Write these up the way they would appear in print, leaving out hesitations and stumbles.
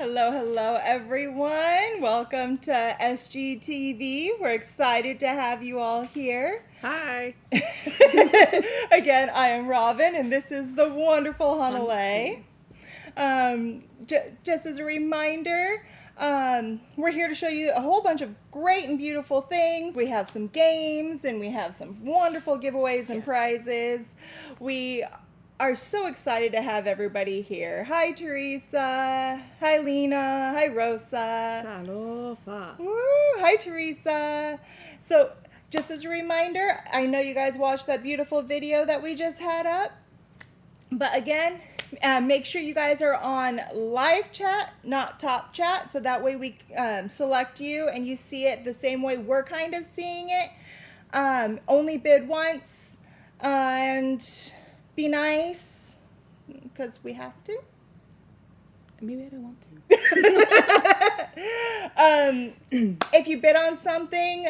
Hello, hello, everyone. Welcome to SGTV. We're excited to have you all here. Hi. Again, I am Robin, and this is the wonderful Hanalei. Just as a reminder, we're here to show you a whole bunch of great and beautiful things. We have some games, and we have some wonderful giveaways and prizes. We are so excited to have everybody here. Hi, Teresa. Hi, Lena. Hi, Rosa. Talofa. Woo! Hi, Teresa. So, just as a reminder, I know you guys watched that beautiful video that we just had up. But again, make sure you guys are on live chat, not top chat, so that way we select you and you see it the same way we're kind of seeing it. Only bid once, and be nice, because we have to. Maybe I don't want to. If you bid on something,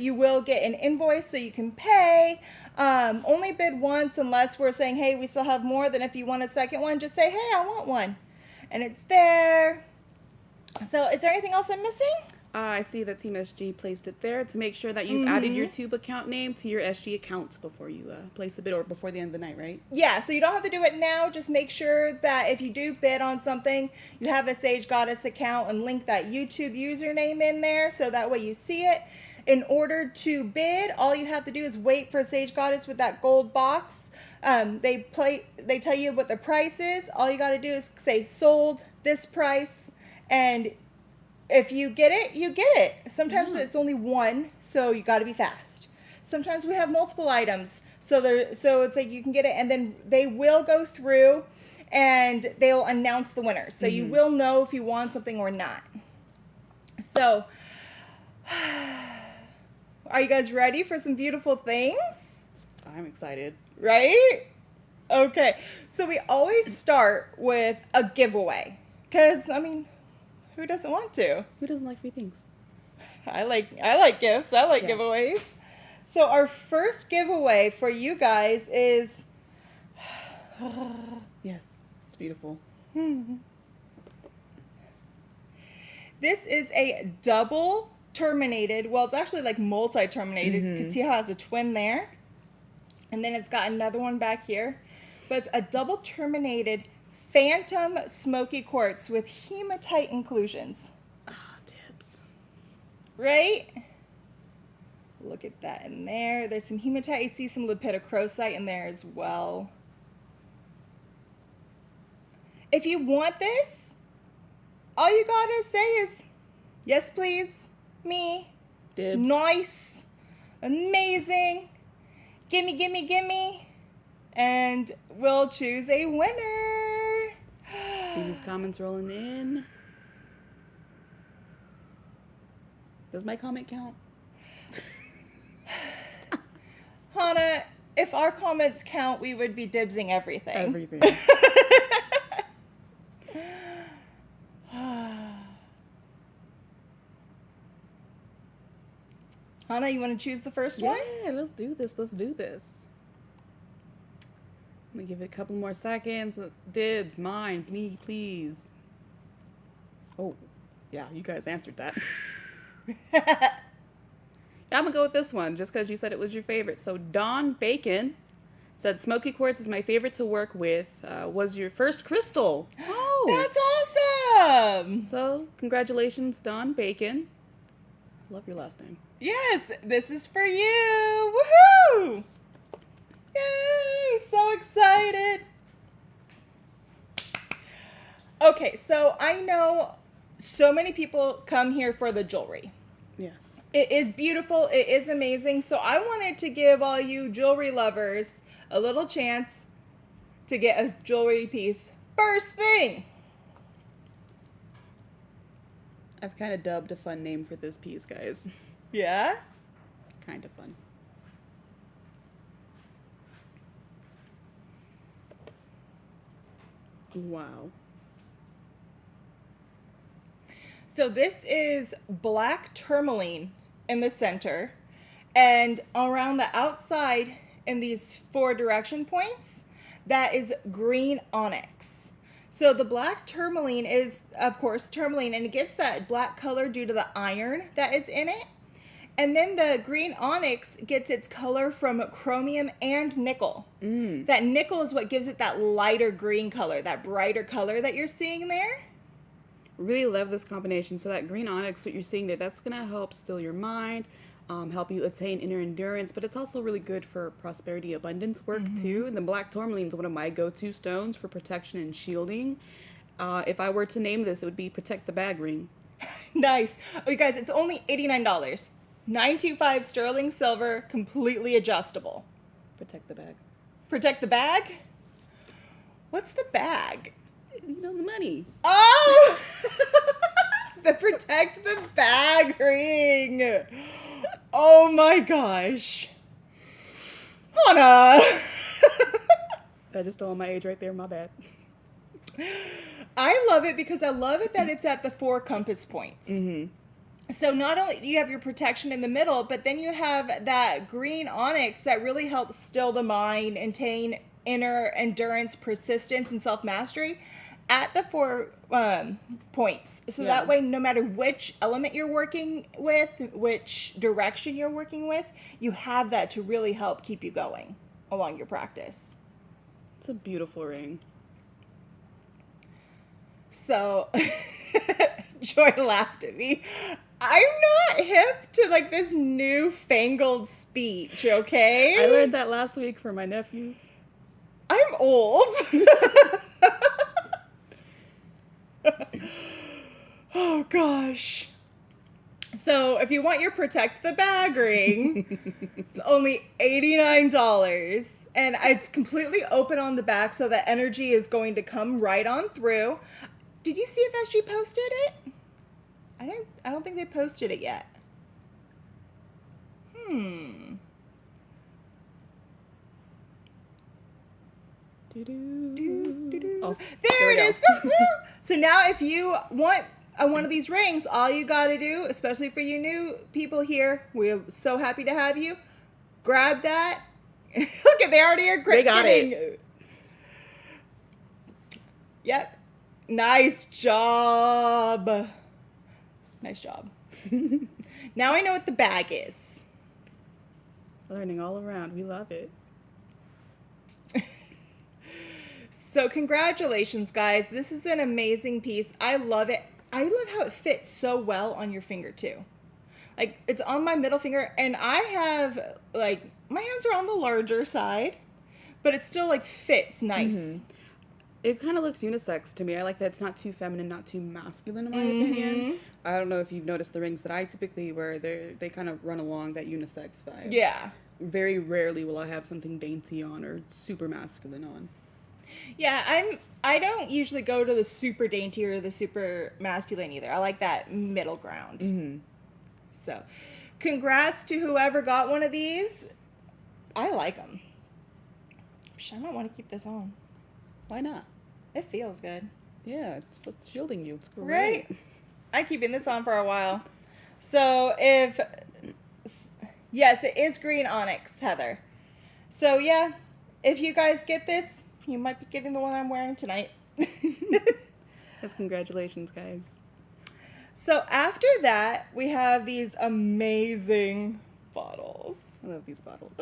you will get an invoice so you can pay. Only bid once unless we're saying, hey, we still have more. Then if you want a second one, just say, hey, I want one. And it's there. So is there anything else I'm missing? I see that Team SG placed it there to make sure that you've added your tube account name to your SG account before you place the bid, or before the end of the night, right? Yeah, so you don't have to do it now. Just make sure that if you do bid on something, you have a Sage Goddess account and link that YouTube username in there so that way you see it. In order to bid, all you have to do is wait for Sage Goddess with that gold box. They tell you what the price is. All you got to do is say sold this price, and if you get it, you get it. Sometimes it's only one, so you got to be fast. Sometimes we have multiple items, so it's like you can get it, and then they will go through and they'll announce the winners. So you will know if you won something or not. So, are you guys ready for some beautiful things? I'm excited. Right? Okay. So we always start with a giveaway, because I mean, who doesn't want to? Who doesn't like free things? I like gifts. I like giveaways. So our first giveaway for you guys is Yes, it's beautiful. This is a double terminated. Well, it's actually like multi-terminated. You can see how it has a twin there. And then it's got another one back here. But it's a double terminated phantom smoky quartz with hematite inclusions. Ah, dibs. Right? Look at that in there. There's some hematite. You see some lepidocrosite in there as well. If you want this, all you gotta say is, yes, please, me. Dibs. Nice. Amazing. Gimme, gimme, gimme. And we'll choose a winner. See these comments rolling in. Does my comment count? Hannah, if our comments count, we would be dibsing everything. Everything. Hannah, you want to choose the first one? Yeah, let's do this. Let's do this. I'm gonna give it a couple more seconds. Dibs, mine, me, please. Oh, yeah, you guys answered that. I'm gonna go with this one just because you said it was your favorite. So Dawn Bacon said smoky quartz is my favorite to work with. Was your first crystal. Oh, That's awesome. so congratulations, Dawn Bacon. Love your last name. Yes, this is for you. Woohoo! Yay! So excited. Okay, so I know so many people come here for the jewelry. Yes. It is beautiful. It is amazing. So I wanted to give all you jewelry lovers a little chance to get a jewelry piece first thing. I've kind of dubbed a fun name for this piece, guys. Yeah? Kind of fun. Wow. So this is black tourmaline in the center, and around the outside in these 4 direction points, that is green onyx. So the black tourmaline is, of course, tourmaline, and it gets that black color due to the iron that is in it. And then the green onyx gets its color from chromium and nickel. That nickel is what gives it that lighter green color, that brighter color that you're seeing there. Really love this combination. So that green onyx, what you're seeing there, that's going to help still your mind, help you attain inner endurance, but it's also really good for prosperity, abundance work too. And the black tourmaline is one of my go-to stones for protection and shielding. If I were to name this, it would be Protect the Bag Ring. Nice. Oh, you guys, it's only $89. $925 sterling silver, completely adjustable. Protect the bag. Protect the bag? What's the bag? You know, the money. Oh! The protect the bag ring. Oh my gosh. Hannah. I just told my age right there. My bad. I love it because I love it that it's at the 4 compass points. So not only do you have your protection in the middle, but then you have that green onyx that really helps still the mind, attain inner endurance, persistence, and self-mastery at the 4 points. So that way, no matter which element you're working with, which direction you're working with, you have that to really help keep you going along your practice. It's a beautiful ring. So, Joy laughed at me. I'm not hip to like this newfangled speech, okay? I learned that last week for my nephews. I'm old. Oh gosh. So if you want your Protect the Bag ring, it's only $89. And it's completely open on the back, so that energy is going to come right on through. Did you see if SG posted it? I don't think they posted it yet. Oh, There it is. So now if you want one of these rings, all you got to do, especially for you new people here, we're so happy to have you. Grab that. Look at, they already are They got it. Yep. Nice job. Nice job. Now I know what the bag is. Learning all around. We love it. So congratulations, guys. This is an amazing piece. I love it. I love how it fits so well on your finger, too. Like, it's on my middle finger, and I have, like, my hands are on the larger side, but it still, like, fits nice. It kind of looks unisex to me. I like that it's not too feminine, not too masculine, in my opinion. I don't know if you've noticed the rings that I typically wear. They kind of run along that unisex vibe. Yeah. Very rarely will I have something dainty on or super masculine on. Yeah, I don't usually go to the super dainty or the super masculine either. I like that middle ground. So, congrats to whoever got one of these. I like them. I might want to keep this on. Why not? It feels good. Yeah, it's shielding you. It's great. Right? I'm keeping this on for a while. So, yes, it is green onyx, Heather. So, yeah, if you guys get this, you might be getting the one I'm wearing tonight. That's congratulations, guys. So after that, we have these amazing bottles. I love these bottles.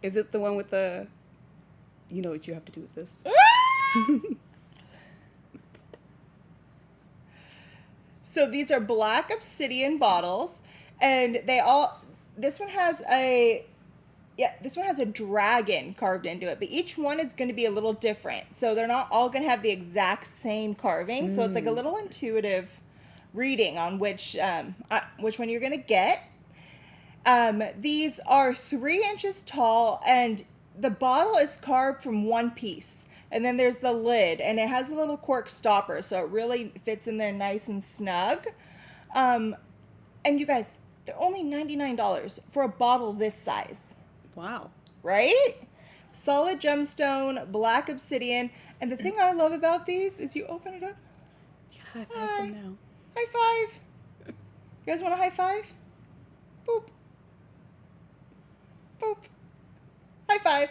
Is it the one with the, you know what you have to do with this? So these are black obsidian bottles, and this one has a dragon carved into it, but each one is going to be a little different. So they're not all going to have the exact same carving. So it's like a little intuitive reading on which one you're going to get. These are 3 inches tall, and the bottle is carved from one piece. And then there's the lid, and it has a little cork stopper, so it really fits in there nice and snug. And you guys, they're only $99 for a bottle this size. Wow. Right? Solid gemstone, black obsidian. And the thing I love about these is you open it up. You gotta high five them now. High five. You guys want a high five? Boop. Boop. High five.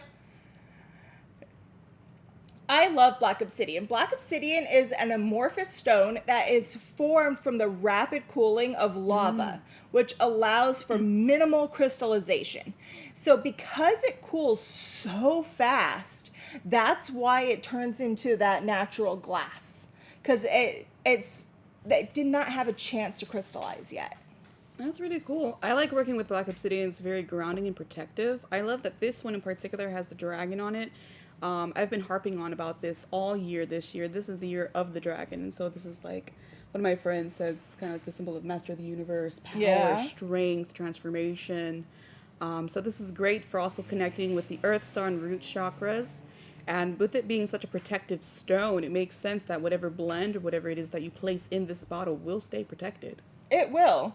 I love black obsidian. Black obsidian is an amorphous stone that is formed from the rapid cooling of lava, which allows for minimal crystallization. So because it cools so fast, that's why it turns into that natural glass. Because it did not have a chance to crystallize yet. That's really cool. I like working with black obsidian. It's very grounding and protective. I love that this one in particular has the dragon on it. I've been harping on about this all year this year. This is the year of the dragon. And so this is like, one of my friends says it's kind of like the symbol of master of the universe, power, strength, transformation. So this is great for also connecting with the earth, star, and root chakras. And with it being such a protective stone, it makes sense that whatever blend or whatever it is that you place in this bottle will stay protected. It will.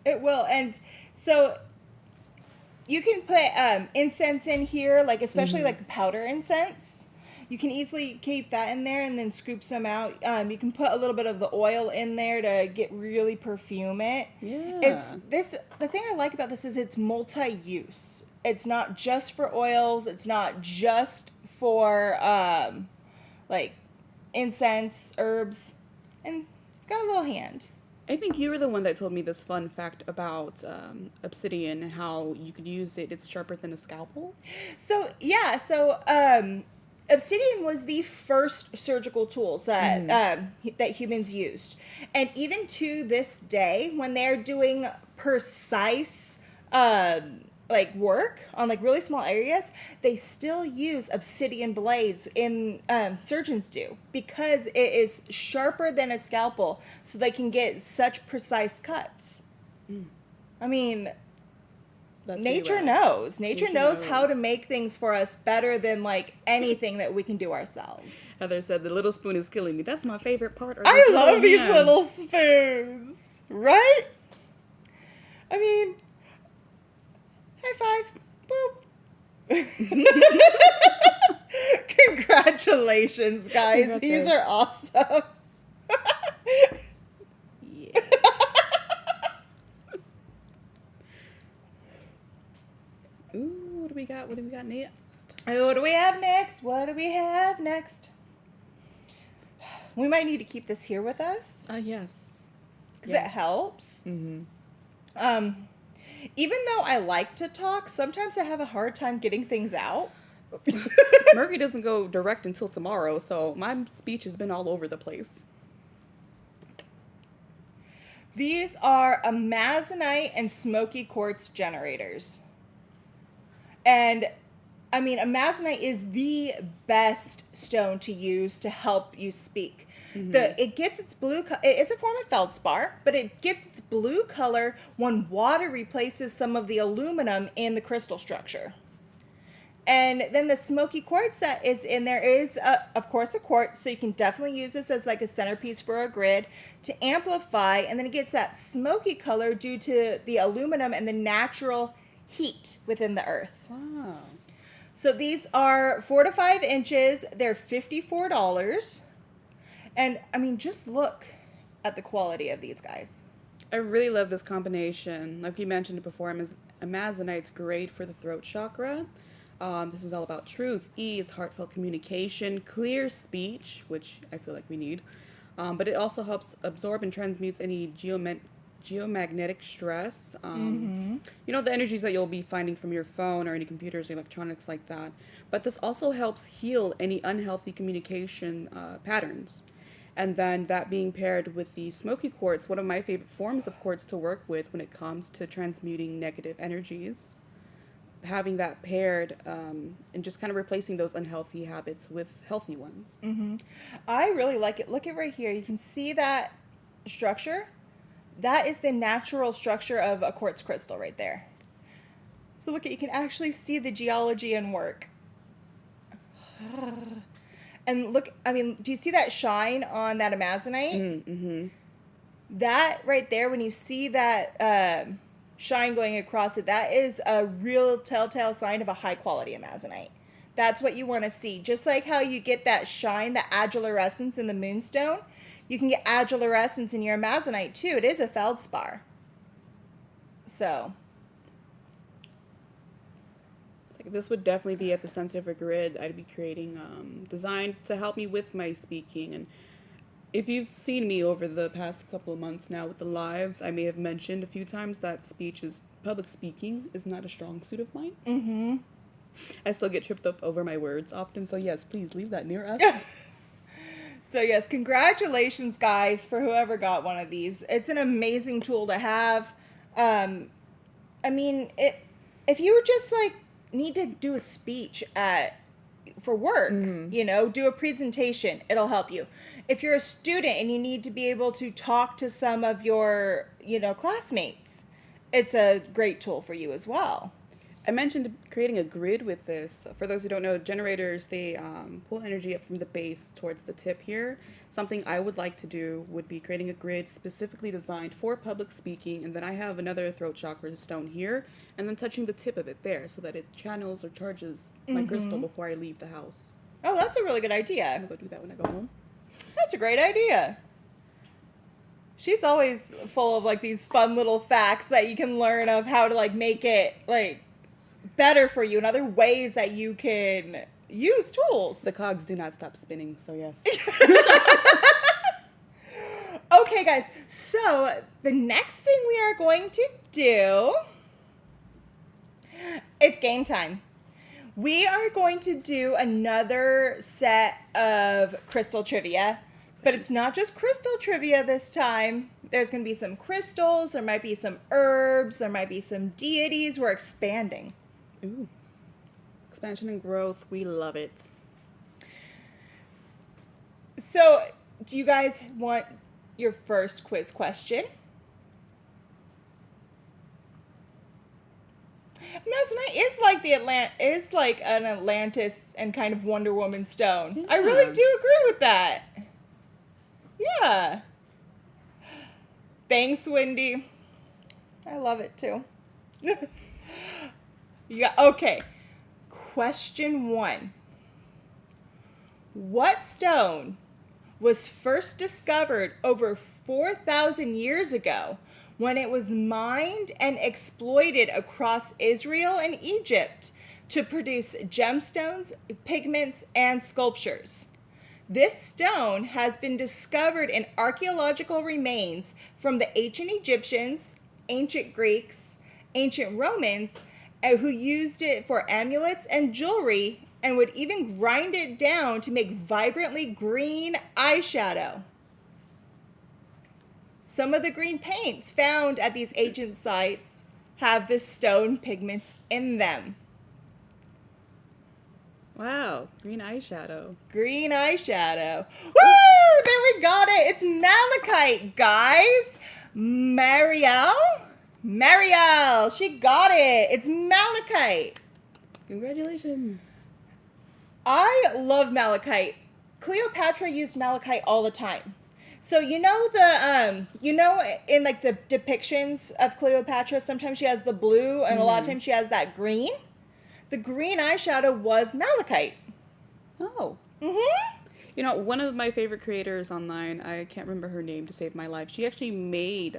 It will. And so you can put incense in here, like especially like powder incense. You can easily keep that in there and then scoop some out. You can put a little bit of the oil in there to get really perfume it. Yeah. The thing I like about this is it's multi-use. It's not just for oils. It's not just for like incense, herbs, and it's got a little hand. I think you were the one that told me this fun fact about obsidian and how you could use it. It's sharper than a scalpel. So, yeah. So, obsidian was the first surgical tools that humans used. And even to this day, when they're doing precise like work on like really small areas, they still use obsidian blades in surgeons do, because it is sharper than a scalpel, so they can get such precise cuts. I mean, That's nature knows. Nature knows how to make things for us better than like anything that we can do ourselves. Heather said the little spoon is killing me. That's my favorite part. I love these little spoons, right? I mean, high five. Boop. Congratulations, guys. Congrats, These guys. are awesome. Yeah. Ooh, what do we got? What do we got next? What do we have next? What do we have next? We might need to keep this here with us Yes. because it helps. Even though I like to talk, sometimes I have a hard time getting things out. Mercury doesn't go direct until tomorrow, so my speech has been all over the place. These are amazonite and smoky quartz generators. And I mean, amazonite is the best stone to use to help you speak. It gets its blue. It is a form of feldspar, but it gets its blue color when water replaces some of the aluminum in the crystal structure. And then the smoky quartz that is in there is, of course, a quartz. So you can definitely use this as like a centerpiece for a grid to amplify. And then it gets that smoky color due to the aluminum and the natural heat within the earth. Wow. So these are 4 to 5 inches. They're $54. And I mean, just look at the quality of these guys. I really love this combination. Like you mentioned it before, amazonite's great for the throat chakra. This is all about truth, ease, heartfelt communication, clear speech, which I feel like we need. But it also helps absorb and transmutes any geomagnetic stress. You know, the energies that you'll be finding from your phone or any computers or electronics like that. But this also helps heal any unhealthy communication patterns. And then that being paired with the smoky quartz, one of my favorite forms of quartz to work with when it comes to transmuting negative energies. Having that paired and just kind of replacing those unhealthy habits with healthy ones. I really like it. Look at right here. You can see that structure. That is the natural structure of a quartz crystal right there. So look at, you can actually see the geology and work. And look, I mean, do you see that shine on that amazonite? That right there, when you see that shine going across it, that is a real telltale sign of a high quality amazonite. That's what you want to see. Just like how you get that shine, the agilurescence in the moonstone, you can get agilurescence in your amazonite too. It is a feldspar. So this would definitely be at the center of a grid I'd be creating, designed to help me with my speaking. And if you've seen me over the past couple of months now with the lives, I may have mentioned a few times that public speaking is not a strong suit of mine. I still get tripped up over my words often, so yes, please leave that near us. So yes, congratulations guys for whoever got one of these. It's an amazing tool to have. I mean, if you were just like need to do a speech for work, you know, do a presentation, it'll help you. If you're a student and you need to be able to talk to some of your, you know, classmates, it's a great tool for you as well. I mentioned creating a grid with this. For those who don't know, generators, they pull energy up from the base towards the tip here. Something I would like to do would be creating a grid specifically designed for public speaking, and then I have another throat chakra stone here, and then touching the tip of it there so that it channels or charges my crystal before I leave the house. Oh, that's a really good idea. I'll go do that when I go home. That's a great idea. She's always full of like these fun little facts that you can learn of how to like make it like better for you and other ways that you can use tools. The cogs do not stop spinning, so yes. Okay, guys, so the next thing we are going to do, it's game time. We are going to do another set of crystal trivia, but it's not just crystal trivia this time. There's going to be some crystals, there might be some herbs, there might be some deities. We're expanding. Ooh. Expansion and growth, we love it. So, do you guys want your first quiz question? Amazonite is like an Atlantis and kind of Wonder Woman stone. Yeah. I really do agree with that. Yeah. Thanks, Wendy. I love it too. Yeah, okay. Question 1. What stone was first discovered over 4,000 years ago when it was mined and exploited across Israel and Egypt to produce gemstones, pigments, and sculptures? This stone has been discovered in archaeological remains from the ancient Egyptians, ancient Greeks, ancient Romans, who used it for amulets and jewelry and would even grind it down to make vibrantly green eyeshadow. Some of the green paints found at these ancient sites have the stone pigments in them. Wow, green eyeshadow. Green eyeshadow. Woo! There we got it. It's malachite, guys. Marielle, she got it. It's malachite. Congratulations. I love malachite. Cleopatra used malachite all the time. So you know in like the depictions of Cleopatra, sometimes she has the blue and a lot of times she has that green. The green eyeshadow was malachite. Oh. Mm-hmm. You know, one of my favorite creators online, I can't remember her name to save my life. She actually made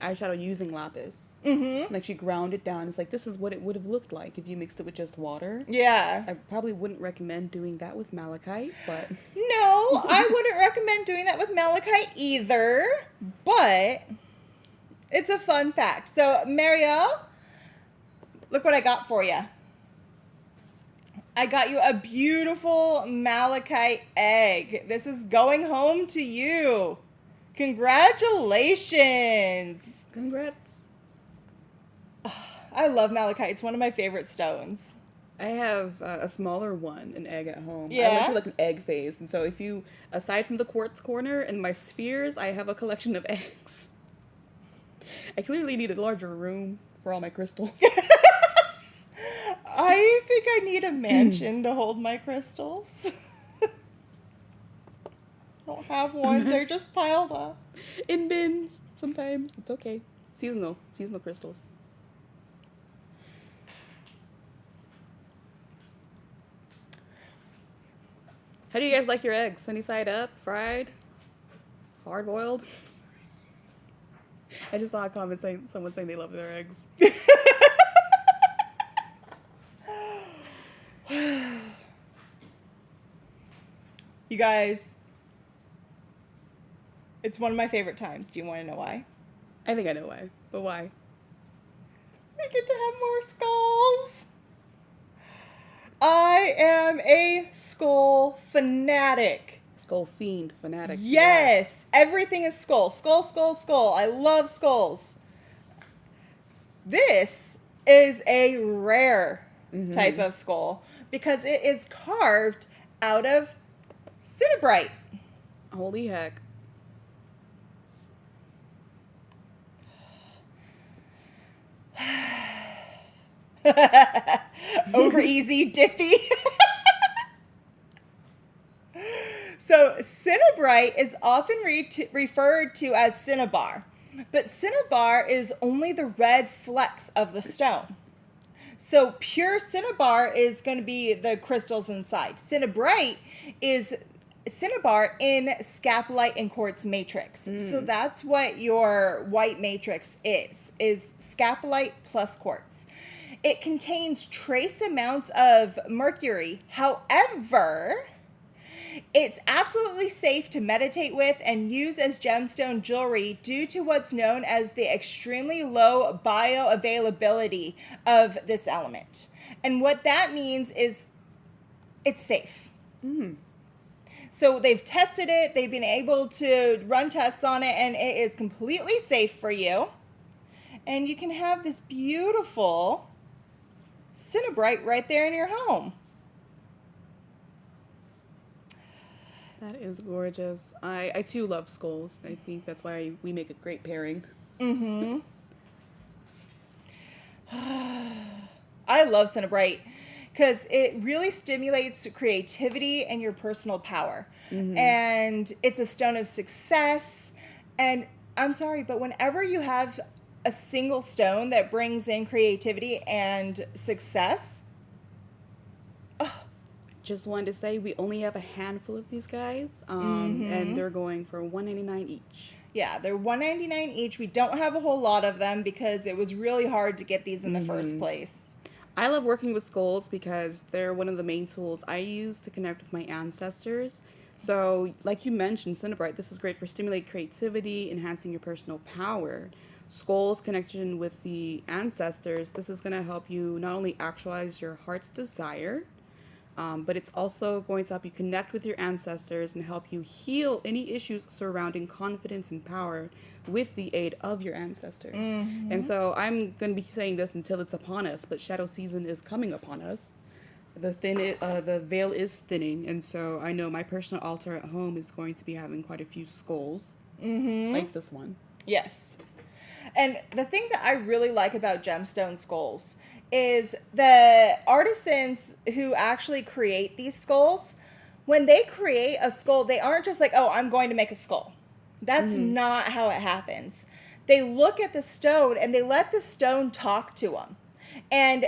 eyeshadow using lapis. Mm-hmm. Like she ground it down. It's like, this is what it would have looked like if you mixed it with just water. Yeah. I probably wouldn't recommend doing that with malachite, but... No, I wouldn't recommend doing that with malachite either, but it's a fun fact. So, Marielle, look what I got for you. I got you a beautiful malachite egg. This is going home to you. Congratulations. Congrats. I love malachite. It's one of my favorite stones. I have a smaller one, an egg at home. I Yeah? went through like an egg phase. And so if you, aside from the quartz corner and my spheres, I have a collection of eggs. I clearly need a larger room for all my crystals. I think I need a mansion to hold my crystals. I don't have one. They're just piled up. In bins, sometimes. It's okay. Seasonal crystals. How do you guys like your eggs? Sunny side up, fried, hard boiled? I just saw a comment saying someone saying they love their eggs. You guys, it's one of my favorite times. Do you want to know why? I think I know why, but why? I get to have more skulls. I am a skull fanatic. Skull fiend fanatic. Yes, everything is skull. Skull, skull, skull. I love skulls. This is a rare type of skull because it is carved out of cinnabrite. Holy heck. Over easy, Dippy. So cinnabrite is often referred to as cinnabar, but cinnabar is only the red flecks of the stone. So pure cinnabar is going to be the crystals inside. Cinnabrite is cinnabar in scapolite and quartz matrix. So that's what your white matrix is scapolite plus quartz. It contains trace amounts of mercury. However, it's absolutely safe to meditate with and use as gemstone jewelry due to what's known as the extremely low bioavailability of this element. And what that means is it's safe. So they've tested it, they've been able to run tests on it, and it is completely safe for you. And you can have this beautiful cinnabrite right there in your home. That is gorgeous. I too love skulls. I think that's why we make a great pairing. I love cinnabrite because it really stimulates creativity and your personal power. And it's a stone of success. And I'm sorry, but whenever you have a single stone that brings in creativity and success, Just wanted to say we only have a handful of these guys, and they're going for $199 each. yeah, they're $199 each. We don't have a whole lot of them because it was really hard to get these in the first place. I love working with skulls because they're one of the main tools I use to connect with my ancestors. So, like you mentioned, cinnabrite, this is great for stimulating creativity, enhancing your personal power. skulls connection with the ancestors, this is going to help you not only actualize your heart's desire, but it's also going to help you connect with your ancestors and help you heal any issues surrounding confidence and power with the aid of your ancestors. And so I'm going to be saying this until it's upon us, but shadow season is coming upon us. The veil is thinning, and so I know my personal altar at home is going to be having quite a few skulls, like this one. Yes. And the thing that I really like about gemstone skulls is the artisans who actually create these skulls, when they create a skull, they aren't just like, oh, I'm going to make a skull. That's not how it happens. They look at the stone and they let the stone talk to them. And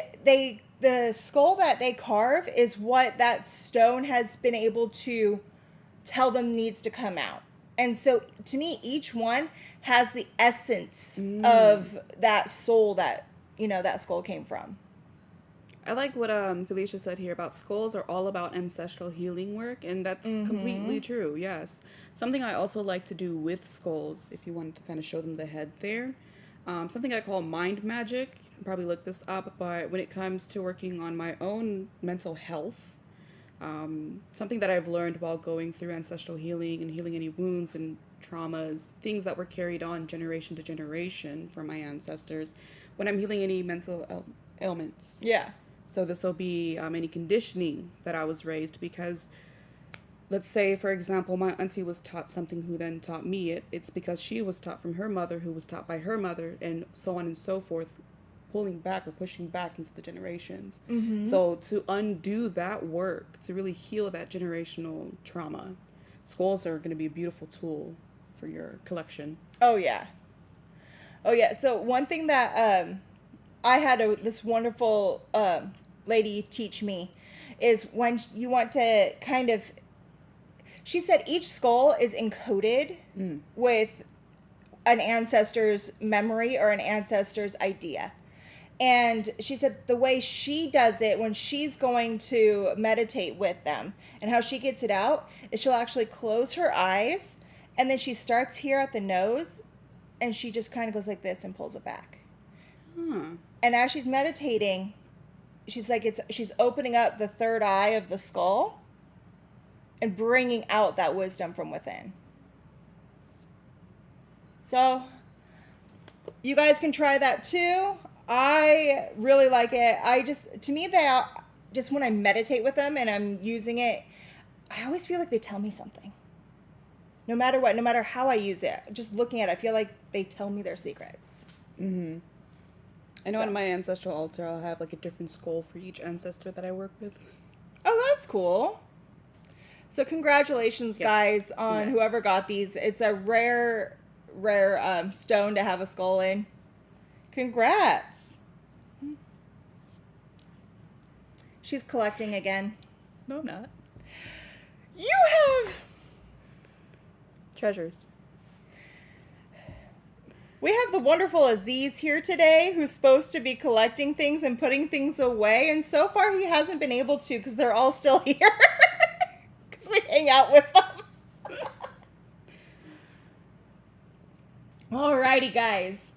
the skull that they carve is what that stone has been able to tell them needs to come out. And so to me, each one has the essence of that soul that, that skull came from. I like what Felicia said here about skulls are all about ancestral healing work, and that's completely true, yes. Something I also like to do with skulls, if you wanted to kind of show them the head there, something I call mind magic. You can probably look this up, but when it comes to working on my own mental health, something that I've learned while going through ancestral healing and healing any wounds and traumas, things that were carried on generation to generation from my ancestors, when I'm healing any mental ailments. Yeah. So this will be any conditioning that I was raised, because let's say, for example, my auntie was taught something who then taught me it. It's because she was taught from her mother, who was taught by her mother, and so on and so forth, pulling back or pushing back into the generations. So to undo that work, to really heal that generational trauma, skulls are going to be a beautiful tool for your collection. Oh, yeah. So one thing that I had this wonderful lady teach me is when you want to kind of, she said each skull is encoded with an ancestor's memory or an ancestor's idea. And she said the way she does it when she's going to meditate with them and how she gets it out is she'll actually close her eyes, and then she starts here at the nose and she just kind of goes like this and pulls it back. And as she's meditating, she's like, she's opening up the third eye of the skull and bringing out that wisdom from within. So you guys can try that too. I really like it. To me, they are just, when I meditate with them and I'm using it, I always feel like they tell me something. No matter what, no matter how I use it, just looking at it, I feel like they tell me their secrets. I know on my ancestral altar, I'll have like a different skull for each ancestor that I work with. Oh, that's cool. So congratulations, guys, on whoever got these. It's a rare stone to have a skull in. Congrats. She's collecting again. No, I'm not. You have Treasures. We have the wonderful Aziz here today, who's supposed to be collecting things and putting things away, and so far he hasn't been able to because they're all still here. Because we hang out with them. Alrighty, guys.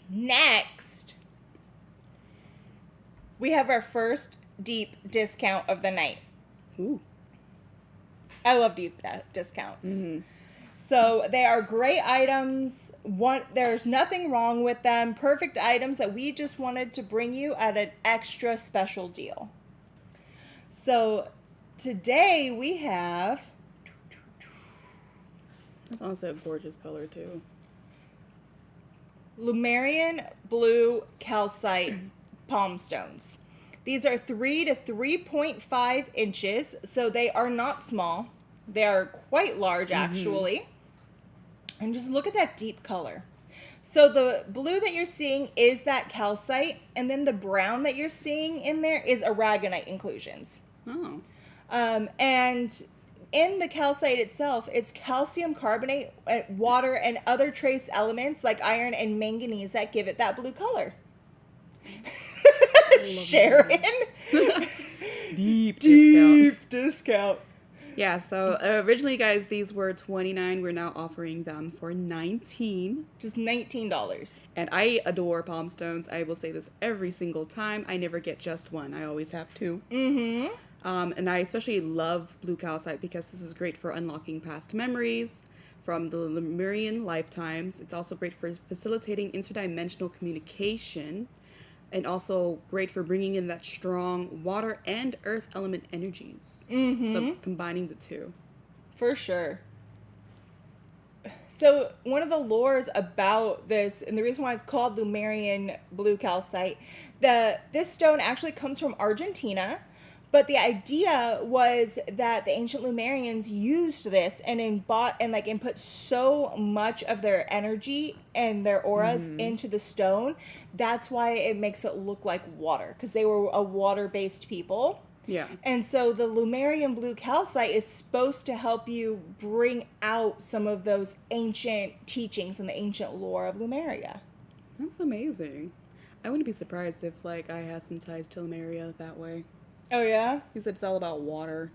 Next, we have our first deep discount of the night. Ooh. I love deep discounts. So they are great items. There's nothing wrong with them. Perfect items that we just wanted to bring you at an extra special deal. So today we have... That's honestly a gorgeous color too. Lumerian blue calcite palm stones. These are 3 to 3.5 inches, so they are not small. They are quite large, actually. And just look at that deep color. So the blue that you're seeing is that calcite, and then the brown that you're seeing in there is aragonite inclusions. Oh. And in the calcite itself, it's calcium carbonate, water, and other trace elements like iron and manganese that give it that blue color. Sharon. Deep Deep discount. Yeah, so originally, guys, these were 29. We're now offering them for 19. Just $19. And I adore palm stones. I will say this every single time. I never get just one. I always have two. Mm-hmm. And I especially love blue calcite because this is great for unlocking past memories from the Lemurian lifetimes. It's also great for facilitating interdimensional communication, and also great for bringing in that strong water and earth element energies. Mm-hmm. So combining the two. For sure. So one of the lores about this, and the reason why it's called Lemurian blue calcite, this stone actually comes from Argentina. But the idea was that the ancient Lemurians used this and input so much of their energy and their auras into the stone. That's why it makes it look like water, because they were a water-based people. Yeah. And so the Lemurian blue calcite is supposed to help you bring out some of those ancient teachings and the ancient lore of Lemuria. That's amazing. I wouldn't be surprised if I had some ties to Lemuria that way. Oh, yeah? He said it's all about water.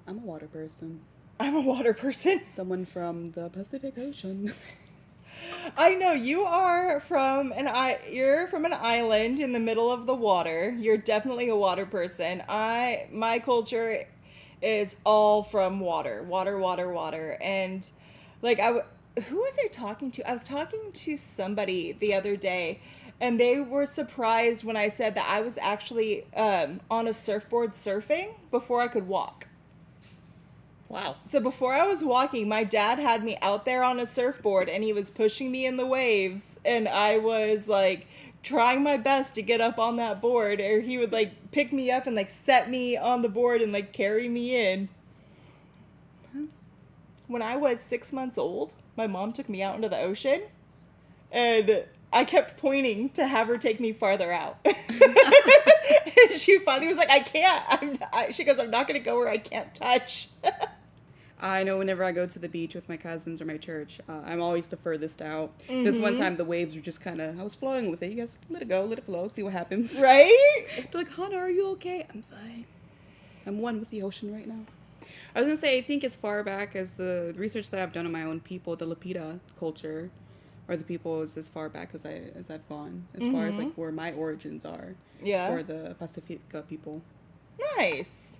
I'm a water person. I'm a water person. Someone from the Pacific Ocean. I know you're from an island in the middle of the water. You're definitely a water person. My culture is all from water. Water. And who was I talking to? I was talking to somebody the other day, and they were surprised when I said that I was actually on a surfboard surfing before I could walk. Wow. So before I was walking, my dad had me out there on a surfboard, and he was pushing me in the waves, and I was trying my best to get up on that board, or he would pick me up and set me on the board and carry me in. When I was 6 months old, my mom took me out into the ocean, and I kept pointing to have her take me farther out. And she finally was like, I can't. She goes, I'm not going to go where I can't touch. I know whenever I go to the beach with my cousins or my church, I'm always the furthest out. This one time the waves were just I was flowing with it. You guys, let it go, let it flow, see what happens. Right? They're like, Hannah, are you okay? I'm fine. I'm one with the ocean right now. I was going to say, I think as far back as the research that I've done on my own people, the Lapita culture, or the people is as far back as I've gone, as far as where my origins are. Yeah. For the Pacifica people. Nice.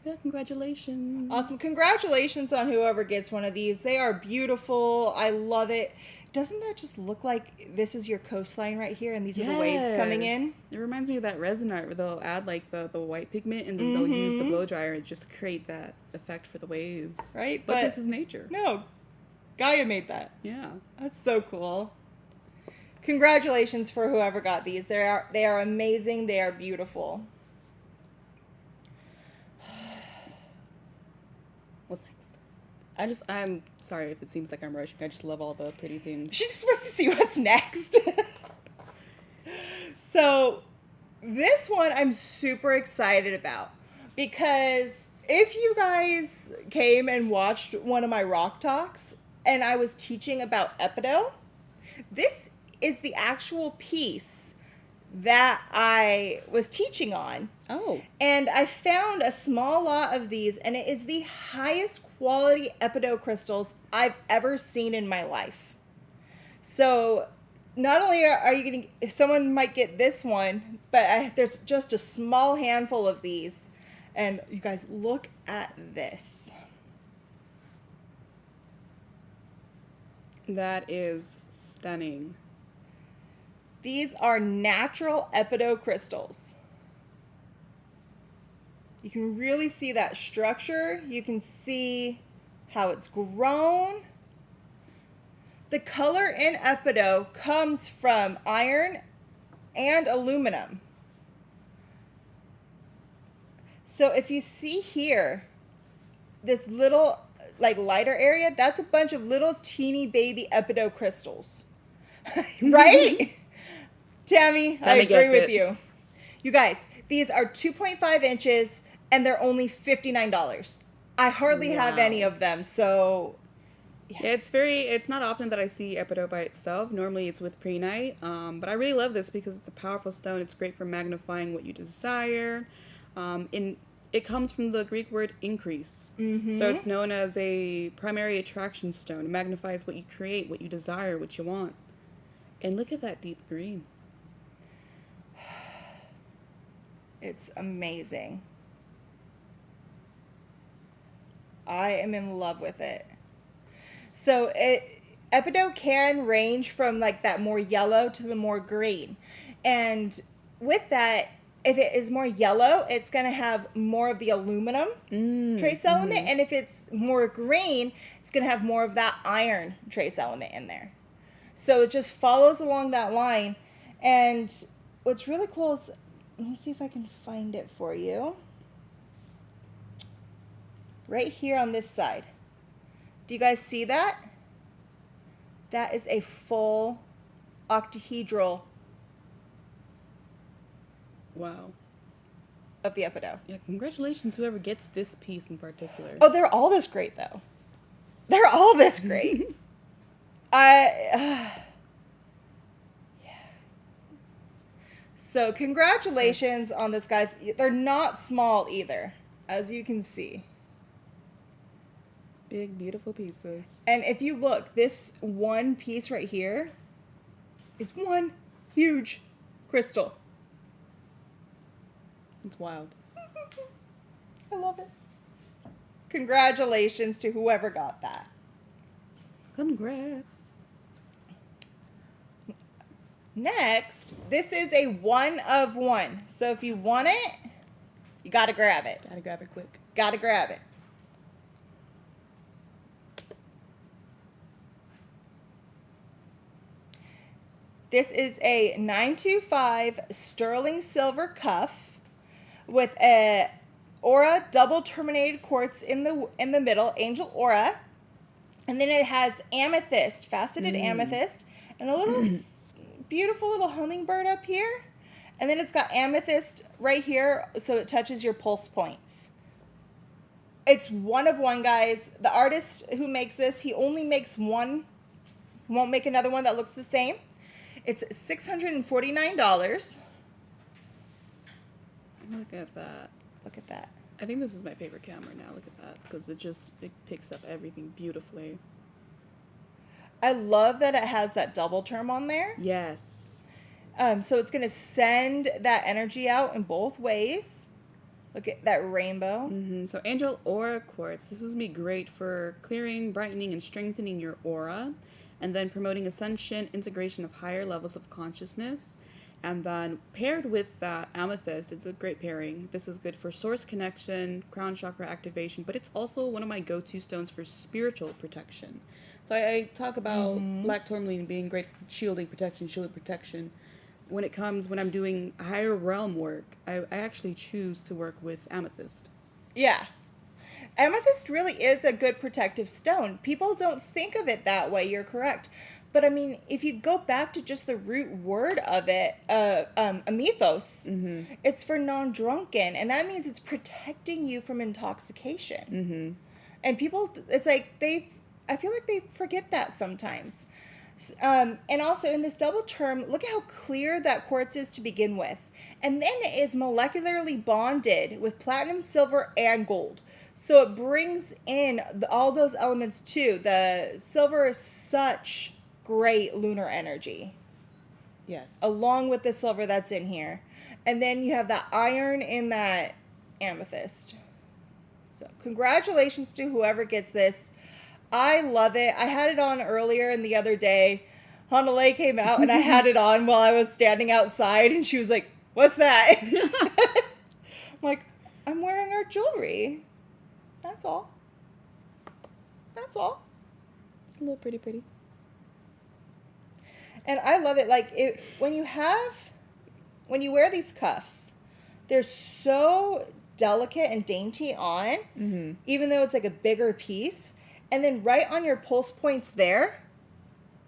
Yeah, congratulations. Awesome. Congratulations on whoever gets one of these. They are beautiful. I love it. Doesn't that just look like this is your coastline right here, and these are the waves coming in? It reminds me of that resin art where they'll add the white pigment, and then they'll use the blow dryer just to create that effect for the waves. Right? But this is nature. No. Gaia made that. Yeah. That's so cool. Congratulations for whoever got these. They are amazing. They are beautiful. What's next? I'm sorry if it seems like I'm rushing. I just love all the pretty things. She just wants to see what's next. So, this one I'm super excited about, because if you guys came and watched one of my rock talks and I was teaching about Epido, this is the actual piece that I was teaching on. Oh. And I found a small lot of these, and it is the highest quality Epido crystals I've ever seen in my life. So not only are you getting, someone might get this one, but there's just a small handful of these. And you guys, look at this. That is stunning. These are natural Epido crystals. You can really see that structure. You can see how it's grown. The color in Epido comes from iron and aluminum. So if you see here, this little lighter area, that's a bunch of little teeny baby Epido crystals. Right? Tammy, I agree with you. You guys, these are 2.5 inches, and they're only $59. I hardly have any of them, so yeah. It's not often that I see Epido by itself. Normally it's with prehnite, but I really love this because it's a powerful stone. It's great for magnifying what you desire. it comes from the Greek word increase. So it's known as a primary attraction stone. It magnifies what you create, what you desire, what you want. And look at that deep green. It's amazing. I am in love with it. So Epidote can range from like that more yellow to the more green. And with that, if it is more yellow, it's going to have more of the aluminum trace element. And if it's more green, it's going to have more of that iron trace element in there. So it just follows along that line. And what's really cool is, let me see if I can find it for you. Right here on this side. Do you guys see that? That is a full octahedral Wow. of the Epidote. Yeah, congratulations whoever gets this piece in particular. Oh, they're all this great, though. They're all this great. Yeah. So congratulations on this, guys. They're not small either, as you can see. Big, beautiful pieces. And if you look, this one piece right here is one huge crystal. It's wild. I love it. Congratulations to whoever got that. Congrats. Next, this is a 1 of 1. So if you want it, you gotta grab it. Gotta grab it quick. Gotta grab it. This is a 925 sterling silver cuff with a aura double terminated quartz in the middle, angel aura, and then it has amethyst, faceted amethyst, and a little beautiful little hummingbird up here, and then it's got amethyst right here, so it touches your pulse points. It's 1 of 1, guys. The artist who makes this, he only makes one. He won't make another one that looks the same. It's $649. Look at that. Look at that. I think this is my favorite camera now. Look at that. Because it picks up everything beautifully. I love that it has that double term on there. Yes. So it's going to send that energy out in both ways. Look at that rainbow. So Angel Aura Quartz. This is going to be great for clearing, brightening, and strengthening your aura. And then promoting ascension, integration of higher levels of consciousness. And then paired with that amethyst, it's a great pairing. This is good for source connection, crown chakra activation, but it's also one of my go-to stones for spiritual protection. So I talk about black tourmaline being great for shielding protection. When I'm doing higher realm work, I actually choose to work with amethyst. Yeah. Amethyst really is a good protective stone. People don't think of it that way. You're correct. But I mean, if you go back to just the root word of it, amethos, it's for non-drunken. And that means it's protecting you from intoxication. And people, it's like I feel like they forget that sometimes. And also in this double term, look at how clear that quartz is to begin with. And then it is molecularly bonded with platinum, silver, and gold. So it brings in all those elements too. The silver is such great lunar energy. Yes. Along with the silver that's in here. And then you have that iron in that amethyst. So congratulations to whoever gets this. I love it. I had it on earlier and the other day. Hanalei came out and I had it on while I was standing outside and she was like, "What's that?" I'm like, "I'm wearing our jewelry. That's all. That's all." It's a little pretty. And I love it. Like when you wear these cuffs, they're so delicate and dainty on, even though it's like a bigger piece. And then right on your pulse points there,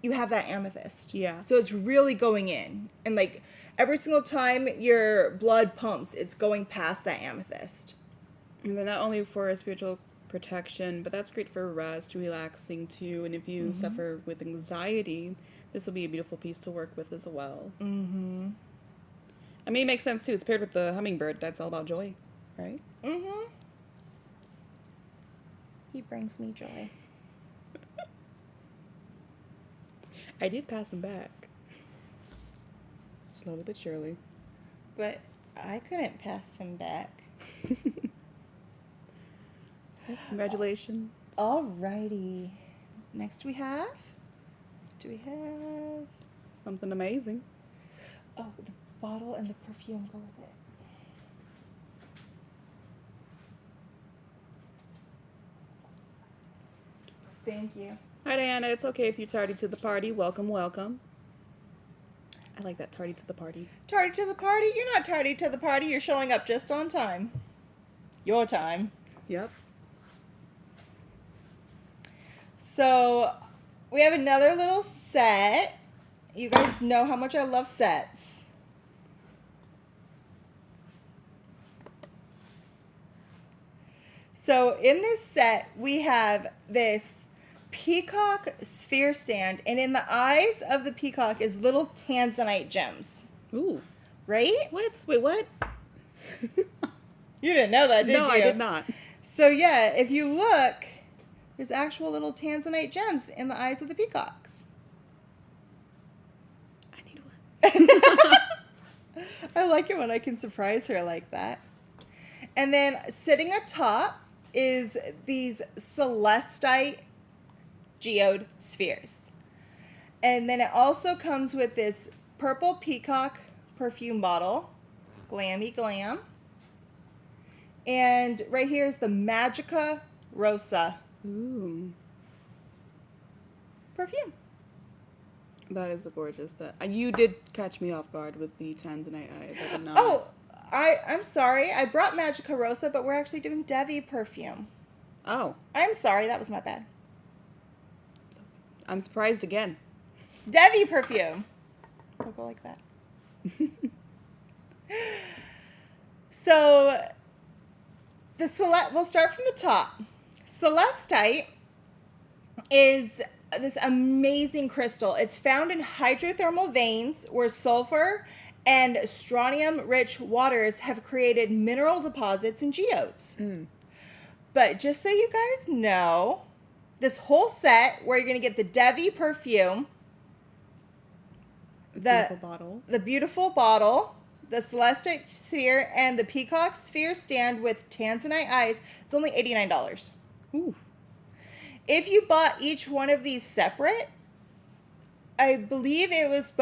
you have that amethyst. Yeah. So it's really going in. And like every single time your blood pumps, it's going past that amethyst. And then not only for a spiritual protection, but that's great for rest, relaxing too. And if you suffer with anxiety, this will be a beautiful piece to work with as well. I mean, it makes sense too. It's paired with the hummingbird. That's all about joy. right? Mm-hmm. He brings me joy. I did pass him back. Slowly but surely. But I couldn't pass him back. Congratulations. Alrighty. Next do we have? Something amazing. Oh, the bottle and the perfume go with it. Thank you. Hi, Diana. It's okay if you're tardy to the party. Welcome, welcome. I like that, tardy to the party. Tardy to the party? You're not tardy to the party. You're showing up just on time. Your time. Yep. So, we have another little set. You guys know how much I love sets. So, in this set, we have this peacock sphere stand, and in the eyes of the peacock is little tanzanite gems. Ooh. Right? What? Wait, what? You didn't know that, did you? No, I did not. So, yeah, if you look, there's actual little tanzanite gems in the eyes of the peacocks. I need one. I like it when I can surprise her like that. And then sitting atop is these celestite geode spheres. And then it also comes with this purple peacock perfume bottle. Glammy glam. And right here is the Magica Rosa Ooh. perfume. That is a gorgeous set. You did catch me off guard with the Tanzanite eyes. I did not. Oh, I'm sorry. I brought Magica Rosa, but we're actually doing Devi perfume. Oh. I'm sorry. That was my bad. I'm surprised again. Devi perfume. We'll go like that. So, we'll start from the top. Celestite is this amazing crystal. It's found in hydrothermal veins where sulfur and strontium-rich waters have created mineral deposits and geodes. But just so you guys know, this whole set where you're going to get the Devi perfume, Beautiful bottle. the beautiful bottle, the celestite sphere, and the peacock sphere stand with tanzanite eyes, it's only $89. Ooh. If you bought each one of these separate, I believe it was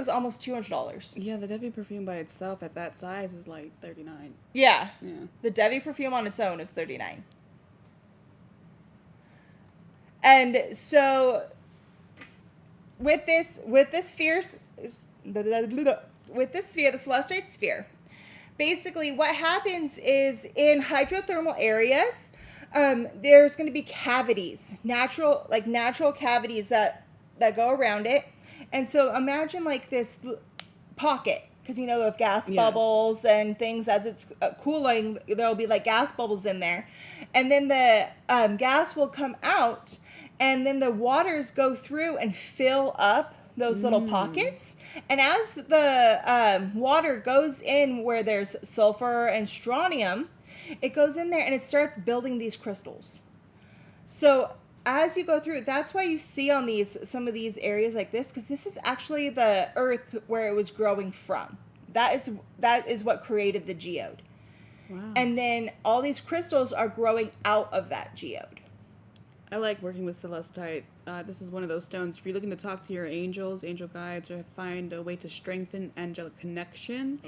almost $200. Yeah, the Devi perfume by itself at that size is like $39. Yeah. Yeah. The Devi perfume on its own is $39. And so with this sphere, the celestite sphere, basically what happens is in hydrothermal areas, there's going to be cavities, natural cavities that go around it. And so imagine like this pocket, because you know of gas bubbles and things as it's cooling, there'll be like gas bubbles in there. And then the gas will come out, and then the waters go through and fill up those little pockets. And as the water goes in where there's sulfur and strontium, it goes in there and it starts building these crystals. So as you go through, that's why you see on some of these areas like this, because this is actually the earth where it was growing from. That is what created the geode. Wow. And then all these crystals are growing out of that geode. I like working with celestite. This is one of those stones. If you're looking to talk to your angels, angel guides, or find a way to strengthen angelic connection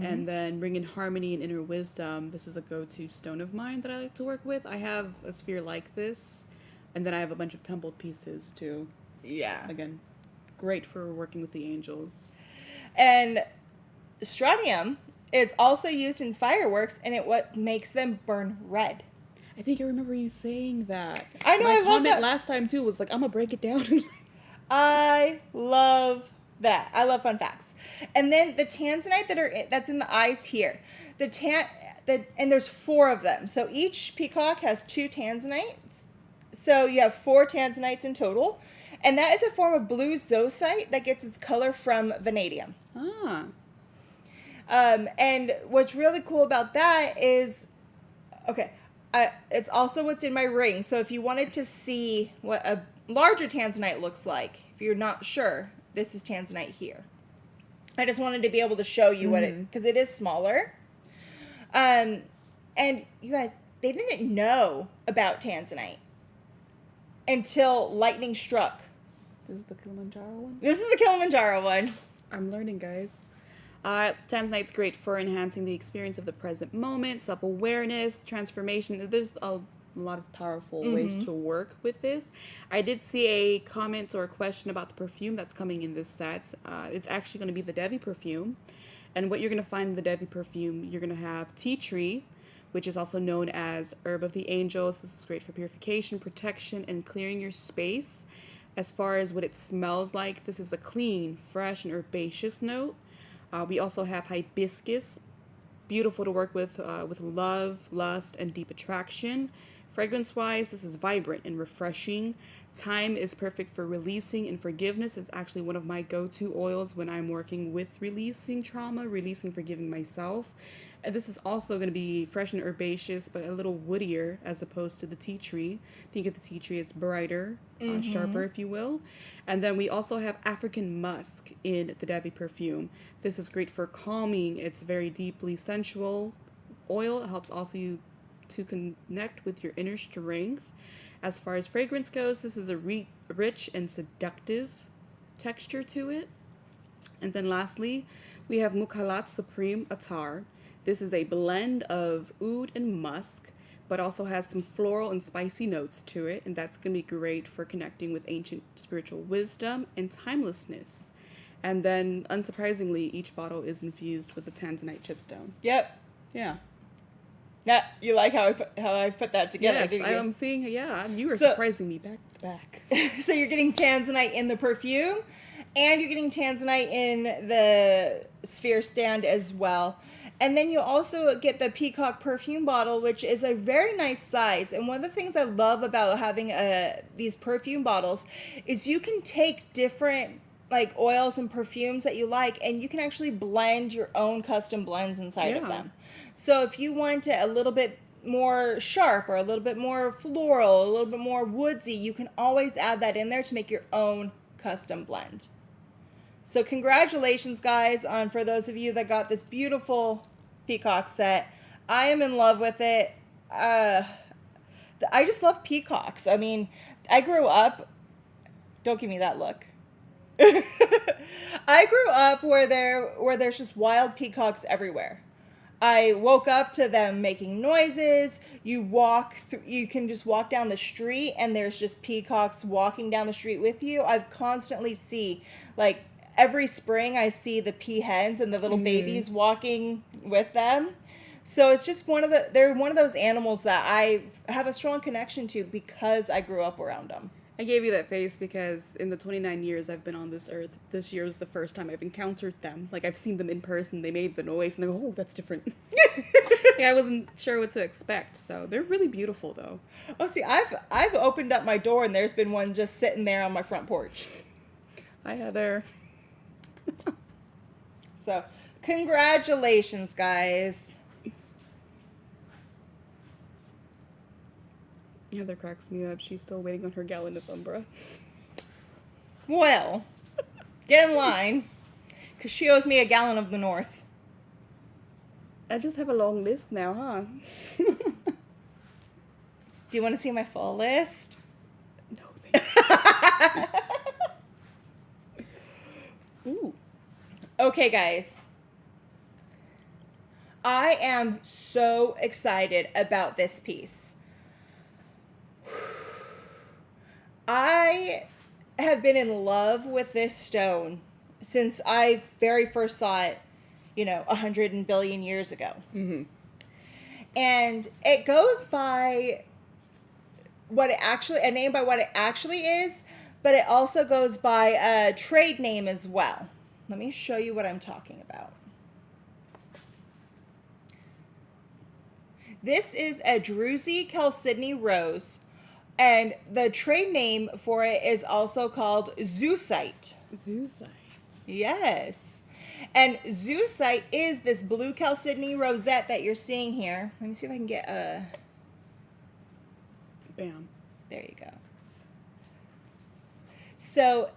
and then bring in harmony and inner wisdom, this is a go-to stone of mine that I like to work with. I have a sphere like this, and then I have a bunch of tumbled pieces too. Yeah. So, again, great for working with the angels. And strontium is also used in fireworks, and what makes them burn red. I think I remember you saying that. I know, My I love comment that. last time too was like, I'm gonna break it down. I love that. I love fun facts. And then the tanzanite that's in the eyes here. And there's 4 of them. So each peacock has 2 tanzanites. So you have 4 tanzanites in total. And that is a form of blue zoisite that gets its color from vanadium. Ah. And what's really cool about that is, okay, it's also what's in my ring. So if you wanted to see what a larger tanzanite looks like, if you're not sure, this is tanzanite here. I just wanted to be able to show you what it, because it is smaller. And you guys, they didn't know about tanzanite until lightning struck. This is the Kilimanjaro one? This is the Kilimanjaro one. I'm learning, guys. Tanzanite's great for enhancing the experience of the present moment, self-awareness, transformation. There's a lot of powerful ways to work with this. I did see a comment or a question about the perfume that's coming in this set. It's actually going to be the Devi perfume. And what you're going to find in the Devi perfume, you're going to have tea tree, which is also known as herb of the angels. This is great for purification, protection, and clearing your space. As far as what it smells like, this is a clean, fresh, and herbaceous note. We also have hibiscus, beautiful to work with love, lust, and deep attraction. Fragrance-wise, this is vibrant and refreshing. Thyme is perfect for releasing and forgiveness. It's actually one of my go-to oils when I'm working with releasing trauma, releasing, forgiving myself. And this is also going to be fresh and herbaceous, but a little woodier as opposed to the tea tree. Think of the tea tree as brighter, sharper, if you will. And then we also have African musk in the Devi perfume. This is great for calming. It's very deeply sensual oil. It helps also you to connect with your inner strength. As far as fragrance goes, this is a rich and seductive texture to it. And then lastly, we have Mukhalat Supreme Attar. This is a blend of oud and musk, but also has some floral and spicy notes to it. And that's going to be great for connecting with ancient spiritual wisdom and timelessness. And then, unsurprisingly, each bottle is infused with a tanzanite chipstone. Yep. Yeah. Now, you like how I put that together, Yes, didn't you? I'm seeing, yeah, you were surprising me back to back. So you're getting tanzanite in the perfume, and you're getting tanzanite in the sphere stand as well. And then you also get the Peacock perfume bottle, which is a very nice size. And one of the things I love about having these perfume bottles is you can take different like oils and perfumes that you like, and you can actually blend your own custom blends inside of them. So if you want it a little bit more sharp or a little bit more floral, a little bit more woodsy, you can always add that in there to make your own custom blend. So congratulations, guys, on for those of you that got this beautiful peacock set. I am in love with it. I just love peacocks. I mean, I grew up... Don't give me that look. I grew up where there's just wild peacocks everywhere. I woke up to them making noises. You can just walk down the street and there's just peacocks walking down the street with you. I constantly see, like, every spring I see the peahens and the little babies walking with them. So it's just they're one of those animals that I have a strong connection to because I grew up around them. I gave you that face because in the 29 years I've been on this earth, this year is the first time I've encountered them. Like, I've seen them in person, they made the noise, and I go, oh, that's different. I wasn't sure what to expect, so they're really beautiful, though. Oh, see, I've opened up my door, and there's been one just sitting there on my front porch. Hi, Heather. So, congratulations, guys. Heather cracks me up. She's still waiting on her gallon of Umbra. Well, get in line, because she owes me a gallon of the North. I just have a long list now, huh? Do you want to see my full list? No, thank you. Ooh. Okay, guys. I am so excited about this piece. I have been in love with this stone since I very first saw it, 100 billion years ago. Mm-hmm. And it goes by a name by what it actually is, but it also goes by a trade name as well. Let me show you what I'm talking about. This is a Druzy Chalcedony rose, and the trade name for it is also called Zeusite. Zeusite. Yes. And Zeusite is this blue chalcedony rosette that you're seeing here. Let me see if I can get a... Bam. There you go. So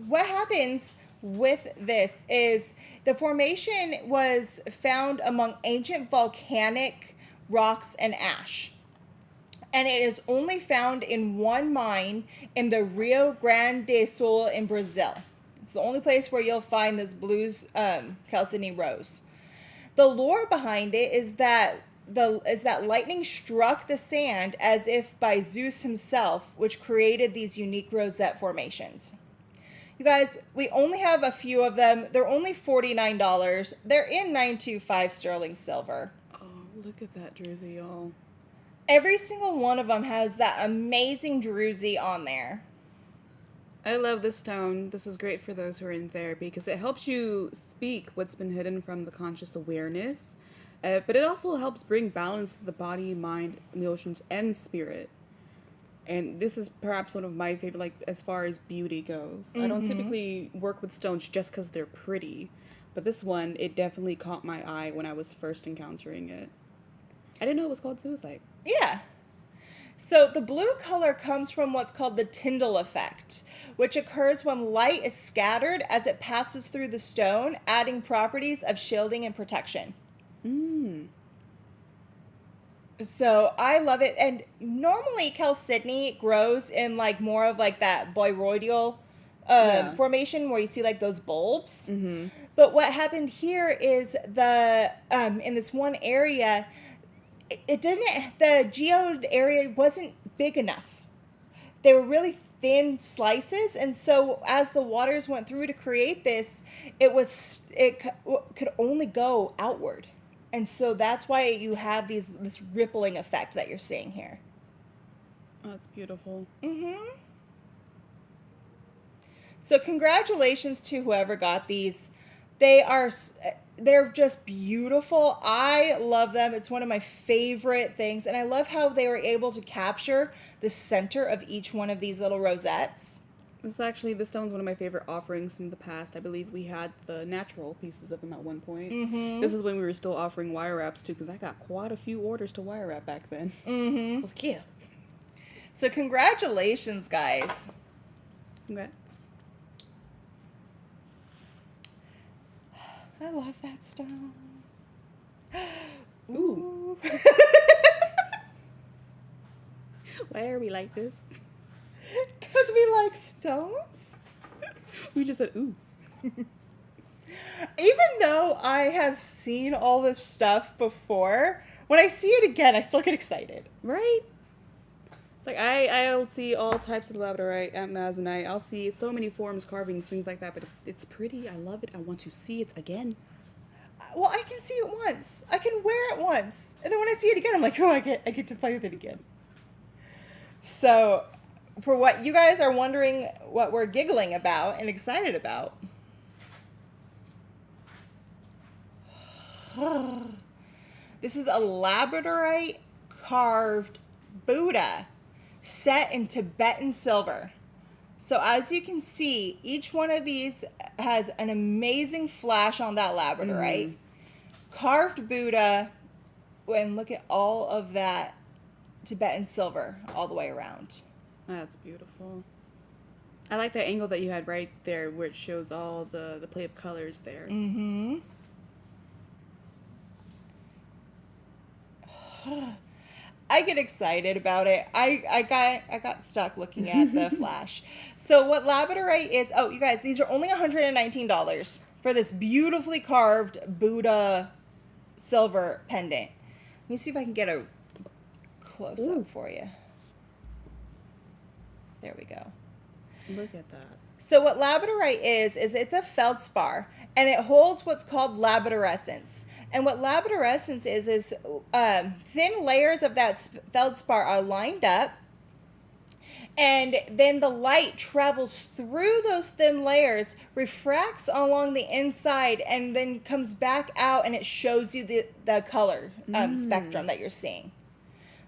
what happens with this is the formation was found among ancient volcanic rocks and ash. And it is only found in one mine in the Rio Grande do Sul in Brazil. It's the only place where you'll find this blue chalcedony rose. The lore behind it is that lightning struck the sand as if by Zeus himself, which created these unique rosette formations. You guys, we only have a few of them. They're only $49. They're in 925 sterling silver. Oh, look at that druzy, y'all. Every single one of them has that amazing druzy on there. I love this stone. This is great for those who are in therapy because it helps you speak what's been hidden from the conscious awareness. But it also helps bring balance to the body, mind, emotions, and spirit. And this is perhaps one of my favorite, like, as far as beauty goes. I don't typically work with stones just because they're pretty. But this one, it definitely caught my eye when I was first encountering it. I didn't know it was called suicide. Yeah. So the blue color comes from what's called the Tyndall effect, which occurs when light is scattered as it passes through the stone, adding properties of shielding and protection. So I love it. And normally chalcedony grows in like more of like that boreal formation where you see like those bulbs. But what happened here is in this one area, the geode area wasn't big enough. They were really thin slices, and so as the waters went through to create this, it could only go outward. And so that's why you have this rippling effect that you're seeing here. That's beautiful. So congratulations to whoever got these. They're just beautiful. I love them. It's one of my favorite things. And I love how they were able to capture the center of each one of these little rosettes. This stone's one of my favorite offerings from the past. I believe we had the natural pieces of them at one point. This is when we were still offering wire wraps too, because I got quite a few orders to wire wrap back then. I was like, yeah. So congratulations, guys. Congrats. I love that stone. Ooh. Why are we like this? Because we like stones? We just said, ooh. Even though I have seen all this stuff before, when I see it again, I still get excited. Right? It's like, I'll see all types of labradorite, amazonite. I'll see so many forms, carvings, things like that. But if it's pretty, I love it. I want to see it again. Well, I can see it once. I can wear it once. And then when I see it again, I'm like, oh, I get to play with it again. So, for what you guys are wondering what we're giggling about and excited about. This is a labradorite carved Buddha set in Tibetan silver. So as you can see, each one of these has an amazing flash on that labradorite. Carved Buddha, and look at all of that Tibetan silver all the way around. That's beautiful. I like the angle that you had right there where it shows all the play of colors there. I get excited about it. I got stuck looking at the flash. So what labradorite is, oh, you guys, these are only $119 for this beautifully carved Buddha silver pendant. Let me see if I can get a close-up for you. There we go. Look at that. So what labradorite is it's a feldspar, and it holds what's called labradorescence. And what labradorescence is thin layers of that feldspar are lined up, and then the light travels through those thin layers, refracts along the inside, and then comes back out, and it shows you the color spectrum that you're seeing.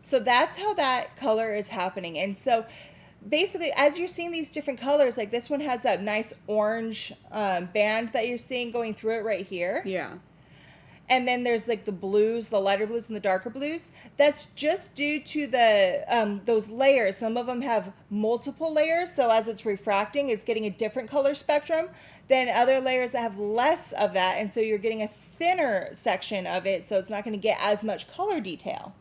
So that's how that color is happening. And so basically, as you're seeing these different colors, like this one has that nice orange band that you're seeing going through it right here. Yeah. And then there's like the blues, the lighter blues and the darker blues. That's just due to the those layers. Some of them have multiple layers, so as it's refracting, it's getting a different color spectrum than other layers that have less of that, and so you're getting a thinner section of it, so it's not going to get as much color detail.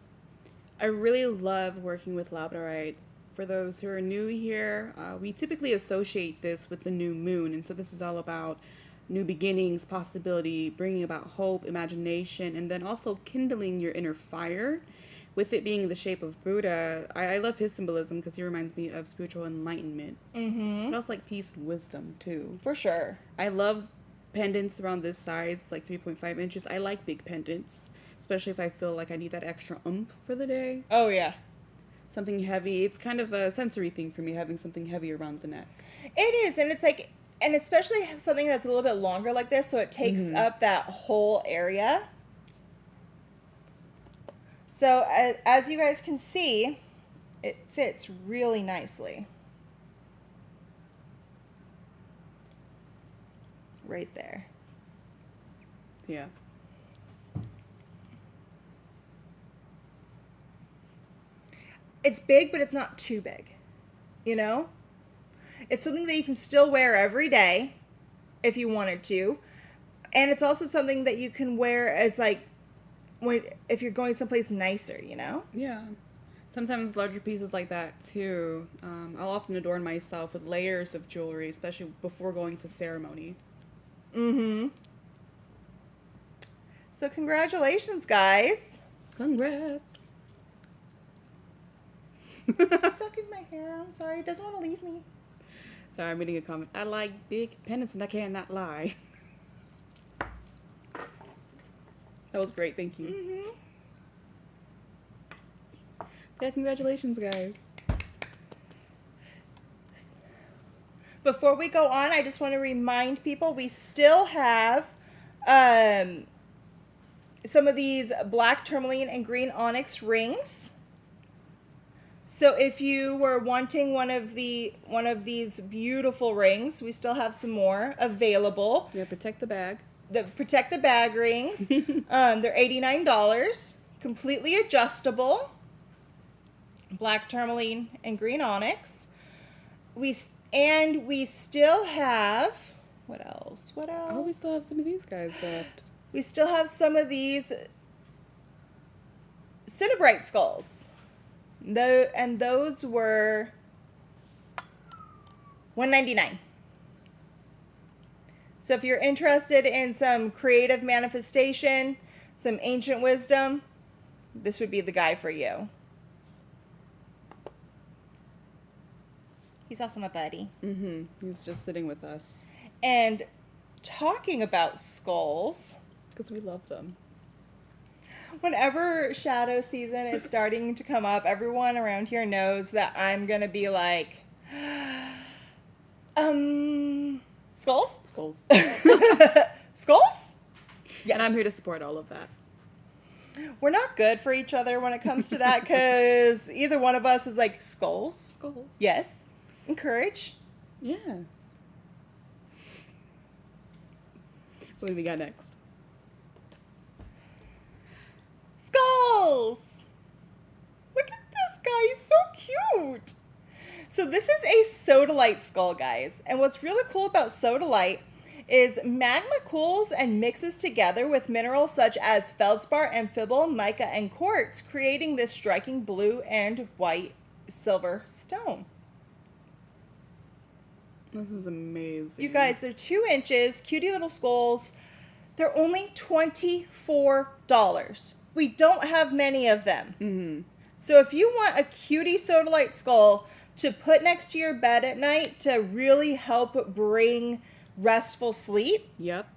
I really love working with labradorite. For those who are new here, we typically associate this with the new moon, and so this is all about new beginnings, possibility, bringing about hope, imagination, and then also kindling your inner fire. With it being the shape of Buddha, I love his symbolism because he reminds me of spiritual enlightenment. Mm-hmm. But also like peace and wisdom too. For sure. I love pendants around this size, like 3.5 inches. I like big pendants, especially if I feel like I need that extra oomph for the day. Oh, yeah. Something heavy. It's kind of a sensory thing for me, having something heavy around the neck. It is, and it's like, and especially something that's a little bit longer like this, so it takes up that whole area. So as you guys can see, it fits really nicely. Right there. Yeah. It's big, but it's not too big, you know? It's something that you can still wear every day if you wanted to. And it's also something that you can wear as like if you're going someplace nicer, you know? Yeah. Sometimes larger pieces like that too. I'll often adorn myself with layers of jewelry, especially before going to ceremony. Mm-hmm. So congratulations, guys. Congrats. It's stuck in my hair. I'm sorry. It doesn't want to leave me. Sorry, I'm reading a comment. I like big pendants and I cannot lie. That was great. Thank you. Mm-hmm. Yeah, congratulations, guys. Before we go on, I just want to remind people we still have some of these black tourmaline and green onyx rings. So if you were wanting one of these beautiful rings, we still have some more available. Yeah, protect the bag. The protect the bag rings. They're $89, completely adjustable. Black tourmaline and green onyx. We still have what else? Oh, we still have some of these guys left. We still have some of these Cinnabrite skulls. And those were $199. So if you're interested in some creative manifestation, some ancient wisdom, this would be the guy for you. He's also my buddy. Mm-hmm. He's just sitting with us. And talking about skulls, because we love them. Whenever shadow season is starting to come up, everyone around here knows that I'm going to be like, skulls? Skulls. Skulls? Yeah. And I'm here to support all of that. We're not good for each other when it comes to that because either one of us is like, skulls? Skulls. Yes. Encourage. Yes. What do we got next? Skulls! Look at this guy. He's so cute. So this is a sodalite skull, guys. And what's really cool about sodalite is magma cools and mixes together with minerals such as feldspar, amphibole, mica, and quartz, creating this striking blue and white silver stone. This is amazing. You guys, they're 2 inches, cutie little skulls. They're only $24. We don't have many of them. Mm-hmm. So if you want a cutie sodalite skull to put next to your bed at night to really help bring restful sleep, Yep.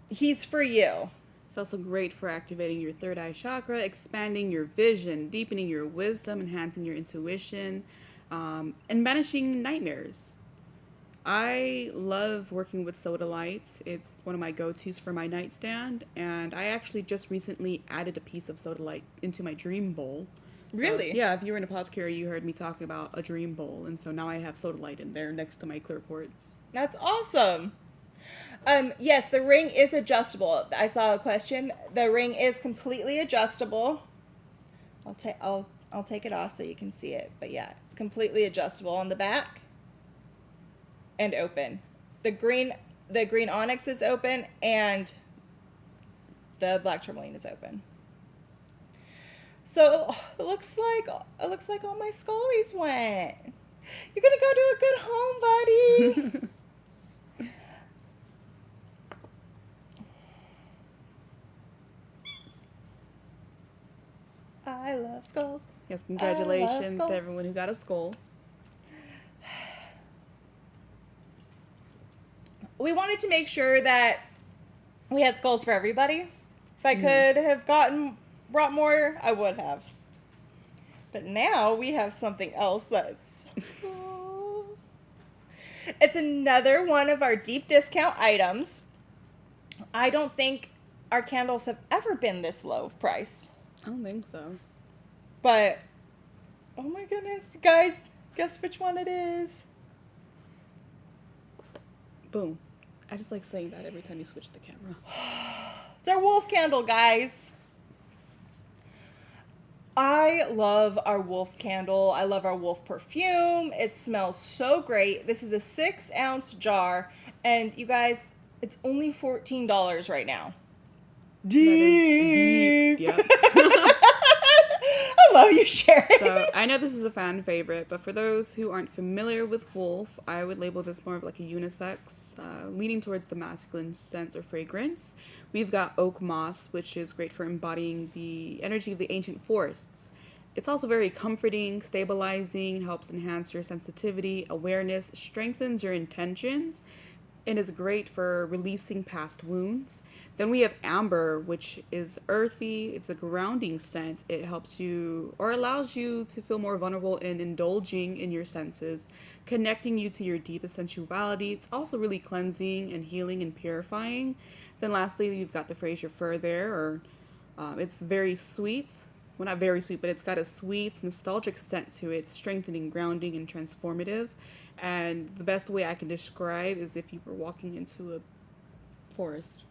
he's for you. It's also great for activating your third eye chakra, expanding your vision, deepening your wisdom, enhancing your intuition, and banishing nightmares. I love working with sodalite. It's one of my go-tos for my nightstand, and I actually just recently added a piece of sodalite into my dream bowl. Really? Yeah, if you were an apothecary, you heard me talking about a dream bowl, and so now I have soda light in there next to my clear quartz. That's awesome. Yes, the ring is adjustable. I saw a question. The ring is completely adjustable. I'll take it off so you can see it. But yeah, it's completely adjustable on the back and open. The green onyx is open and the black tourmaline is open. So it looks like all my scullies went. You're gonna go to a good home, buddy. I love skulls. Yes, congratulations skulls. to everyone who got a skull. We wanted to make sure that we had skulls for everybody. If I could have brought more, I would have. But now we have something else that's cool. It's another one of our deep discount items. I don't think our candles have ever been this low price. I don't think so. But, oh my goodness, guys, guess which one it is? Boom. I just like saying that every time you switch the camera. It's our wolf candle, guys. I love our wolf candle. I love our wolf perfume. It smells so great. This is a 6-ounce jar. And you guys, it's only $14 right now. Deep. Yep. I love you, Sharon. So I know this is a fan favorite, but for those who aren't familiar with wolf, I would label this more of like a unisex, leaning towards the masculine scent or fragrance. We've got oak moss, which is great for embodying the energy of the ancient forests. It's also very comforting, stabilizing, helps enhance your sensitivity, awareness, strengthens your intentions, and is great for releasing past wounds. Then we have amber, which is earthy. It's a grounding scent. It helps you or allows you to feel more vulnerable in indulging in your senses, connecting you to your deepest sensuality. It's also really cleansing and healing and purifying. Then lastly, you've got the Fraser fir there, or it's very sweet. Well, not very sweet, but it's got a sweet, nostalgic scent to it, strengthening, grounding, and transformative. And the best way I can describe is if you were walking into a forest.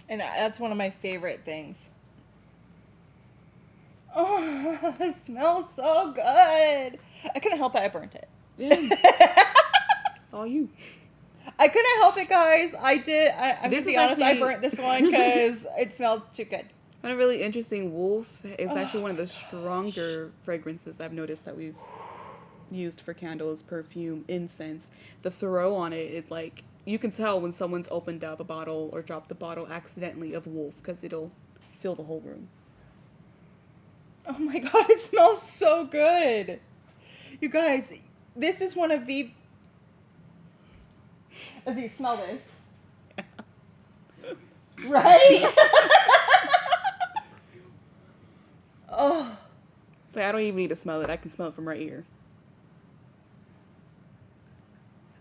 And that's one of my favorite things. Oh, it smells so good. I couldn't help it. I burnt it. Yeah. It's all you. I couldn't help it, guys. I'm going to be honest. I actually- burnt this one because it smelled too good. One really interesting wolf is actually one of the stronger fragrances I've noticed that we've used for candles, perfume, incense. The throw on it, it like, you can tell when someone's opened up a bottle or dropped a bottle accidentally of wolf because it'll fill the whole room. Oh my god, it smells so good. You guys, this is one of the... As you smell this. Right? Oh. Like, I don't even need to smell it. I can smell it from right here.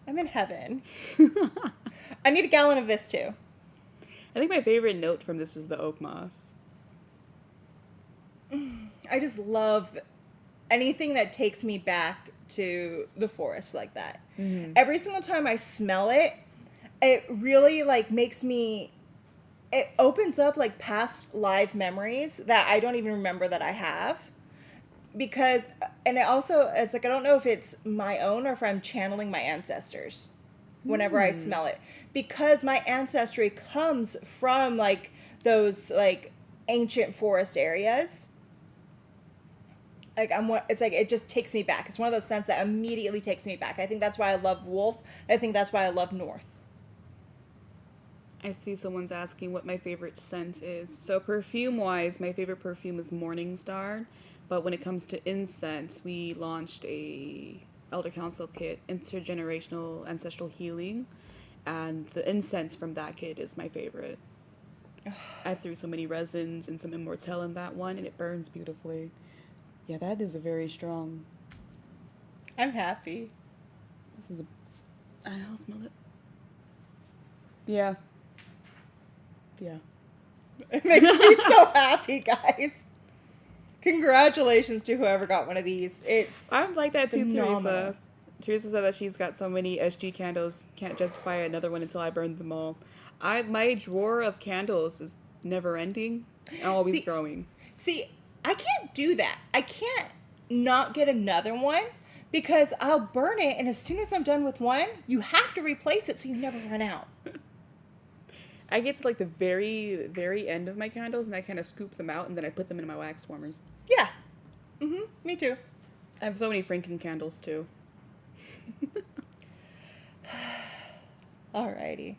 I'm in heaven. I need a gallon of this too. I think my favorite note from this is the oak moss. I just love anything that takes me back to the forest like that. Mm-hmm. Every single time I smell it, it really like makes me, it opens up like past live memories that I don't even remember that I have. Because, and it also, it's like, I don't know if it's my own or if I'm channeling my ancestors whenever I smell it. Because my ancestry comes from like those like ancient forest areas. Like it's like, it just takes me back. It's one of those scents that immediately takes me back. I think that's why I love wolf. I think that's why I love north. I see someone's asking what my favorite scent is. So perfume-wise, my favorite perfume is Morningstar. But when it comes to incense, we launched a Elder Council kit, Intergenerational Ancestral Healing. And the incense from that kit is my favorite. I threw so many resins and some immortelle in that one, and it burns beautifully. Yeah, that is a very strong... I'm happy. This is a... I'll smell it. Yeah. Yeah. It makes me so happy, guys. Congratulations to whoever got one of these. It's I'm like that too, phenomenal. Teresa. Teresa said that she's got so many SG candles, can't justify another one until I burn them all. My drawer of candles is never ending, always See, growing. See, I can't do that. I can't not get another one because I'll burn it, and as soon as I'm done with one, you have to replace it so you never run out. I get to like the very, very end of my candles and I kind of scoop them out and then I put them in my wax warmers. Yeah. Me too. I have so many Franken candles too. Alrighty.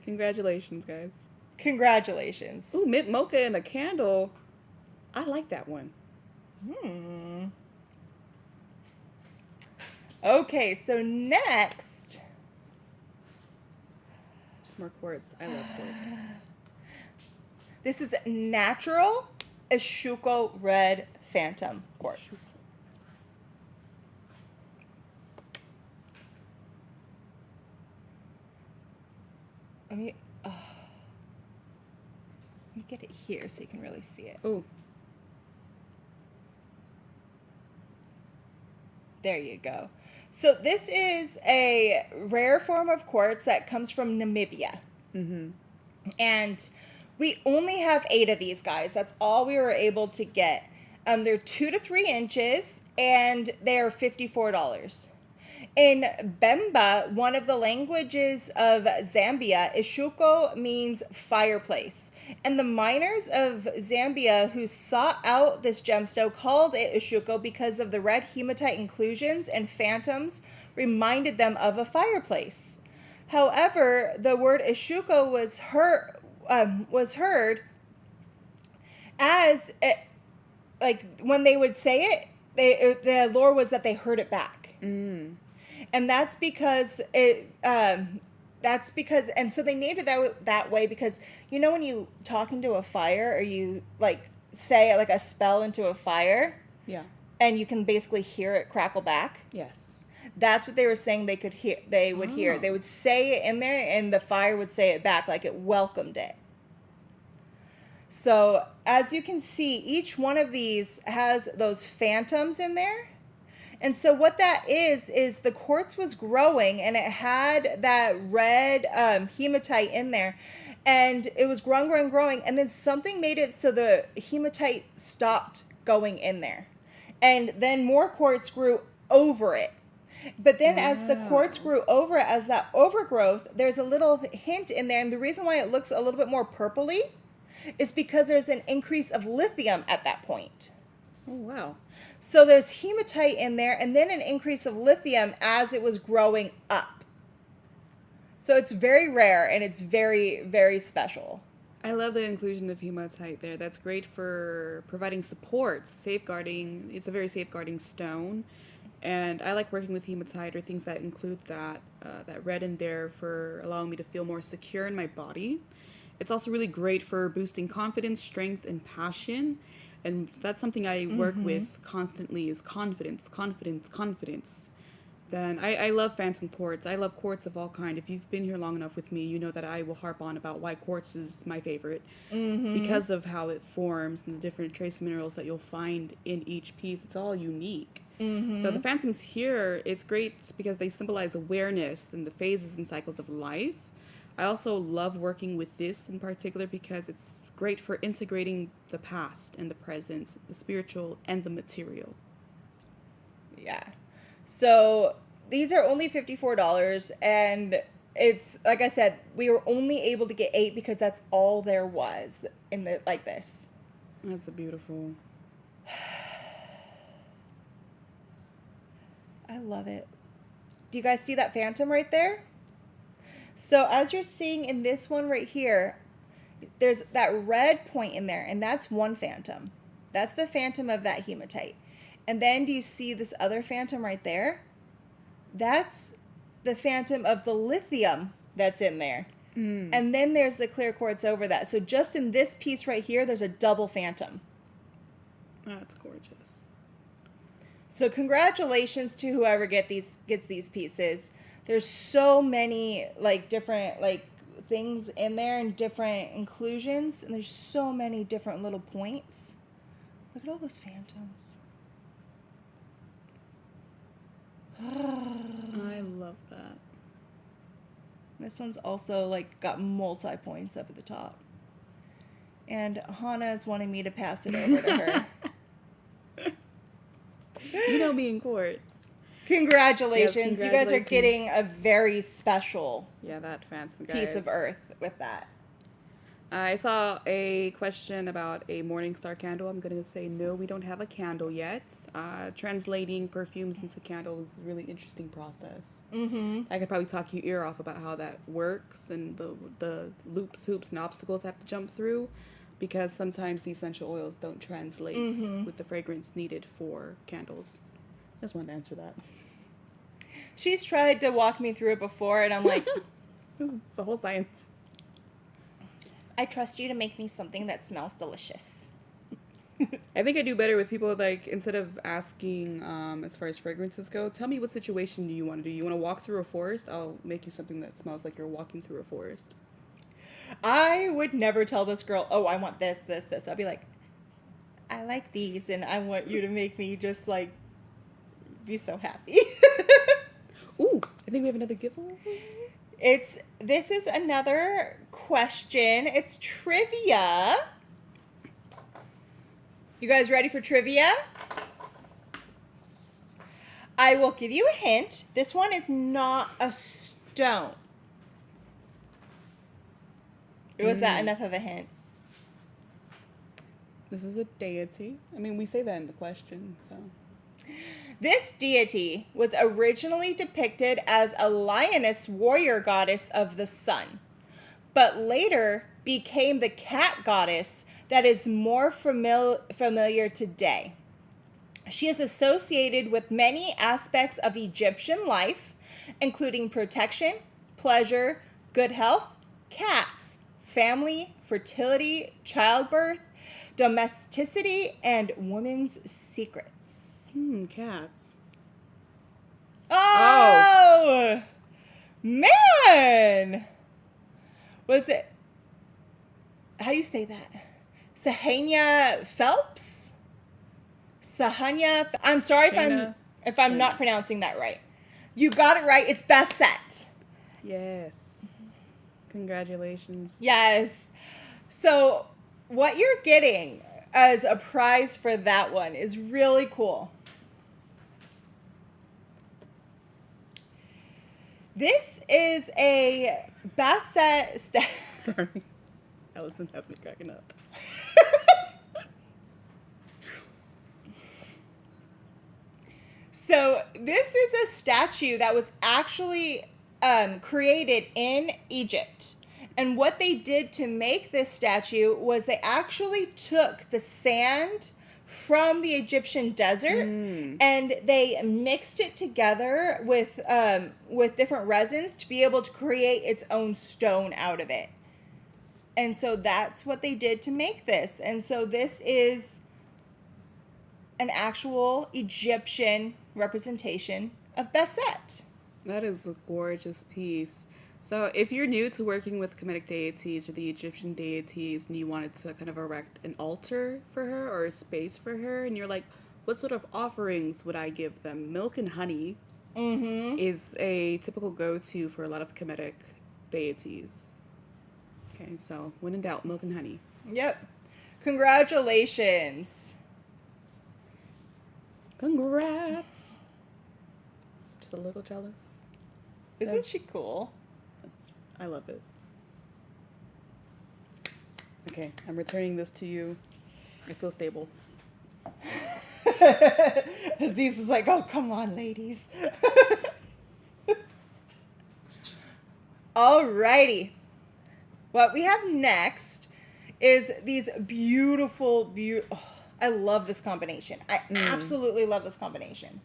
Congratulations, guys. Congratulations. Ooh, mint mocha and a candle. I like that one. Okay, so next. More quartz. I love quartz. This is natural Ishuko Red Phantom Quartz. Let me get it here so you can really see it. Ooh. There you go. So this is a rare form of quartz that comes from Namibia. And we only have 8 of these guys. That's all we were able to get. They're 2 to 3 inches, and they are $54. In Bemba, one of the languages of Zambia, Ishuko means fireplace. And the miners of Zambia who sought out this gemstone called it Ishuko because of the red hematite inclusions and phantoms reminded them of a fireplace. However, the word Ishuko was heard as it, like when they would say it, the lore was that they heard it back. And that's because and so they named it that way because, you know, when you talk into a fire or you like say like a spell into a fire, Yeah. and you can basically hear it crackle back. Yes. That's what they were saying they could hear. They would hear. They would say it in there, and the fire would say it back like it welcomed it. So as you can see, each one of these has those phantoms in there. And so what that is the quartz was growing and it had that red hematite in there. And it was growing. And then something made it so the hematite stopped going in there. And then more quartz grew over it. But then as the quartz grew over it, as that overgrowth, there's a little hint in there. And the reason why it looks a little bit more purpley is because there's an increase of lithium at that point. Oh, wow. So there's hematite in there and then an increase of lithium as it was growing up. So it's very rare and it's very, very special. I love the inclusion of hematite there. That's great for providing support, safeguarding. It's a very safeguarding stone. And I like working with hematite or things that include that red in there for allowing me to feel more secure in my body. It's also really great for boosting confidence, strength, and passion. And that's something I work with constantly is confidence. Then I love phantom quartz. I love quartz of all kind. If you've been here long enough with me, you know that I will harp on about why quartz is my favorite because of how it forms and the different trace minerals that you'll find in each piece. It's all unique. So the phantoms here, it's great because they symbolize awareness and the phases and cycles of life. I also love working with this in particular because it's great for integrating the past and the present, the spiritual and the material. Yeah. So these are only $54 and it's like I said, we were only able to get 8 because that's all there was in the like this. That's a beautiful. I love it. Do you guys see that phantom right there? So as you're seeing in this one right here, there's that red point in there, and that's one phantom. That's the phantom of that hematite. And then do you see this other phantom right there? That's the phantom of the lithium that's in there. And then there's the clear quartz over that. So just in this piece right here, there's a double phantom. That's gorgeous. So congratulations to whoever gets these pieces. There's so many like different like things in there and different inclusions, and there's so many different little points. Look at all those phantoms. I love that. This one's also like got multi-points up at the top. And Hannah is wanting me to pass it over to her. You know me in quartz. Congratulations. Yes, You guys are congratulations. getting a very special Yeah, that phantom, guys. piece of earth with that. I saw a question about a morning star candle. I'm going to say no, we don't have a candle yet. Translating perfumes into candles is a really interesting process. Mm-hmm. I could probably talk your ear off about how that works and the loops, hoops, and obstacles I have to jump through, because sometimes the essential oils don't translate with the fragrance needed for candles. I just wanted to answer that. She's tried to walk me through it before, and I'm like, It's a whole science. I trust you to make me something that smells delicious. I think I do better with people, like, instead of asking as far as fragrances go, tell me what situation do you want to do. You want to walk through a forest? I'll make you something that smells like you're walking through a forest. I would never tell this girl, oh, I want this, this, this. I'll be like, I like these, and I want you to make me just, like, be so happy. Ooh, I think we have another giveaway. This is another question. It's trivia. You guys ready for trivia? I will give you a hint. This one is not a stone. Was that enough of a hint? This is a deity. I mean, we say that in the question, so. This deity was originally depicted as a lioness warrior goddess of the sun, but later became the cat goddess that is more familiar today. She is associated with many aspects of Egyptian life, including protection, pleasure, good health, cats, family, fertility, childbirth, domesticity, and women's secrets. Cats. Oh, man! Was it? How do you say that? Sahania Phelps? Sahania. I'm sorry if I'm not pronouncing that right. You got it right. It's Basset. Yes. Congratulations. Yes. So what you're getting as a prize for that one is really cool. This is a Basset. Sorry. Allison has me cracking up. So this is a statue that was actually created in Egypt. And what they did to make this statue was they actually took the sand from the Egyptian desert and they mixed it together with different resins to be able to create its own stone out of it. And so that's what they did to make this. And so this is an actual Egyptian representation of Basset. That is a gorgeous piece. So if you're new to working with Kemetic deities or the Egyptian deities and you wanted to kind of erect an altar for her or a space for her, and you're like, what sort of offerings would I give them? Milk and honey is a typical go-to for a lot of Kemetic deities. Okay, so when in doubt, milk and honey. Yep. Congratulations. Congrats. Just a little jealous. Isn't she cool? I love it. Okay, I'm returning this to you. I feel stable. Aziz is like, oh, come on, ladies. Alrighty. What we have next is these beautiful, I love this combination. I absolutely love this combination.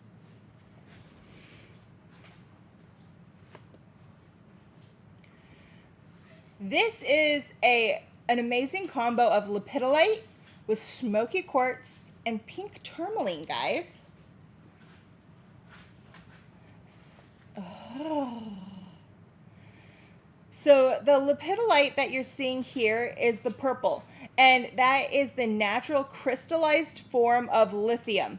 This is an amazing combo of lepidolite with smoky quartz and pink tourmaline, guys. Oh. So the lepidolite that you're seeing here is the purple. And that is the natural crystallized form of lithium.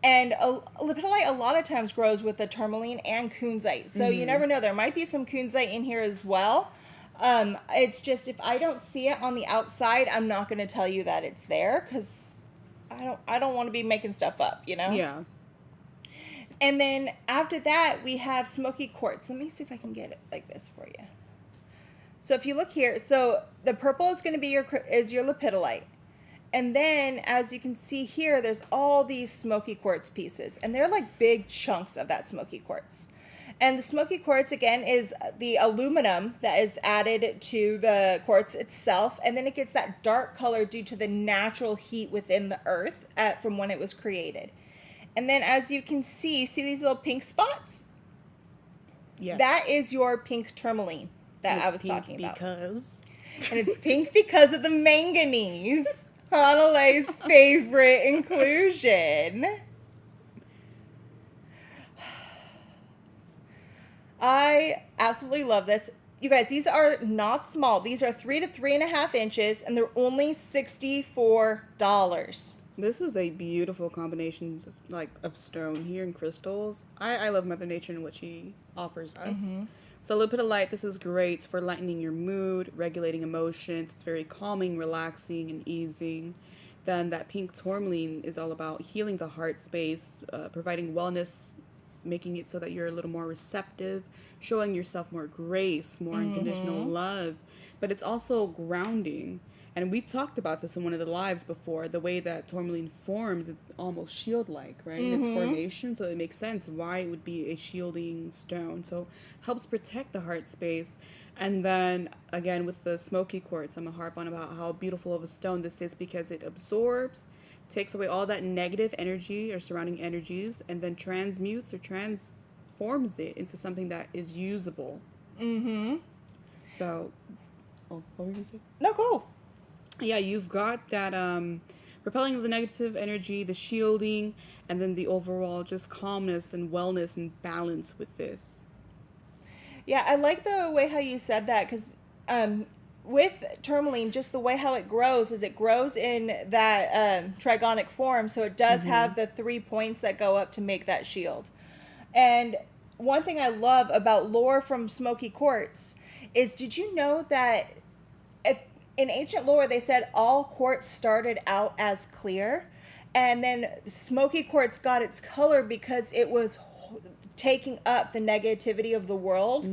And lepidolite a lot of times grows with the tourmaline and kunzite. So you never know. There might be some kunzite in here as well. It's just if I don't see it on the outside, I'm not going to tell you that it's there because I don't want to be making stuff up, you know? Yeah. And then after that, we have smoky quartz. Let me see if I can get it like this for you. So if you look here, so the purple is going to be your lepidolite. And then, as you can see here, there's all these smoky quartz pieces. And they're like big chunks of that smoky quartz. And the smoky quartz, again, is the aluminum that is added to the quartz itself. And then it gets that dark color due to the natural heat within the earth from when it was created. And then, as you can see these little pink spots? Yes. That is your pink tourmaline that I was pink talking about. Because. And it's pink because of the manganese. Hanalei's favorite inclusion. I absolutely love this. You guys, these are not small. These are 3 to 3.5 inches, and they're only $64. This is a beautiful combination of stone here and crystals. I love Mother Nature and what she offers us. So lepidolite, this is great for lightening your mood, regulating emotions. It's very calming, relaxing, and easing. Then that pink tourmaline is all about healing the heart space, providing wellness, making it so that you're a little more receptive, showing yourself more grace, more unconditional love. But it's also grounding. And we talked about this in one of the lives before, the way that tourmaline forms, it's almost shield-like, right? In its formation, so it makes sense why it would be a shielding stone. So helps protect the heart space. And then, again, with the smoky quartz, I'm going to harp on about how beautiful of a stone this is because it absorbs, takes away all that negative energy or surrounding energies, and then transmutes or transforms it into something that is usable. So, what were you going to say? No, go. Yeah, you've got that repelling of the negative energy, the shielding, and then the overall just calmness and wellness and balance with this. Yeah, I like the way how you said that because with tourmaline, just the way how it grows is it grows in that trigonic form. So it does have the 3 points that go up to make that shield. And one thing I love about lore from smoky quartz is, did you know that in ancient lore, they said all quartz started out as clear, and then smoky quartz got its color because it was taking up the negativity of the world,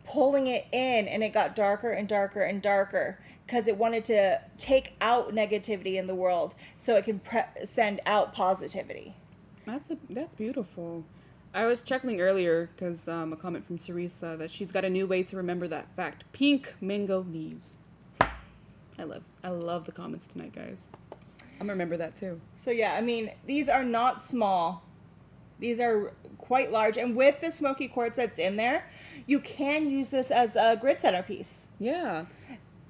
pulling it in, and it got darker and darker and darker because it wanted to take out negativity in the world so it can send out positivity. That's beautiful. I was chuckling earlier because a comment from Cerisa that she's got a new way to remember that fact. Pink mango knees. I love the comments tonight, guys. I'm gonna remember that too. So yeah, I mean, these are not small. These are quite large. And with the smoky quartz that's in there, you can use this as a grid centerpiece. Yeah.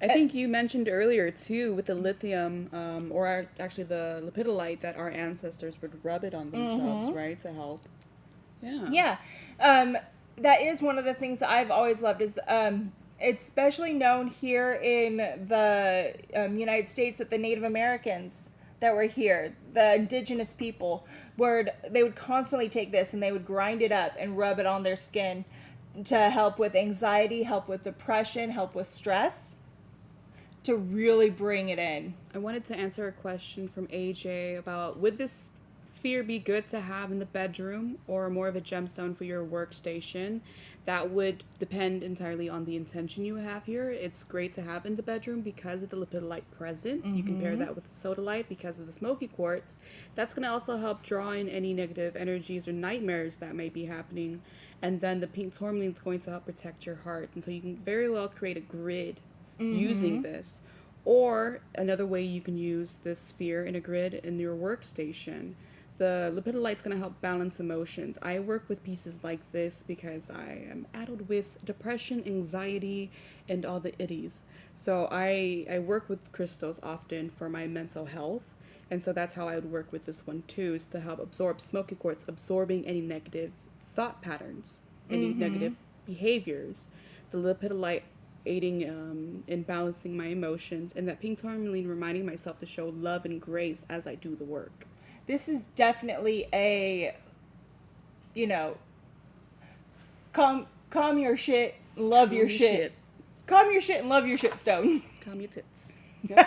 I think you mentioned earlier too with the lithium, actually the lepidolite, that our ancestors would rub it on themselves, right, to help. Yeah. Yeah. That is one of the things that I've always loved is it's especially known here in the United States that the Native Americans that were here, the indigenous people, they would constantly take this and they would grind it up and rub it on their skin to help with anxiety, help with depression, help with stress, to really bring it in. I wanted to answer a question from AJ about, would this sphere be good to have in the bedroom or more of a gemstone for your workstation? That would depend entirely on the intention you have here. It's great to have in the bedroom because of the lepidolite presence. You can pair that with the sodalite because of the smoky quartz. That's going to also help draw in any negative energies or nightmares that may be happening. And then the pink tourmaline is going to help protect your heart. And so you can very well create a grid using this. Or another way you can use this sphere in a grid in your workstation. The lepidolite's going to help balance emotions. I work with pieces like this because I am addled with depression, anxiety, and all the itties. So I work with crystals often for my mental health. And so that's how I would work with this one too, is to help absorb smoky quartz, absorbing any negative thought patterns, any negative behaviors. The lepidolite aiding in balancing my emotions, and that pink tourmaline reminding myself to show love and grace as I do the work. This is definitely a, you know, calm your shit, love your shit. Calm your shit and love your shit stone. Calm your tits. Yep.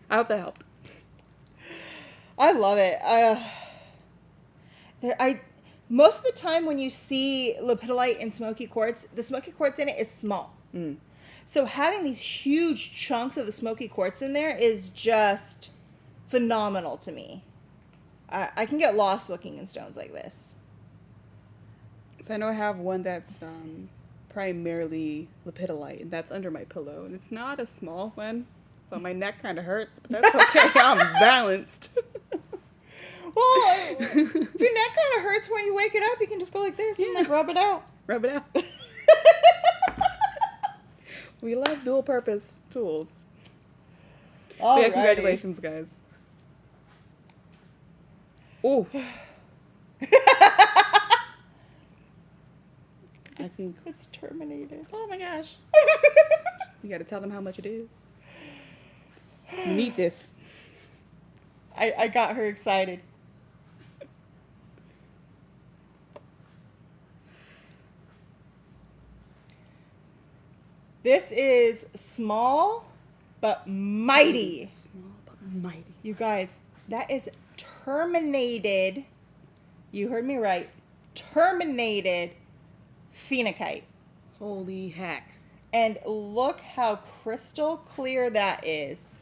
I hope that helped. I love it. Most of the time when you see lepidolite in smoky quartz, the smoky quartz in it is small. So having these huge chunks of the smoky quartz in there is just phenomenal to me. I can get lost looking in stones like this. So I know I have one that's primarily lepidolite, and that's under my pillow, and it's not a small one, so my neck kind of hurts, but that's okay. I'm balanced. Well, if your neck kind of hurts when you wake it up, you can just go like this and like rub it out. Rub it out. We love dual purpose tools. All Yeah, congratulations, guys. Ooh. I think It's terminated. oh my gosh. You gotta tell them how much it is. You need this. I got her excited. This is small but mighty. Small but mighty. You guys, that is terminated. You heard me right. Terminated phenakite. Holy heck. And look how crystal clear that is.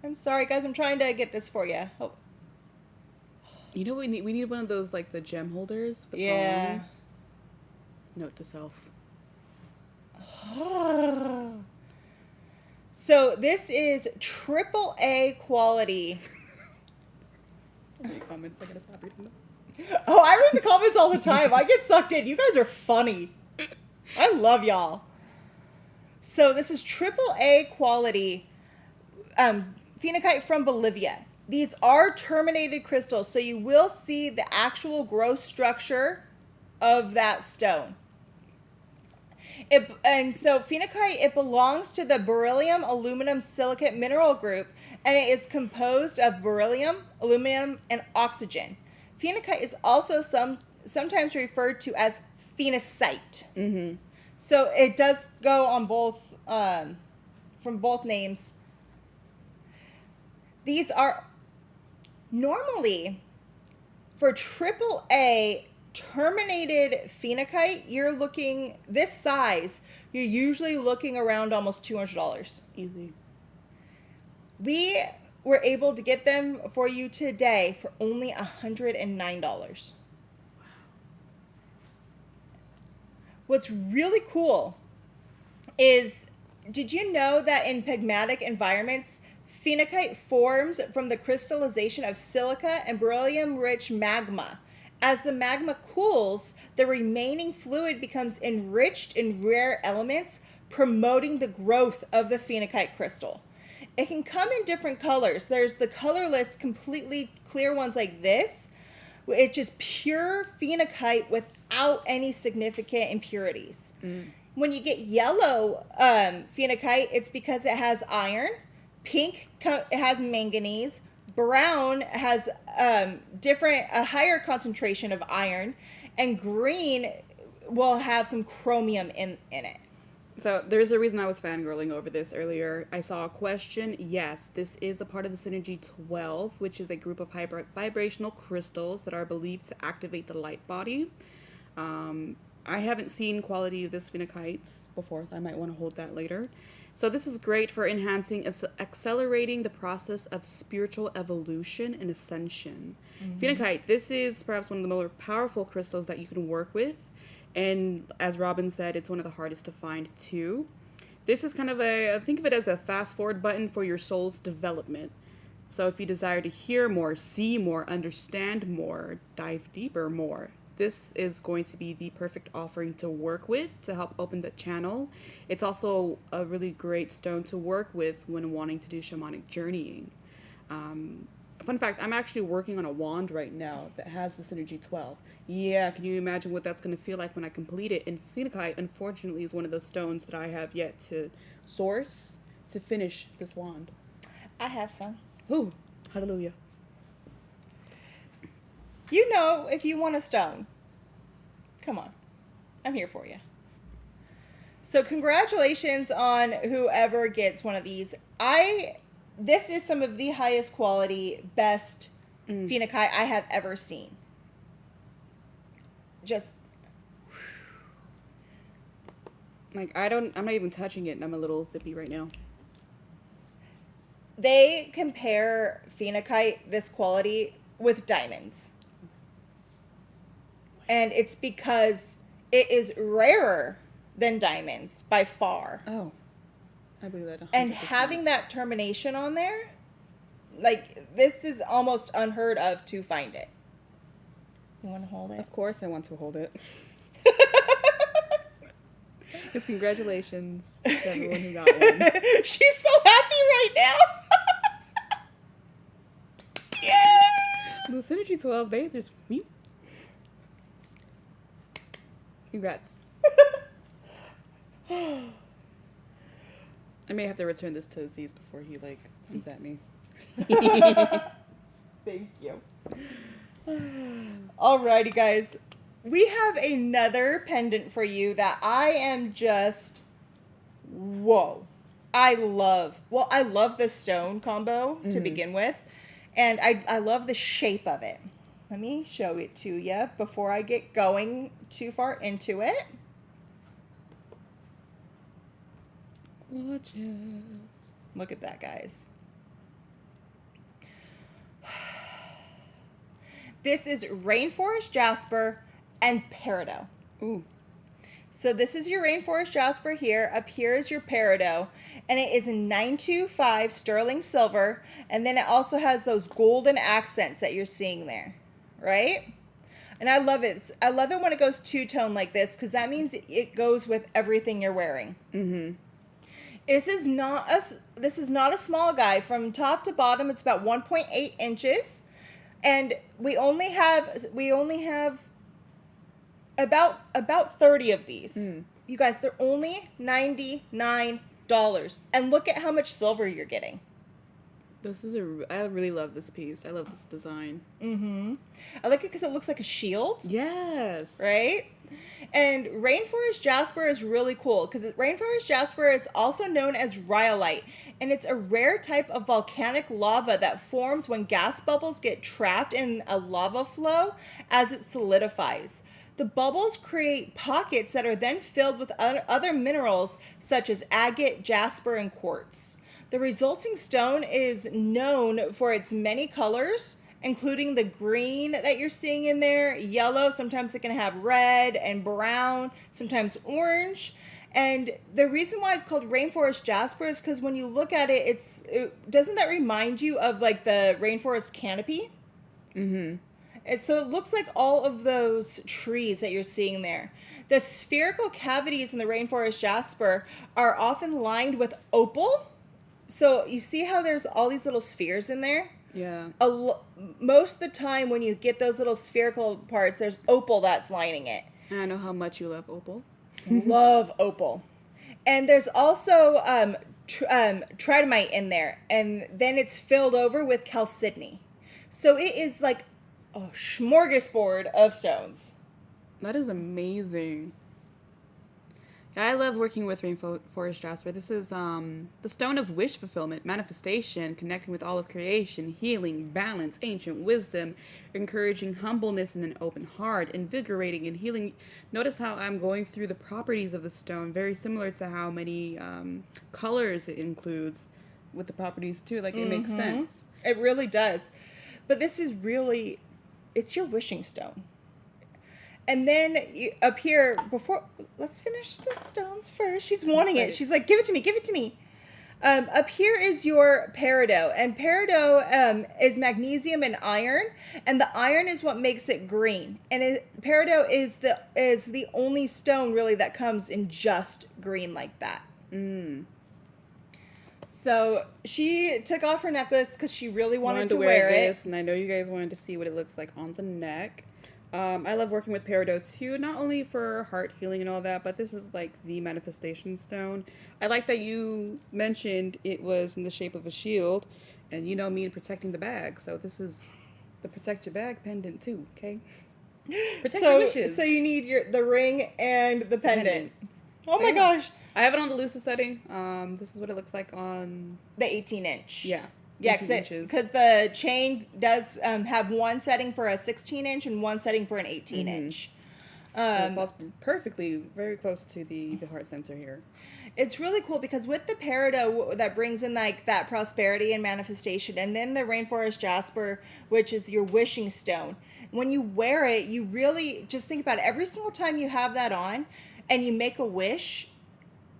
I'm sorry, guys. I'm trying to get this for you. Oh. You know what we need? We need one of those, like, the gem holders. The Yeah. prongs. Note to self. So this is AAA quality. How many comments? I gotta stop reading them. Oh, I read the comments all the time. I get sucked in. You guys are funny. I love y'all. So this is AAA quality phenakite from Bolivia. These are terminated crystals, so you will see the actual growth structure of that stone. And so phenakite, it belongs to the beryllium aluminum silicate mineral group, and it is composed of beryllium, aluminum, and oxygen. Phenakite is also sometimes referred to as phenacite. Mm-hmm. So it does go on both, from both names. These are normally for AAA terminated phenakite. You're looking this size. You're usually looking around almost $200. Easy. We were able to get them for you today for only $109. What's really cool is, did you know that in pegmatic environments, phenakite forms from the crystallization of silica and beryllium-rich magma? As the magma cools, the remaining fluid becomes enriched in rare elements, promoting the growth of the phenakite crystal. It can come in different colors. There's the colorless, completely clear ones like this. It's just pure phenakite without any significant impurities. When you get yellow phenakite, it's because it has iron. Pink, it has manganese. Brown has a higher concentration of iron. And green will have some chromium in it. So there's a reason I was fangirling over this earlier. I saw a question. Yes, this is a part of the Synergy 12, which is a group of vibrational crystals that are believed to activate the light body. I haven't seen quality of this phenakite before, so I might want to hold that later. So this is great for enhancing, accelerating the process of spiritual evolution and ascension. Phenakite, this is perhaps one of the more powerful crystals that you can work with. And as Robin said, it's one of the hardest to find too. This is kind of think of it as a fast forward button for your soul's development. So if you desire to hear more, see more, understand more, dive deeper more, this is going to be the perfect offering to work with to help open the channel. It's also a really great stone to work with when wanting to do shamanic journeying. Fun Fun fact, I'm actually working on a wand right now that has the Synergy 12. Yeah, can you imagine what that's going to feel like when I complete it? And phenakite, unfortunately, is one of those stones that I have yet to source to finish this wand. I have some. Ooh, hallelujah. You know, if you want a stone, come on. I'm here for you. So congratulations on whoever gets one of these. This is some of the highest quality, best phenakite I have ever seen. Just Like, I'm not even touching it and I'm a little zippy right now. they compare phenakite, this quality, with diamonds. And it's because it is rarer than diamonds by far. Oh, I believe that 100%. And having that termination on there, like, this is almost unheard of to find it. You want to hold it? Of course I want to hold it. Because congratulations to everyone who got one. She's so happy right now. Yeah. The Synergy 12, they just... Congrats. I may have to return this to Aziz before he, like, comes at me. Thank you. Alrighty, guys. We have another pendant for you that I am just... Whoa. I love this stone combo to begin with. And I love the shape of it. Let me show it to you before I get going too far into it. Gorgeous. Look at that, guys. This is Rainforest Jasper and Peridot. Ooh. So this is your Rainforest Jasper here. Up here is your Peridot. And it is 925 sterling silver. And then it also has those golden accents that you're seeing there. Right? And I love it. I love it when it goes two-tone like this, because that means it goes with everything you're wearing. Mm-hmm. This is not a small guy. From top to bottom, it's about 1.8 inches. And we only have about 30 of these. You guys, they're only $99. And look at how much silver you're getting. I really love this piece. I love this design. Mm-hmm. I like it because it looks like a shield. Yes. Right? And Rainforest Jasper is really cool because Rainforest Jasper is also known as rhyolite. And it's a rare type of volcanic lava that forms when gas bubbles get trapped in a lava flow as it solidifies. The bubbles create pockets that are then filled with other minerals such as agate, jasper, and quartz. The resulting stone is known for its many colors, including the green that you're seeing in there, yellow, sometimes it can have red and brown, sometimes orange. And the reason why it's called Rainforest Jasper is because when you look at it, doesn't that remind you of like the rainforest canopy? Mm-hmm. And so it looks like all of those trees that you're seeing there. The spherical cavities in the Rainforest Jasper are often lined with opal. So you see how there's all these little spheres in there? Yeah. Most of the time when you get those little spherical parts, there's opal that's lining it. And I know how much you love opal. Love opal. And there's also tridymite in there. And then it's filled over with chalcedony. So it is like a smorgasbord of stones. That is amazing. Yeah, I love working with Rainforest Jasper. This is the stone of wish fulfillment, manifestation, connecting with all of creation, healing, balance, ancient wisdom, encouraging humbleness and an open heart, invigorating and healing. Notice how I'm going through the properties of the stone, very similar to how many colors it includes with the properties too. Like, it makes sense. It really does. But this is really, it's your wishing stone. And then up here, let's finish the stones first. She's wanting it. She's like, give it to me, give it to me. Up here is your peridot. And peridot is magnesium and iron. And the iron is what makes it green. And peridot is the only stone, really, that comes in just green like that. So she took off her necklace because she really wanted to wear wear this, it. and I know you guys wanted to see what it looks like on the neck. I love working with peridot too, not only for heart healing and all that, but this is like the manifestation stone. I like that you mentioned it was in the shape of a shield, and you know me in protecting the bag, so this is the protect your bag pendant too, okay? Protect your wishes. So you need the ring and the pendant. Oh my Yeah. gosh. I have it on the loosest setting. This is what it looks like on The 18-inch. Yeah. Yeah, 18 inches. because the chain does have one setting for a 16-inch and one setting for an 18-inch. So it falls perfectly, very close to the heart center here. It's really cool because with the peridot that brings in like that prosperity and manifestation, and then the rainforest jasper, which is your wishing stone. When you wear it, you really just think about it. Every single time you have that on and you make a wish,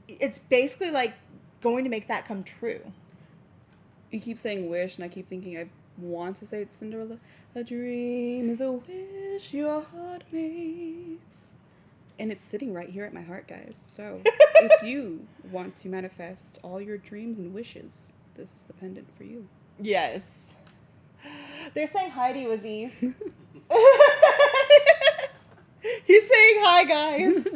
it's basically like going to make that come true. You keep saying wish, and I keep thinking I want to say it's Cinderella. A dream is a wish your heart makes. And it's sitting right here at my heart, guys. So if you want to manifest all your dreams and wishes, this is the pendant for you. Yes. They're saying hi to you, Aziz. He's saying hi, guys.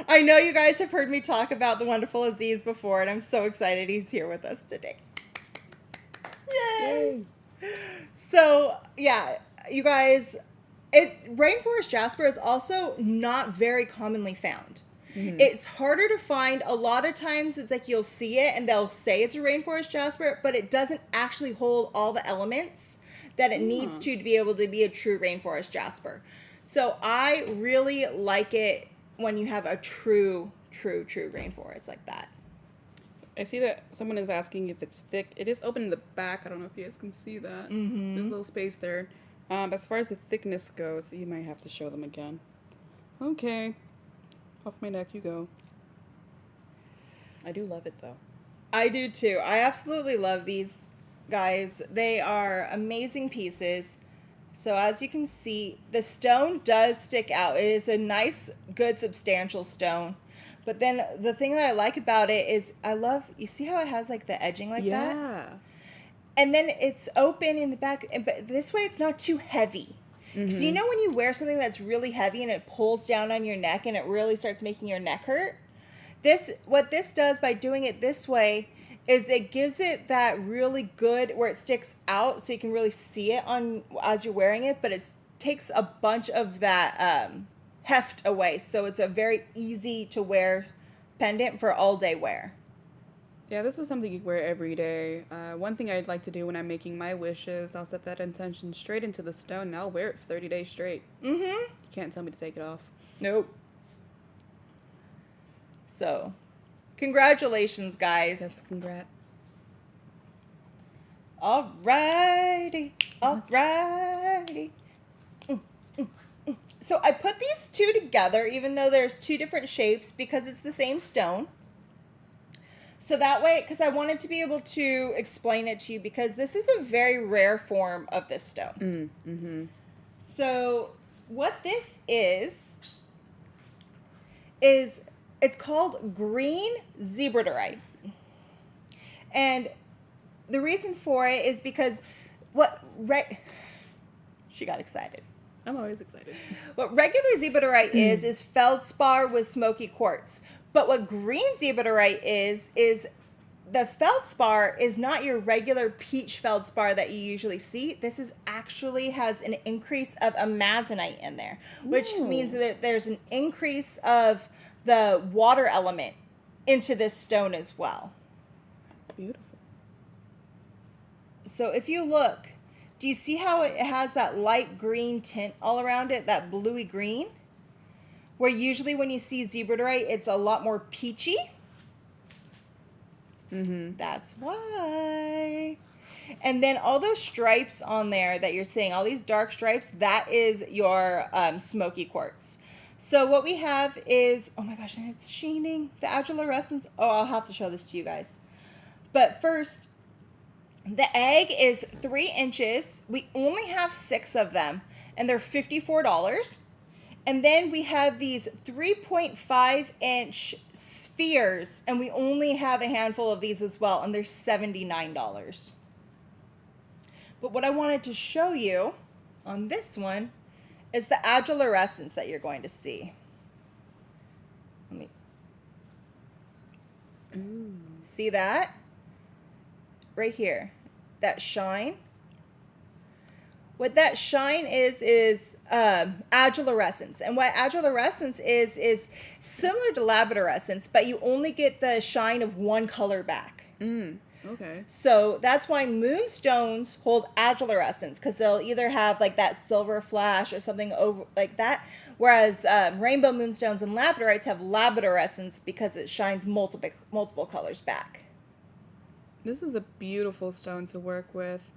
I know you guys have heard me talk about the wonderful Aziz before, and I'm so excited he's here with us today. Yay! So, yeah, you guys, rainforest jasper is also not very commonly found. Mm-hmm. It's harder to find. A lot of times it's like you'll see it and they'll say it's a rainforest jasper, but it doesn't actually hold all the elements that it needs to be able to be a true rainforest jasper. So I really like it when you have a true rainforest like that. I see that someone is asking if it's thick. It is open in the back. I don't know if you guys can see that. Mm-hmm. There's a little space there. As far as the thickness goes, you might have to show them again. Okay. Off my neck you go. I do love it, though. I do, too. I absolutely love these, guys. They are amazing pieces. So as you can see, the stone does stick out. It is a nice, good, substantial stone. But then the thing that I like about it is you see how it has like the edging like that? Yeah. And then it's open in the back, but this way it's not too heavy. Because you know when you wear something that's really heavy and it pulls down on your neck and it really starts making your neck hurt? What this does by doing it this way is it gives it that really good where it sticks out so you can really see it on as you're wearing it, but it takes a bunch of that heft away. So it's a very easy to wear pendant for all day wear. Yeah, this is something you wear every day. One thing I'd like to do when I'm making my wishes, I'll set that intention straight into the stone and I'll wear it for 30 days straight. Mm-hmm. You can't tell me to take it off. Nope. So, congratulations, guys. Yes, congrats. Alrighty. So I put these two together, even though there's two different shapes, because it's the same stone. So that way, because I wanted to be able to explain it to you, because this is a very rare form of this stone. Mm-hmm. So what this is it's called green zebradorite. And the reason for it is because she got excited. I'm always excited. What regular zebradorite is feldspar with smoky quartz. But what green zebradorite is the feldspar is not your regular peach feldspar that you usually see. This is actually has an increase of amazonite in there, which means that there's an increase of the water element into this stone as well. That's beautiful. So if you look, do you see how it has that light green tint all around it, that bluey green? Where usually when you see zebradorite, it's a lot more peachy. Mm-hmm. That's why. And then all those stripes on there that you're seeing, all these dark stripes, that is your smoky quartz. So what we have is, oh my gosh, and it's sheening. The agilurescence. Oh, I'll have to show this to you guys. But first, the egg is 3 inches. We only have 6 of them, and they're $54. And then we have these 3.5-inch spheres, and we only have a handful of these as well, and they're $79. But what I wanted to show you on this one is the agilurescence that you're going to see. Let me see that right here, that shine. What that shine is agilurescence. And what agilurescence is similar to labradorescence, but you only get the shine of one color back. Okay. So that's why moonstones hold agilurescence, because they'll either have like that silver flash or something over like that. Whereas rainbow moonstones and labradorites have labradorescence because it shines multiple colors back. This is a beautiful stone to work with.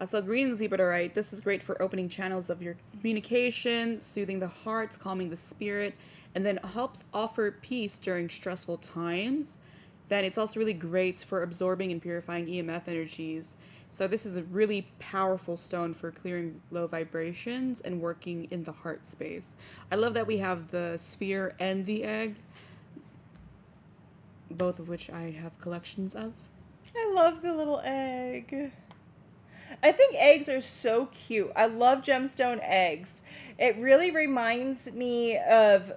So green zebradorite, this is great for opening channels of your communication, soothing the heart, calming the spirit, and then helps offer peace during stressful times. Then it's also really great for absorbing and purifying EMF energies. So this is a really powerful stone for clearing low vibrations and working in the heart space. I love that we have the sphere and the egg, both of which I have collections of. I love the little egg. I think eggs are so cute. I love gemstone eggs. It really reminds me of,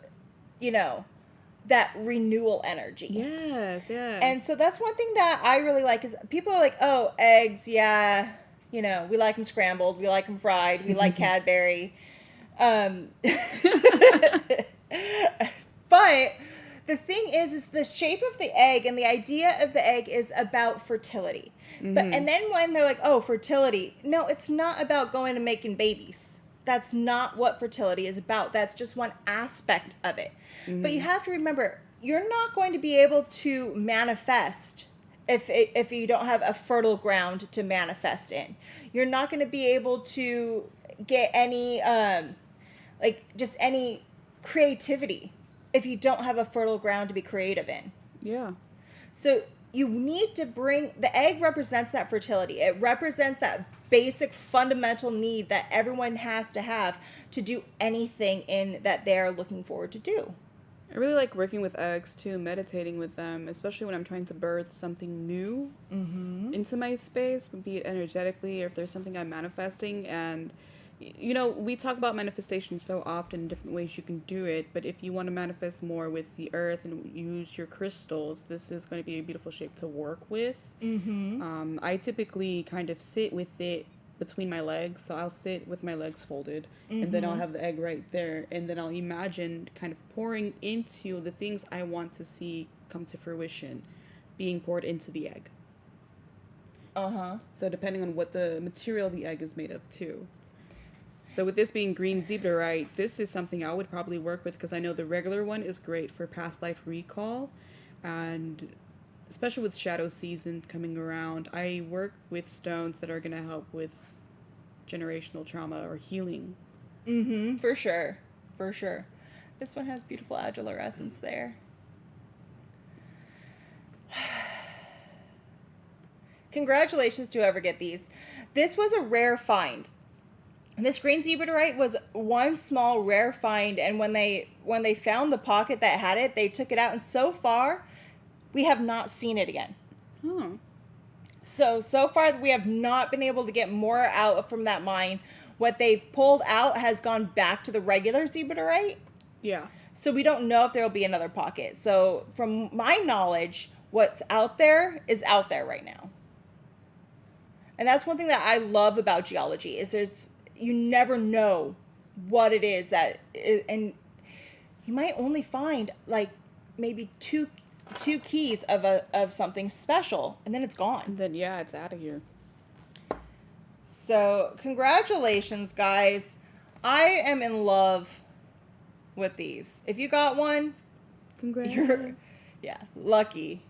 that renewal energy. Yes, yes. And so that's one thing that I really like is people are like, oh, eggs, yeah, we like them scrambled, we like them fried, we like Cadbury. But the thing is the shape of the egg and the idea of the egg is about fertility. But and then when they're like, oh, fertility, no, it's not about going and making babies. That's not what fertility is about. That's just one aspect of it. But you have to remember, you're not going to be able to manifest if you don't have a fertile ground to manifest in. You're not going to be able to get any just any creativity if you don't have a fertile ground to be creative in. Yeah. So you need to bring, the egg represents that fertility. It represents that basic fundamental need that everyone has to have to do anything in that they're looking forward to do. I really like working with eggs too, meditating with them, especially when I'm trying to birth something new into my space, be it energetically or if there's something I'm manifesting. And we talk about manifestation so often, different ways you can do it, but if you want to manifest more with the earth and use your crystals, this is going to be a beautiful shape to work with. I typically kind of sit with it between my legs, so I'll sit with my legs folded, and then I'll have the egg right there, and then I'll imagine kind of pouring into the things I want to see come to fruition, being poured into the egg. So depending on what the material the egg is made of too. So with this being green zebradorite, this is something I would probably work with because I know the regular one is great for past life recall, and especially with shadow season coming around, I work with stones that are going to help with generational trauma or healing. For sure. For sure. This one has beautiful agilurescence there. Congratulations to whoever get these. This was a rare find. This green zebradorite was one small rare find, and when they found the pocket that had it, they took it out, and so far, we have not seen it again. So far, we have not been able to get more out from that mine. What they've pulled out has gone back to the regular zebradorite. Yeah. So we don't know if there will be another pocket. So from my knowledge, what's out there is out there right now. And that's one thing that I love about geology is you never know what it is and you might only find like maybe two keys of something special, and then it's gone. And then it's out of here. So congratulations, guys. I am in love with these. If you got one, Congrats. you're lucky.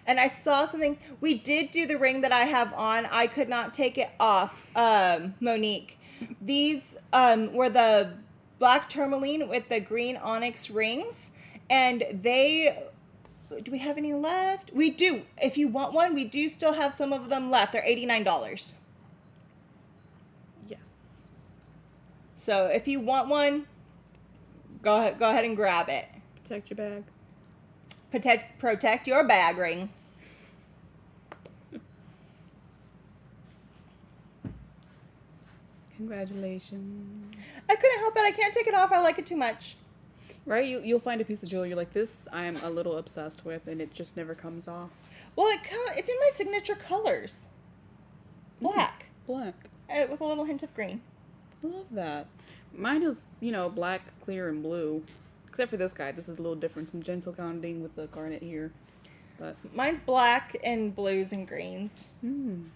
And I saw something. We did do the ring that I have on. I could not take it off, Monique. These were the black tourmaline with the green onyx rings, and do we have any left? We do. If you want one, we do still have some of them left. They're $89. Yes. So if you want one, go ahead and grab it. Protect your bag. protect your bag ring. Congratulations. I couldn't help it. I can't take it off. I like it too much. Right? You'll find a piece of jewelry you're like, this I'm a little obsessed with, and it just never comes off. Well, it's in my signature colors. Black. Black. With a little hint of green. I love that. Mine is, black, clear, and blue. Except for this guy. This is a little different. Some gentle gounding with the garnet here. But mine's black and blues and greens. You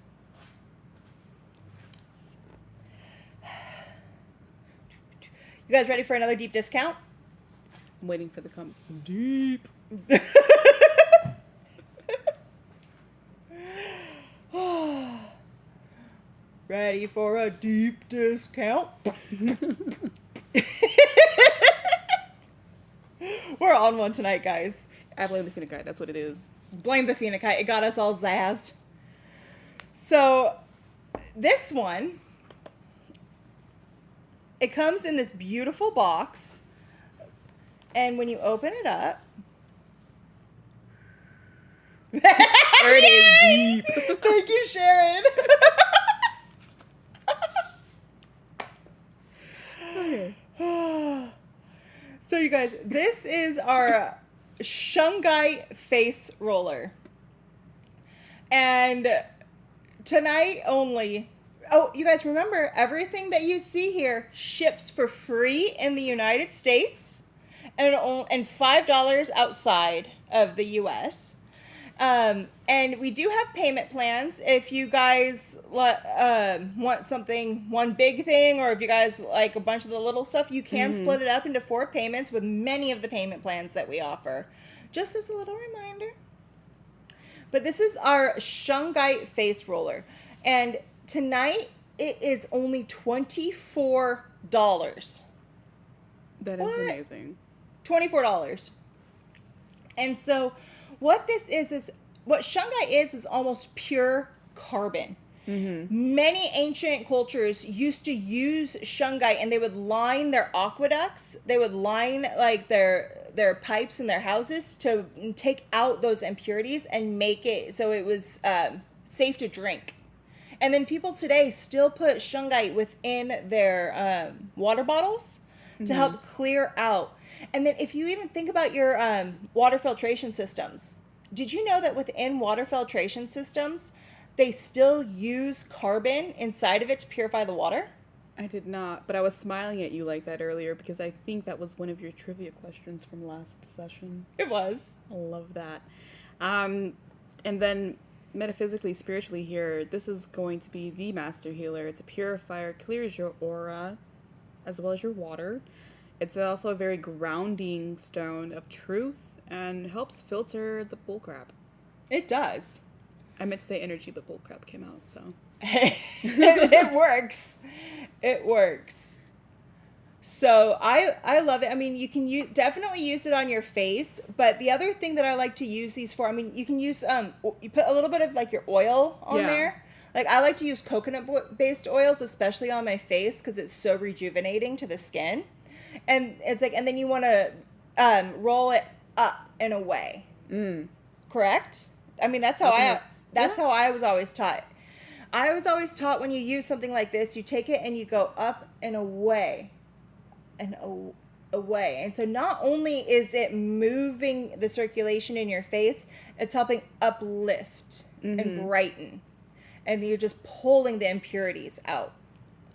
guys ready for another deep discount? I'm waiting for the come. This is deep. Ready for a deep discount? We're on one tonight, guys. I blame the Phoenix guy. That's what it is. Blame the phenocite. It got us all zazzed. So, this one, it comes in this beautiful box. And when you open it up, There it is, deep. Thank you, Sharon. Okay. So, you guys, this is our Shungite face roller. And tonight only. Oh, you guys remember, everything that you see here ships for free in the United States and $5 outside of the U.S. And we do have payment plans if you guys want something, one big thing, or if you guys like a bunch of the little stuff, you can split it up into 4 payments with many of the payment plans that we offer. Just as a little reminder. But this is our Shungite face roller. And tonight, it is only $24. That is amazing. $24. And so what this is what Shungite is almost pure carbon. Many ancient cultures used to use Shungite, and they would line their aqueducts. They would line like their pipes in their houses to take out those impurities and make it so it was safe to drink. And then people today still put Shungite within their water bottles to help clear out. And then if you even think about your water filtration systems, did you know that within water filtration systems, they still use carbon inside of it to purify the water? I did not, but I was smiling at you like that earlier because I think that was one of your trivia questions from last session. It was. I love that. And then metaphysically, spiritually here, this is going to be the master healer. It's a purifier, clears your aura as well as your water. It's also a very grounding stone of truth and helps filter the bullcrap. It does. I meant to say energy, but bullcrap came out, so. It works. It works. So I love it. I mean, you can definitely use it on your face, but the other thing that I like to use these for, I mean, you can use, you put a little bit of like your oil on there. Like I like to use coconut-based oils, especially on my face, because it's so rejuvenating to the skin. And it's like, and then you want to roll it up and away. Correct? I mean, that's how how I was always taught. I was always taught when you use something like this, you take it and you go up and away. And away. And so not only is it moving the circulation in your face, it's helping uplift and brighten. And you're just pulling the impurities out.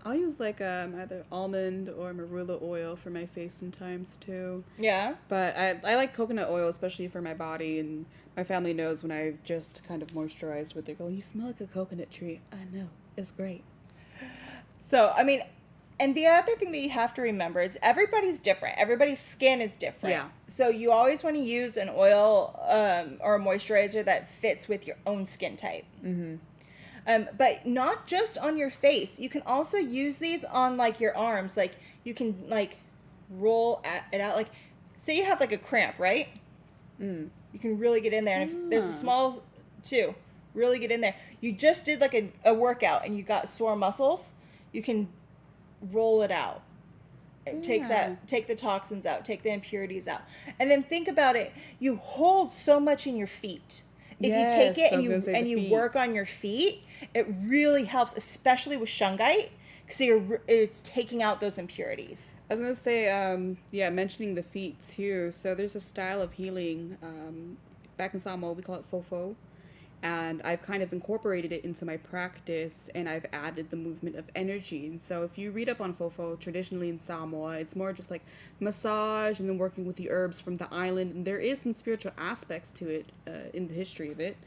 I'll use like either almond or marula oil for my face sometimes too. Yeah. But I like coconut oil, especially for my body, and my family knows when I just kind of moisturize with it. Go, you smell like a coconut tree. I know. It's great. So, I mean, and the other thing that you have to remember is everybody's different. Everybody's skin is different. Yeah. So you always want to use an oil or a moisturizer that fits with your own skin type. But not just on your face. You can also use these on like your arms. Like you can like roll it out. Like say you have like a cramp, right? You can really get in there. And if there's a small too, really get in there. You just did like a workout and you got sore muscles. You can roll it out Yeah. take the toxins out, take the impurities out. And then think about it. You hold so much in your feet. If you take Yes, it I was gonna say the and you feet. work on your feet, it really helps, especially with shungite, because it's taking out those impurities. I was gonna say, yeah, mentioning the feet too. So there's a style of healing. Back in Samoa, we call it fofo, and I've kind of incorporated it into my practice, and I've added the movement of energy. And so, if you read up on fofo, traditionally in Samoa, it's more just like massage and then working with the herbs from the island. And there is some spiritual aspects to it in the history of it.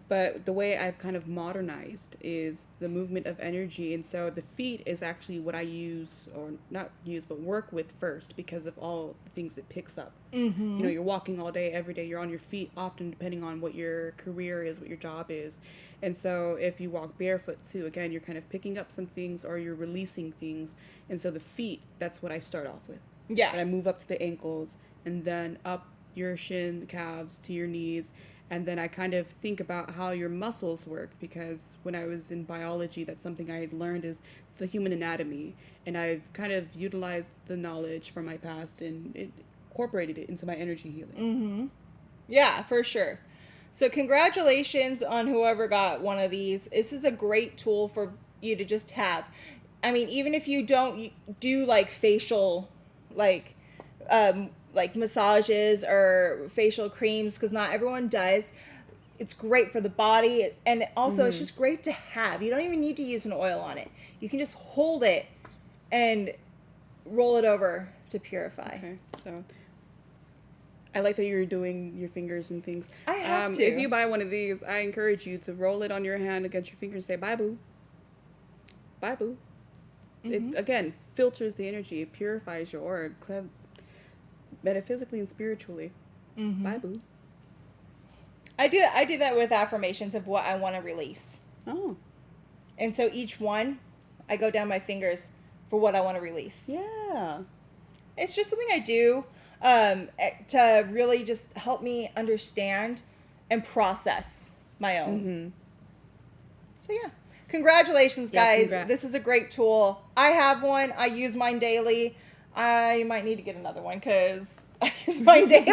But the way I've kind of modernized is the movement of energy. And so the feet is actually what I use, or not use, but work with first because of all the things it picks up. Mm-hmm. You know, you're walking all day, every day, you're on your feet, often depending on what your career is, what your job is. And so if you walk barefoot too, again, you're kind of picking up some things or you're releasing things. And so the feet, that's what I start off with. Yeah. And I move up to the ankles and then up your shin, calves to your knees. And then I kind of think about how your muscles work, because when I was in biology, that's something I had learned is the human anatomy. And I've kind of utilized the knowledge from my past and incorporated it into my energy healing. Mm-hmm. Yeah, for sure. So congratulations on whoever got one of these. This is a great tool for you to just have. I mean, even if you don't do like facial, like massages or facial creams, because not everyone does. It's great for the body, and also it's just great to have. You don't even need to use an oil on it. You can just hold it and roll it over to purify. Okay, so I like that you're doing your fingers and things. I have to. If you buy one of these, I encourage you to roll it on your hand against your finger and say, bye, boo. Bye, boo. It, again, filters the energy. It purifies your aura, metaphysically and spiritually. Bye, boo. I do that with affirmations of what I want to release. Oh. And so each one, I go down my fingers for what I want to release. Yeah. It's just something I do to really just help me understand and process my own. So yeah. Congratulations, Yeah, guys. congrats. This is a great tool. I have one. I use mine daily. I might need to get another one because I use mine daily.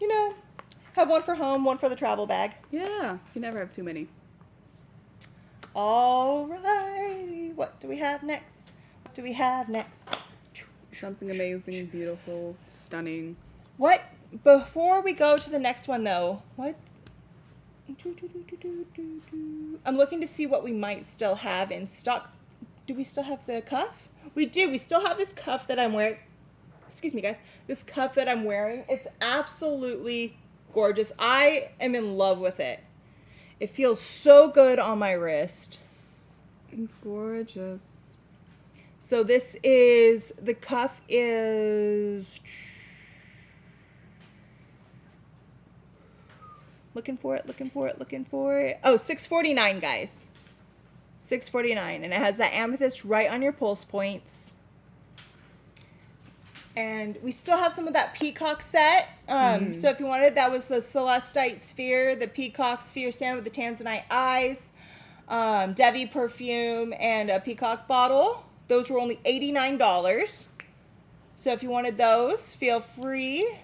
You know, have one for home, one for the travel bag. Yeah. You never have too many. All righty. What do we have next? What do we have next? Something amazing, beautiful, stunning. What? Before we go to the next one, though, what? I'm looking to see what we might still have in stock. Do we still have the cuff? We do. We still have this cuff that I'm wearing. Excuse me, guys. This cuff that I'm wearing. It's absolutely gorgeous. I am in love with it. It feels so good on my wrist. It's gorgeous. So this is, the cuff is, looking for it. Oh, $6.49, guys. $6.49, and it has that amethyst right on your pulse points. And we still have some of that peacock set. So if you wanted, that was the Celestite sphere, the peacock sphere stand with the tanzanite eyes, Devi perfume, and a peacock bottle. Those were only $89. So if you wanted those, feel free.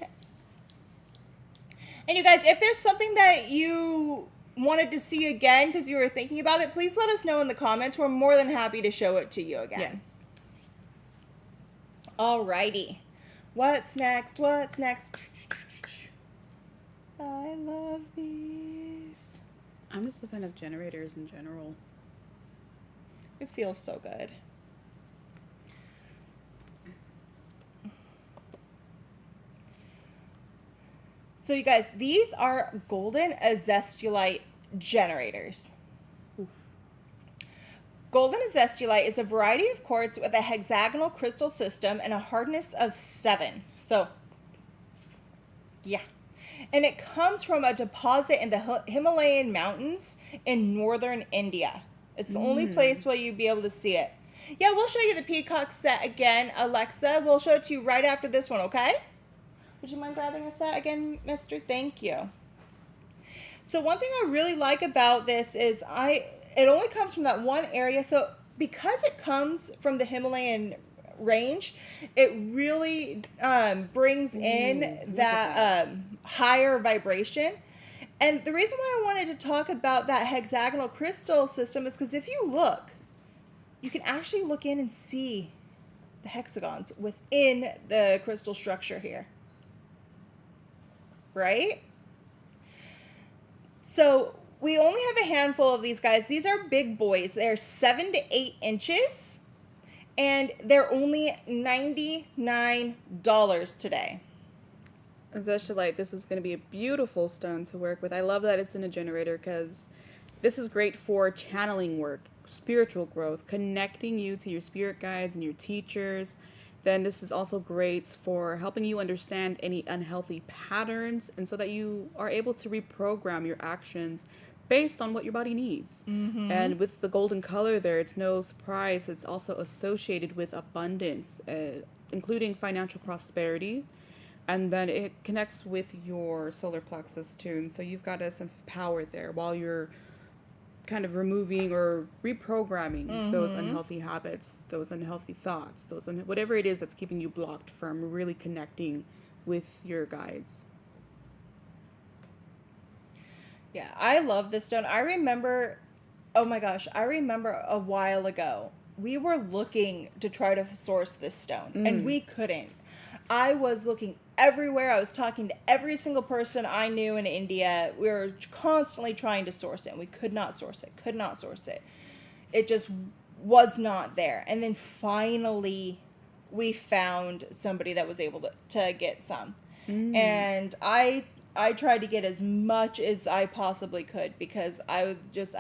And you guys, if there's something that you wanted to see again because you were thinking about it, please let us know in the comments. We're more than happy to show it to you again. Yes. Alrighty. What's next? I love these. I'm just a fan of generators in general. It feels so good. So you guys, these are golden azestulite generators. Golden azestulite is a variety of quartz with a hexagonal crystal system and a hardness of 7. So, yeah. And it comes from a deposit in the Himalayan mountains in northern India. It's the only place where you'll be able to see it. Yeah, we'll show you the peacock set again, Alexa. We'll show it to you right after this one, okay? Would you mind grabbing us that again, mister? Thank you. So one thing I really like about this is it only comes from that one area. So because it comes from the Himalayan range, it really brings in that higher vibration. And the reason why I wanted to talk about that hexagonal crystal system is because if you look, you can actually look in and see the hexagons within the crystal structure here. Right? So we only have a handful of these guys. These are big boys. They're 7 to 8 inches, and they're only $99 today. Zeshalite, this is going to be a beautiful stone to work with. I love that it's in a generator because this is great for channeling work, spiritual growth, connecting you to your spirit guides and your teachers. Then this is also great for helping you understand any unhealthy patterns, and so that you are able to reprogram your actions based on what your body needs. And with the golden color there, it's no surprise it's also associated with abundance, including financial prosperity. And then it connects with your solar plexus too. And so you've got a sense of power there while you're kind of removing or reprogramming those unhealthy habits, those unhealthy thoughts, whatever it is that's keeping you blocked from really connecting with your guides. Yeah, I love this stone. I remember, oh my gosh, I remember a while ago, we were looking to try to source this stone, and we couldn't. I was looking everywhere. I was talking to every single person I knew in India. We were constantly trying to source it, and we could not source it, It just was not there. And then finally, we found somebody that was able to get some. And I tried to get as much as I possibly could because I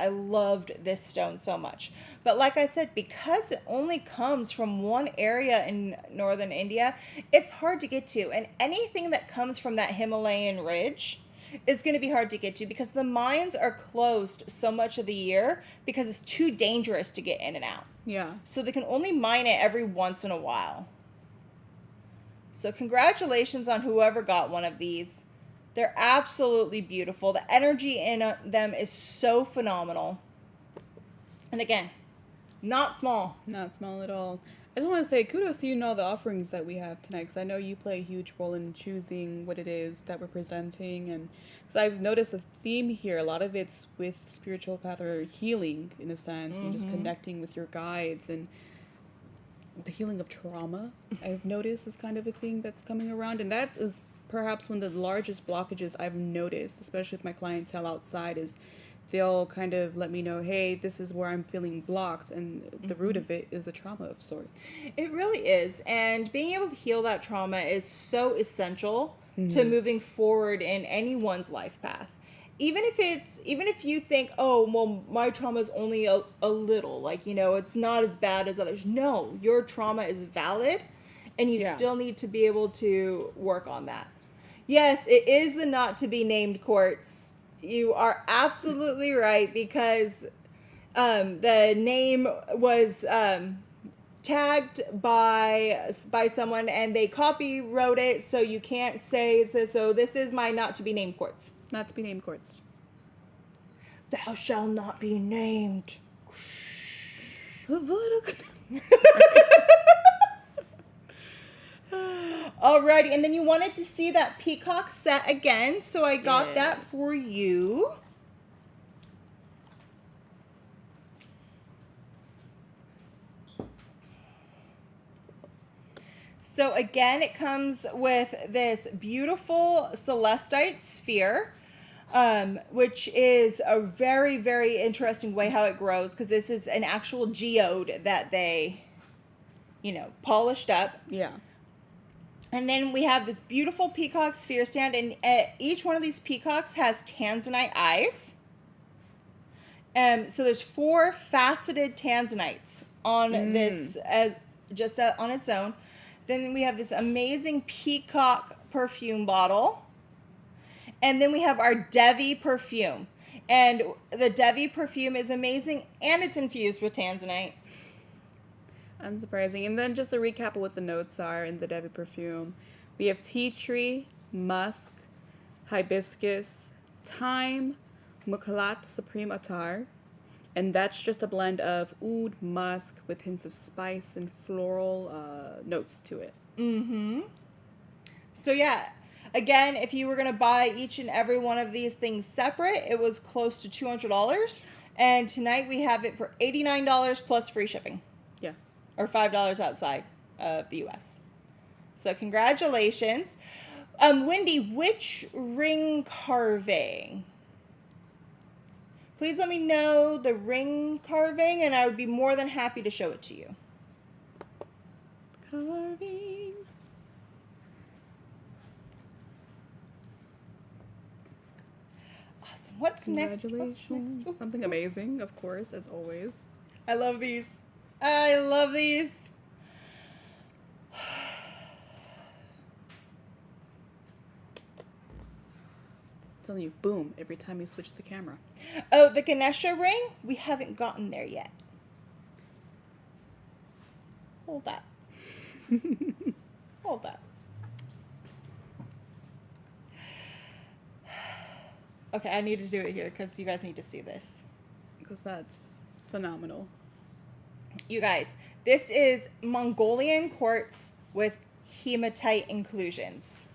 loved this stone so much. But like I said, because it only comes from one area in northern India, it's hard to get to. And anything that comes from that Himalayan ridge is going to be hard to get to because the mines are closed so much of the year because it's too dangerous to get in and out. Yeah. So they can only mine it every once in a while. So congratulations on whoever got one of these. They're absolutely beautiful. The energy in them is so phenomenal. And again, not small. Not small at all. I just want to say kudos to you and all the offerings that we have tonight, because I know you play a huge role in choosing what it is that we're presenting. And because I've noticed a theme here, a lot of it's with spiritual path or healing in a sense, and just connecting with your guides, and the healing of trauma, I've noticed, is kind of a thing that's coming around. And that is perhaps one of the largest blockages I've noticed, especially with my clientele outside, is they'll kind of let me know, hey, this is where I'm feeling blocked, and the root of it is a trauma of sorts. It really is. And being able to heal that trauma is so essential to moving forward in anyone's life path. Even if you think, oh, well, my trauma is only a little, like, it's not as bad as others. No, your trauma is valid, and you still need to be able to work on that. Yes, it is the not to be named quartz. You are absolutely right, because the name was tagged by someone, and they copywrote it, so you can't say this. So this is my not to be named quartz. Not to be named quartz. Thou shalt not be named. Alrighty, and then you wanted to see that peacock set again, so I got that for you. So again, it comes with this beautiful celestite sphere, which is a very, very interesting way how it grows, because this is an actual geode that they, polished up. Yeah. And then we have this beautiful peacock sphere stand, and each one of these peacocks has tanzanite eyes. So there's 4 faceted tanzanites on this, just on its own. Then we have this amazing peacock perfume bottle. And then we have our Devi perfume. And the Devi perfume is amazing, and it's infused with tanzanite. Unsurprising. And then just to recap of what the notes are in the Devi perfume. We have tea tree, musk, hibiscus, thyme, mukalat supreme attar. And that's just a blend of oud, musk with hints of spice and floral notes to it. So yeah, again, if you were going to buy each and every one of these things separate, it was close to $200. And tonight we have it for $89 plus free shipping, Yes. or $5 outside of the US. So congratulations. Wendy, which ring carving? Please let me know the ring carving, and I would be more than happy to show it to you. Carving. Awesome. What's next? Congratulations. Something amazing, of course, as always. I love these. I love these. Telling you, boom, every time you switch the camera. Oh, the Ganesha ring? We haven't gotten there yet. Hold that. Hold that. Okay, I need to do it here because you guys need to see this. Because that's phenomenal. You guys, this is Mongolian quartz with hematite inclusions.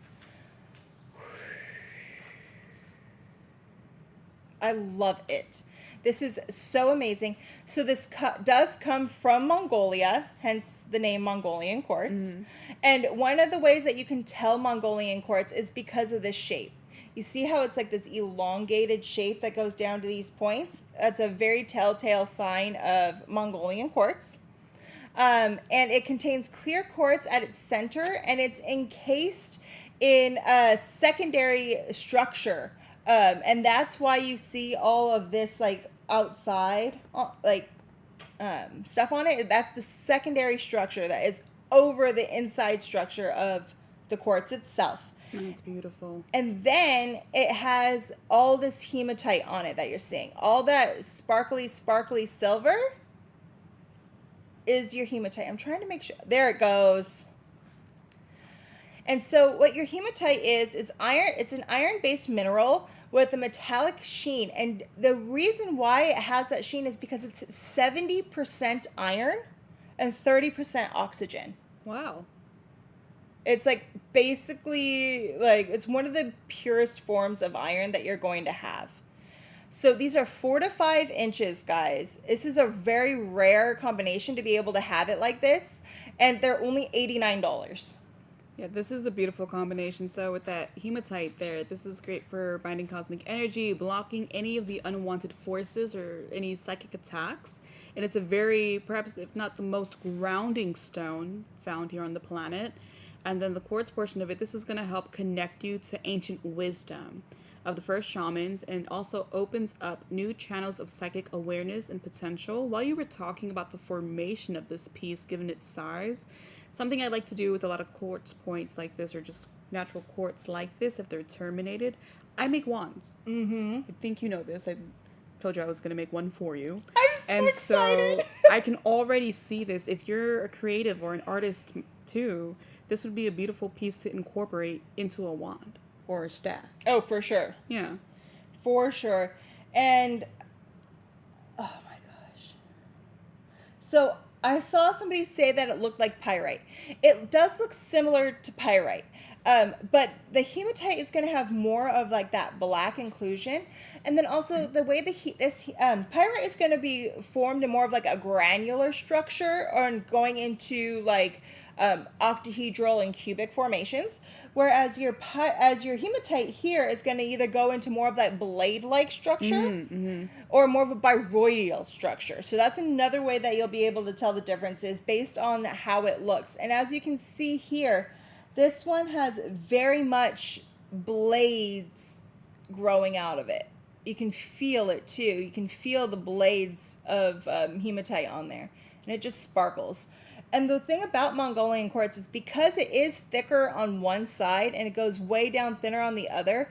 I love it. This is so amazing. So this does come from Mongolia, hence the name Mongolian quartz. And one of the ways that you can tell Mongolian quartz is because of this shape. You see how it's like this elongated shape that goes down to these points? That's a very telltale sign of Mongolian quartz. And it contains clear quartz at its center, and it's encased in a secondary structure. And that's why you see all of this like outside, stuff on it. That's the secondary structure that is over the inside structure of the quartz itself. That's beautiful. And then it has all this hematite on it that you're seeing. All that sparkly silver is your hematite. I'm trying to make sure. There it goes. And so what your hematite is iron. It's an iron-based mineral with a metallic sheen. And the reason why it has that sheen is because it's 70% iron and 30% oxygen. Wow. It's like basically like it's one of the purest forms of iron that you're going to have. So these are 4 to 5 inches, guys. This is a very rare combination to be able to have it like this. And they're only $89. Yeah, this is a beautiful combination. So with that hematite there, this is great for binding cosmic energy, blocking any of the unwanted forces or any psychic attacks. And it's a very, perhaps if not the most grounding stone found here on the planet. And then the quartz portion of it, this is going to help connect you to ancient wisdom of the first shamans, and also opens up new channels of psychic awareness and potential. While you were talking about the formation of this piece, given its size, something I like to do with a lot of quartz points like this, or just natural quartz like this, if they're terminated, I make wands. I think you know this. I told you I was going to make one for you. I'm so excited. So I can already see this. If you're a creative or an artist too, this would be a beautiful piece to incorporate into a wand or a staff. Oh, for sure. Yeah. For sure. And, oh my gosh. So I saw somebody say that it looked like pyrite. It does look similar to pyrite. But the hematite is going to have more of like that black inclusion. And then also the way this pyrite is going to be formed in more of like a granular structure or going into like octahedral and cubic formations. Whereas your hematite here is going to either go into more of that blade-like structure or more of a biroidal structure. So that's another way that you'll be able to tell the differences based on how it looks. And as you can see here, this one has very much blades growing out of it. You can feel it too. You can feel the blades of hematite on there. And it just sparkles. And the thing about Mongolian quartz is because it is thicker on one side and it goes way down thinner on the other,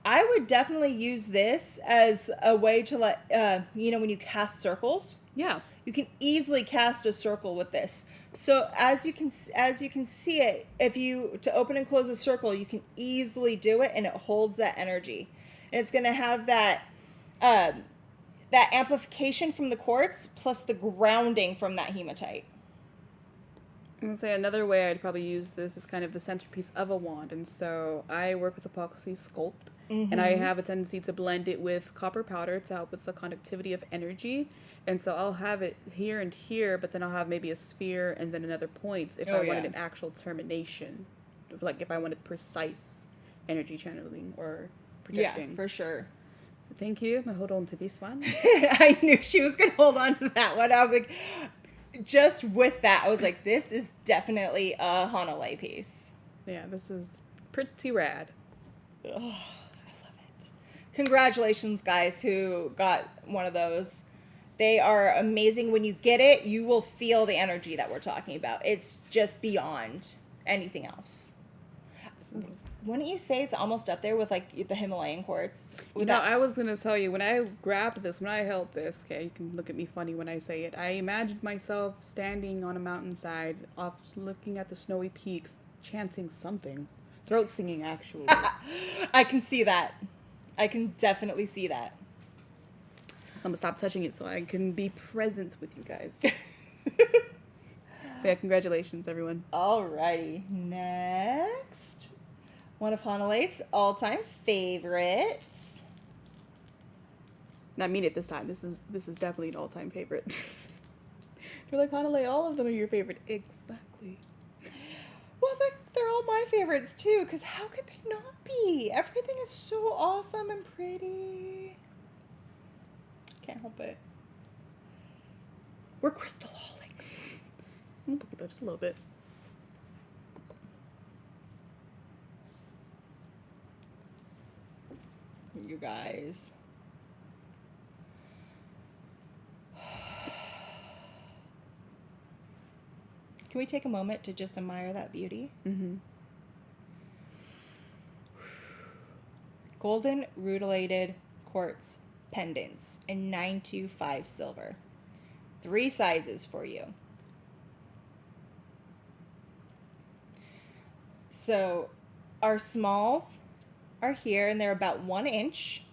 I would definitely use this as a way to let, when you cast circles. Yeah. You can easily cast a circle with this. So as you can see it, to open and close a circle, you can easily do it and it holds that energy. And it's going to have that, that amplification from the quartz plus the grounding from that hematite. I'm gonna say another way I'd probably use this is kind of the centerpiece of a wand, and so I work with epoxy sculpt, and I have a tendency to blend it with copper powder to help with the conductivity of energy, and so I'll have it here and here, but then I'll have maybe a sphere and then another point if I wanted an actual termination, like if I wanted precise energy channeling or projecting. Yeah, for sure. So thank you. I'm gonna hold on to this one. I knew she was gonna hold on to that one. I was like, just with that, I was like, this is definitely a Hanalei piece. Yeah, this is pretty rad. Oh, I love it. Congratulations, guys, who got one of those. They are amazing. When you get it, you will feel the energy that we're talking about. It's just beyond anything else. Wouldn't you say it's almost up there with like the Himalayan quartz? I was gonna tell you when I grabbed this, when I held this. Okay, you can look at me funny when I say it. I imagined myself standing on a mountainside, off looking at the snowy peaks, chanting something, throat singing actually. I can see that. I can definitely see that. So I'm gonna stop touching it so I can be present with you guys. Yeah, congratulations, everyone. Alrighty, next. One of Hanalei's all-time favorites. I mean it this time. This is definitely an all-time favorite. You're like, Hanalei, all of them are your favorite. Exactly. Well, they're all my favorites too, because how could they not be? Everything is so awesome and pretty. Can't help it. We're crystalholics. I'm gonna put it though just a little bit. You guys. Can we take a moment to just admire that beauty? Mm-hmm. Golden rutilated quartz pendants in 925 silver. 3 sizes for you. So our smalls are here and they're about 1 inch,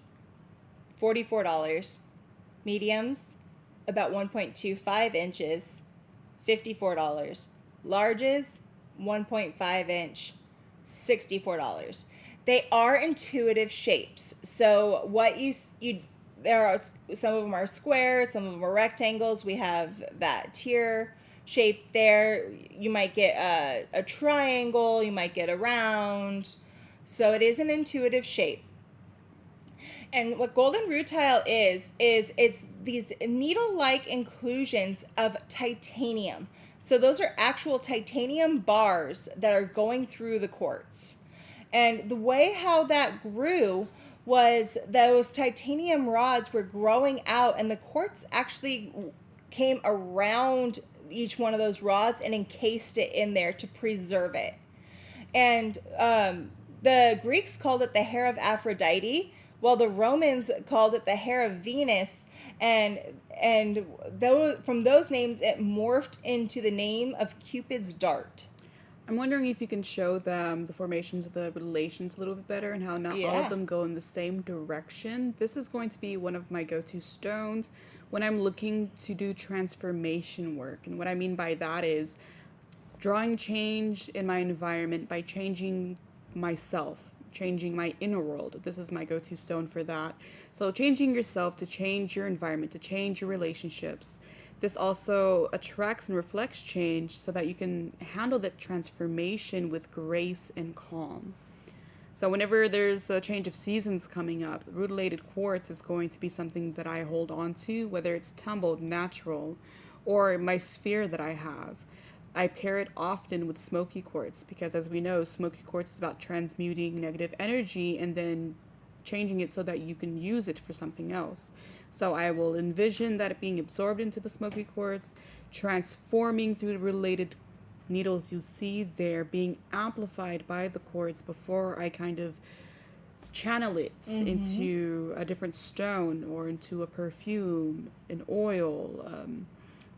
$44. Mediums, about 1.25 inches, $54. Larges, 1.5 inch, $64. They are intuitive shapes. So what there are, some of them are squares, some of them are rectangles. We have that tear shape there. You might get a triangle, you might get a round. So it is an intuitive shape. And what golden rutile is it's these needle-like inclusions of titanium. So those are actual titanium bars that are going through the quartz. And the way how that grew was those titanium rods were growing out, and the quartz actually came around each one of those rods and encased it in there to preserve it. And the Greeks called it the hair of Aphrodite, while the Romans called it the hair of Venus. And from those names, it morphed into the name of Cupid's dart. I'm wondering if you can show them the formations of the relations a little bit better and how not all of them go in the same direction. This is going to be one of my go-to stones when I'm looking to do transformation work. And what I mean by that is drawing change in my environment by changing myself, changing my inner world. This is my go-to stone for that. So changing yourself to change your environment, to change your relationships. This also attracts and reflects change so that you can handle that transformation with grace and calm. So whenever there's a change of seasons coming up, rutilated quartz is going to be something that I hold on to, whether it's tumbled, natural, or my sphere that I have. I pair it often with smoky quartz because, as we know, smoky quartz is about transmuting negative energy and then changing it so that you can use it for something else. So I will envision that it being absorbed into the smoky quartz, transforming through the related needles you see there, being amplified by the quartz before I kind of channel it into a different stone or into a perfume, an oil,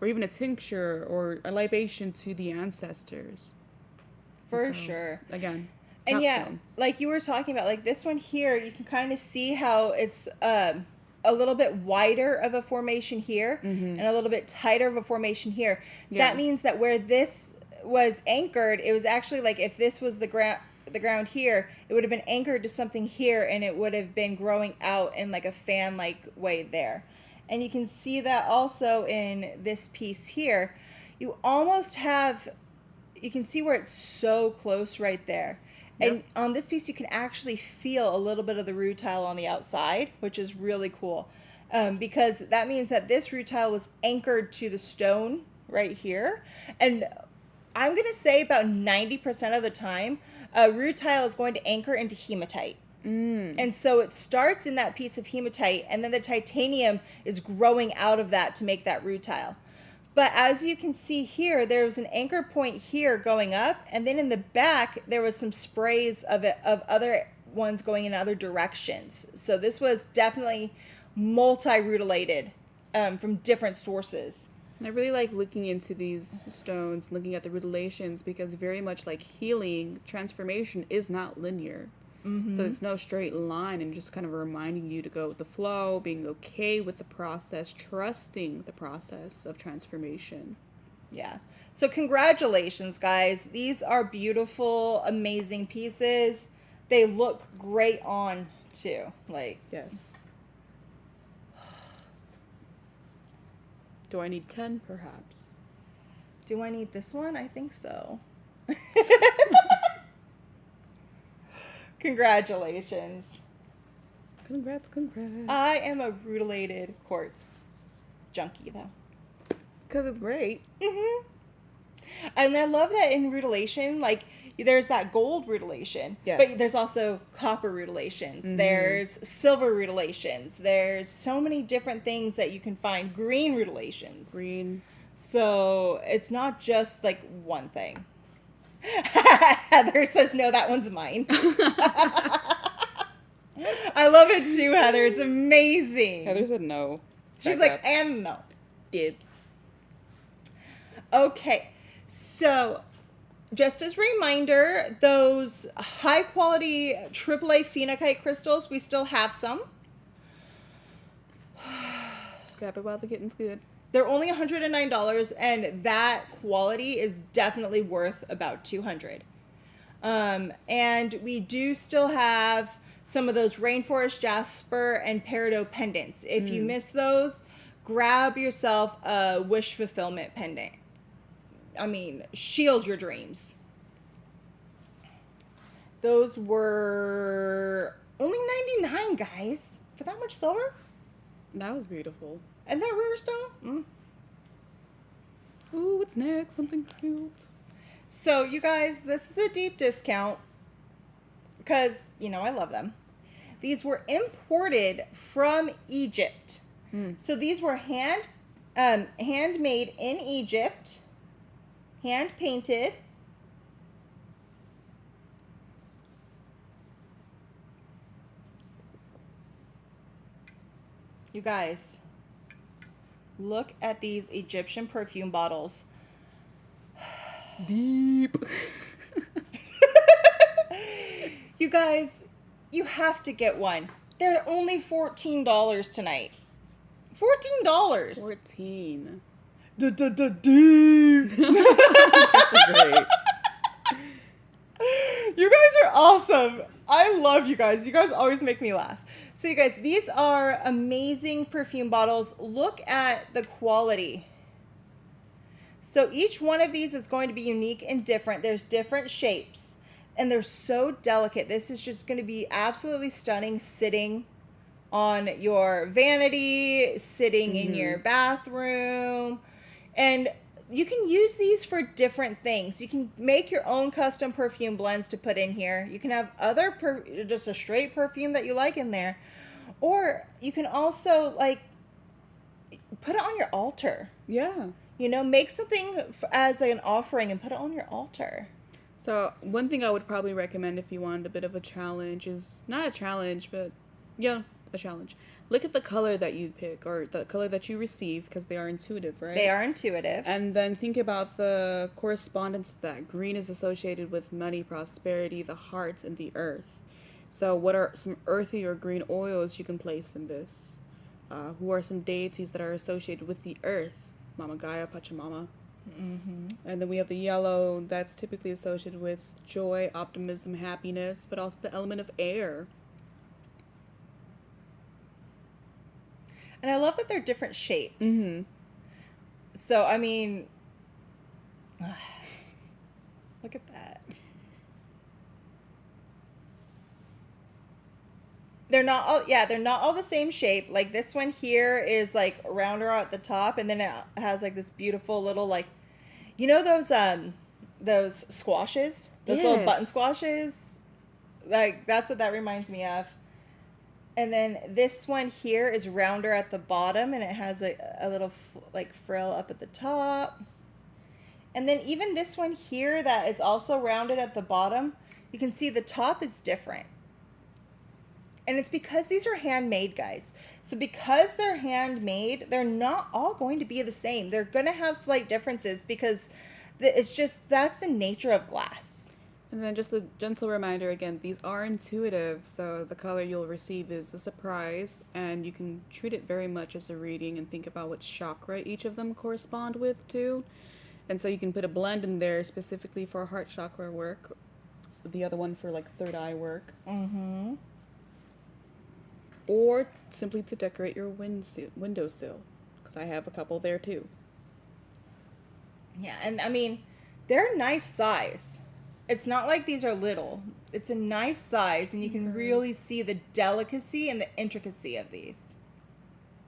or even a tincture or a libation to the ancestors. For sure. Again, and yeah, stone. like you were talking about, like this one here, you can kind of see how it's a little bit wider of a formation here and a little bit tighter of a formation here. Yeah. That means that where this was anchored, it was actually like if this was the ground here, it would have been anchored to something here and it would have been growing out in like a fan-like way there. And you can see that also in this piece here. You almost have, you can see where it's so close right there. Yep. And on this piece, you can actually feel a little bit of the rutile on the outside, which is really cool. Because that means that this rutile was anchored to the stone right here. And I'm going to say about 90% of the time, rutile is going to anchor into hematite. And so it starts in that piece of hematite, and then the titanium is growing out of that to make that rutile. But as you can see here, there was an anchor point here going up, and then in the back, there was some sprays of other ones going in other directions. So this was definitely multi-rutilated from different sources. And I really like looking into these stones, looking at the rutilations, because very much like healing, transformation is not linear. So it's no straight line, and just kind of reminding you to go with the flow, being okay with the process, trusting the process of transformation. Yeah. So congratulations, guys. These are beautiful, amazing pieces. They look great on too. Like, Yes. Do I need 10 perhaps? do I need this one? I think so. Congratulations. Congrats. I am a rutilated quartz junkie, though. Because it's great. And I love that in rutilation, like, there's that gold rutilation. Yes. But there's also copper rutilations. There's silver rutilations. There's so many different things that you can find. Green rutilations. Green. So it's not just, like, one thing. Heather says, no, that one's mine. I love it too, Heather. It's amazing. Heather said no. She's Back like, up. and no. Dibs. Okay, so just as a reminder, those high quality AAA phenakite crystals, we still have some. Grab it while the getting's good. They're only $109, and that quality is definitely worth about $200. And we do still have some of those rainforest jasper and peridot pendants. If you miss those, grab yourself a wish fulfillment pendant. I mean, shield your dreams. Those were only $99, guys, for that much silver. That was beautiful. And that rare stone. Ooh, what's next? Something cute. So, you guys, this is a deep discount because, you know, I love them. These were imported from Egypt. So these were handmade in Egypt, hand painted. You guys, look at these Egyptian perfume bottles. Deep. You guys, you have to get one. They're only $14 tonight. $14. 14. Deep. That's great. You guys are awesome. I love you guys. You guys always make me laugh. So you guys, these are amazing perfume bottles. Look at the quality. So each one of these is going to be unique and different. There's different shapes. And they're so delicate. This is just going to be absolutely stunning sitting on your vanity, sitting in your bathroom. And you can use these for different things. You can make your own custom perfume blends to put in here. You can have other, just a straight perfume that you like in there. Or you can also, like, put it on your altar. Yeah. You know, make something as an offering and put it on your altar. So one thing I would probably recommend if you wanted a bit of a challenge is, not a challenge, but yeah, a challenge. Look at the color that you pick or the color that you receive because they are intuitive, right? They are intuitive. And then think about the correspondence to that. Green is associated with money, prosperity, the heart, and the earth. So what are some earthy or green oils you can place in this? who are some deities that are associated with the earth. Mama Gaia, Pachamama. And then we have the yellow that's typically associated with joy, optimism, happiness, but also the element of air. And I love that they're different shapes. So, I mean, look at that. They're not all the same shape. Like this one here is like rounder at the top, and then it has like this beautiful little like, you know those squashes, those little button Yes. squashes. Like that's what that reminds me of. And then this one here is rounder at the bottom, and it has a little like frill up at the top. And then even this one here that is also rounded at the bottom, you can see the top is different. And it's because these are handmade, guys. So because they're handmade, they're not all going to be the same. They're going to have slight differences because it's just, that's the nature of glass. And then just a gentle reminder again, these are intuitive, so the color you'll receive is a surprise, and you can treat it very much as a reading and think about what chakra each of them correspond with too. And so you can put a blend in there specifically for heart chakra work, the other one for like third eye work. Or simply to decorate your windowsill, because I have a couple there too. Yeah, and I mean, they're a nice size. It's not like these are little. It's a nice size, and you can really see the delicacy and the intricacy of these.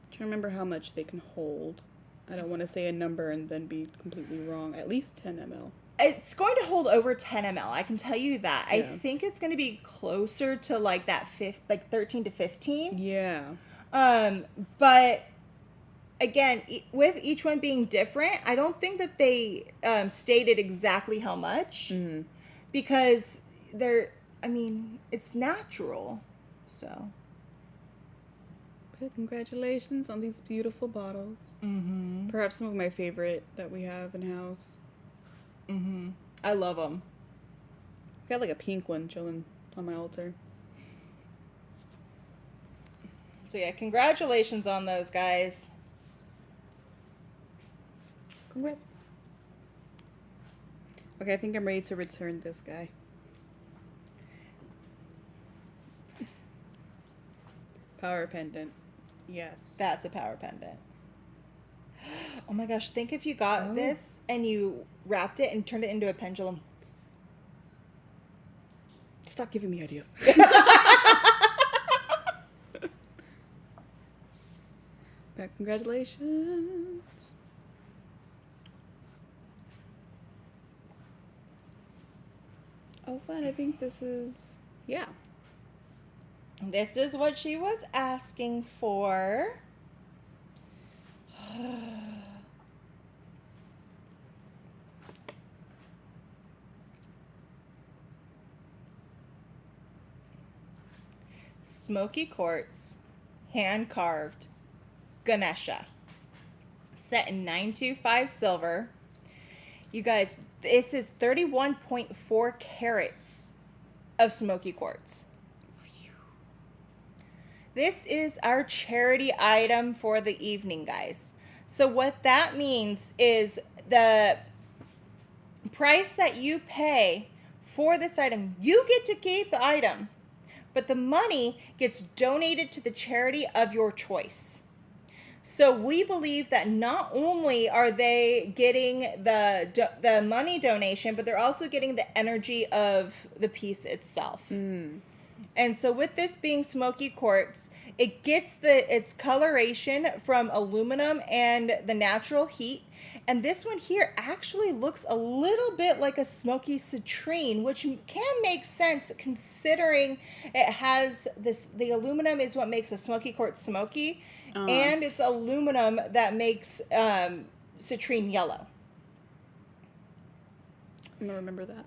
I'm trying to remember how much they can hold. I don't want to say a number and then be completely wrong. At least 10 ml. It's going to hold over 10 ml. I can tell you that. Yeah. I think it's going to be closer to like that 13 to 15. Yeah. But again, with each one being different, I don't think that they stated exactly how much because it's natural. So. But congratulations on these beautiful bottles. Perhaps some of my favorite that we have in house. I love them. I've got like a pink one chilling on my altar. So yeah, congratulations on those, guys. Congrats. Okay, I think I'm ready to return this guy. Power pendant. Yes. That's a power pendant. Oh my gosh, think if you got this and you wrapped it and turned it into a pendulum. Stop giving me ideas. But congratulations. Oh, fun. I think this is, yeah. This is what she was asking for. Smoky quartz, hand carved, Ganesha, set in 925 silver. You guys, this is 31.4 carats of smoky quartz. This is our charity item for the evening, guys. So what that means is the price that you pay for this item, you get to keep the item, but the money gets donated to the charity of your choice. So we believe that not only are they getting the money donation, but they're also getting the energy of the piece itself. And so with this being smoky quartz, it gets its coloration from aluminum and the natural heat. And this one here actually looks a little bit like a smoky citrine, which can make sense considering it has the aluminum is what makes a smoky quartz smoky. And it's aluminum that makes citrine yellow. I'm gonna remember that.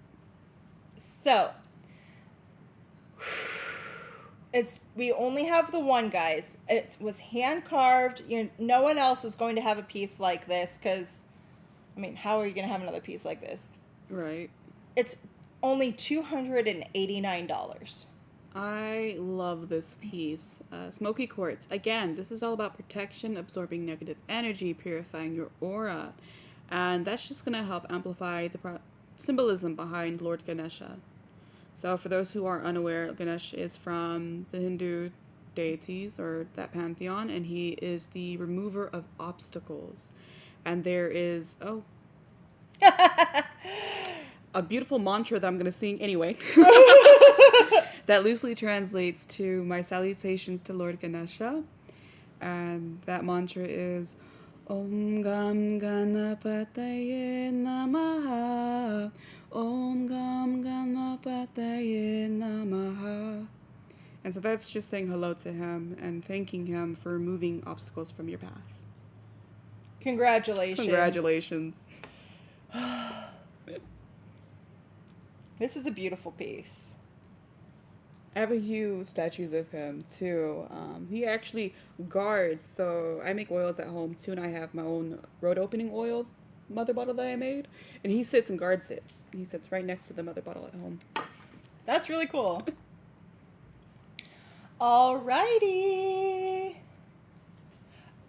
So we only have the one, guys. It was hand carved. No one else is going to have a piece like this because, how are you going to have another piece like this? Right. It's only $289. I love this piece. Smoky quartz. Again, this is all about protection, absorbing negative energy, purifying your aura. And that's just going to help amplify the symbolism behind Lord Ganesha. So, for those who are unaware, Ganesh is from the Hindu deities or that pantheon, and he is the remover of obstacles. And there is, a beautiful mantra that I'm going to sing anyway. That loosely translates to my salutations to Lord Ganesha. And that mantra is Om Gam Ganapataye Namaha. Om Gam Ganapataye Namaha. And so that's just saying hello to him and thanking him for removing obstacles from your path. Congratulations. Congratulations. This is a beautiful piece. I have a few statues of him too. He actually guards, so I make oils at home too, and I have my own road opening oil mother bottle that I made, and he sits and guards it. He sits right next to the mother bottle at home. That's really cool. Alrighty.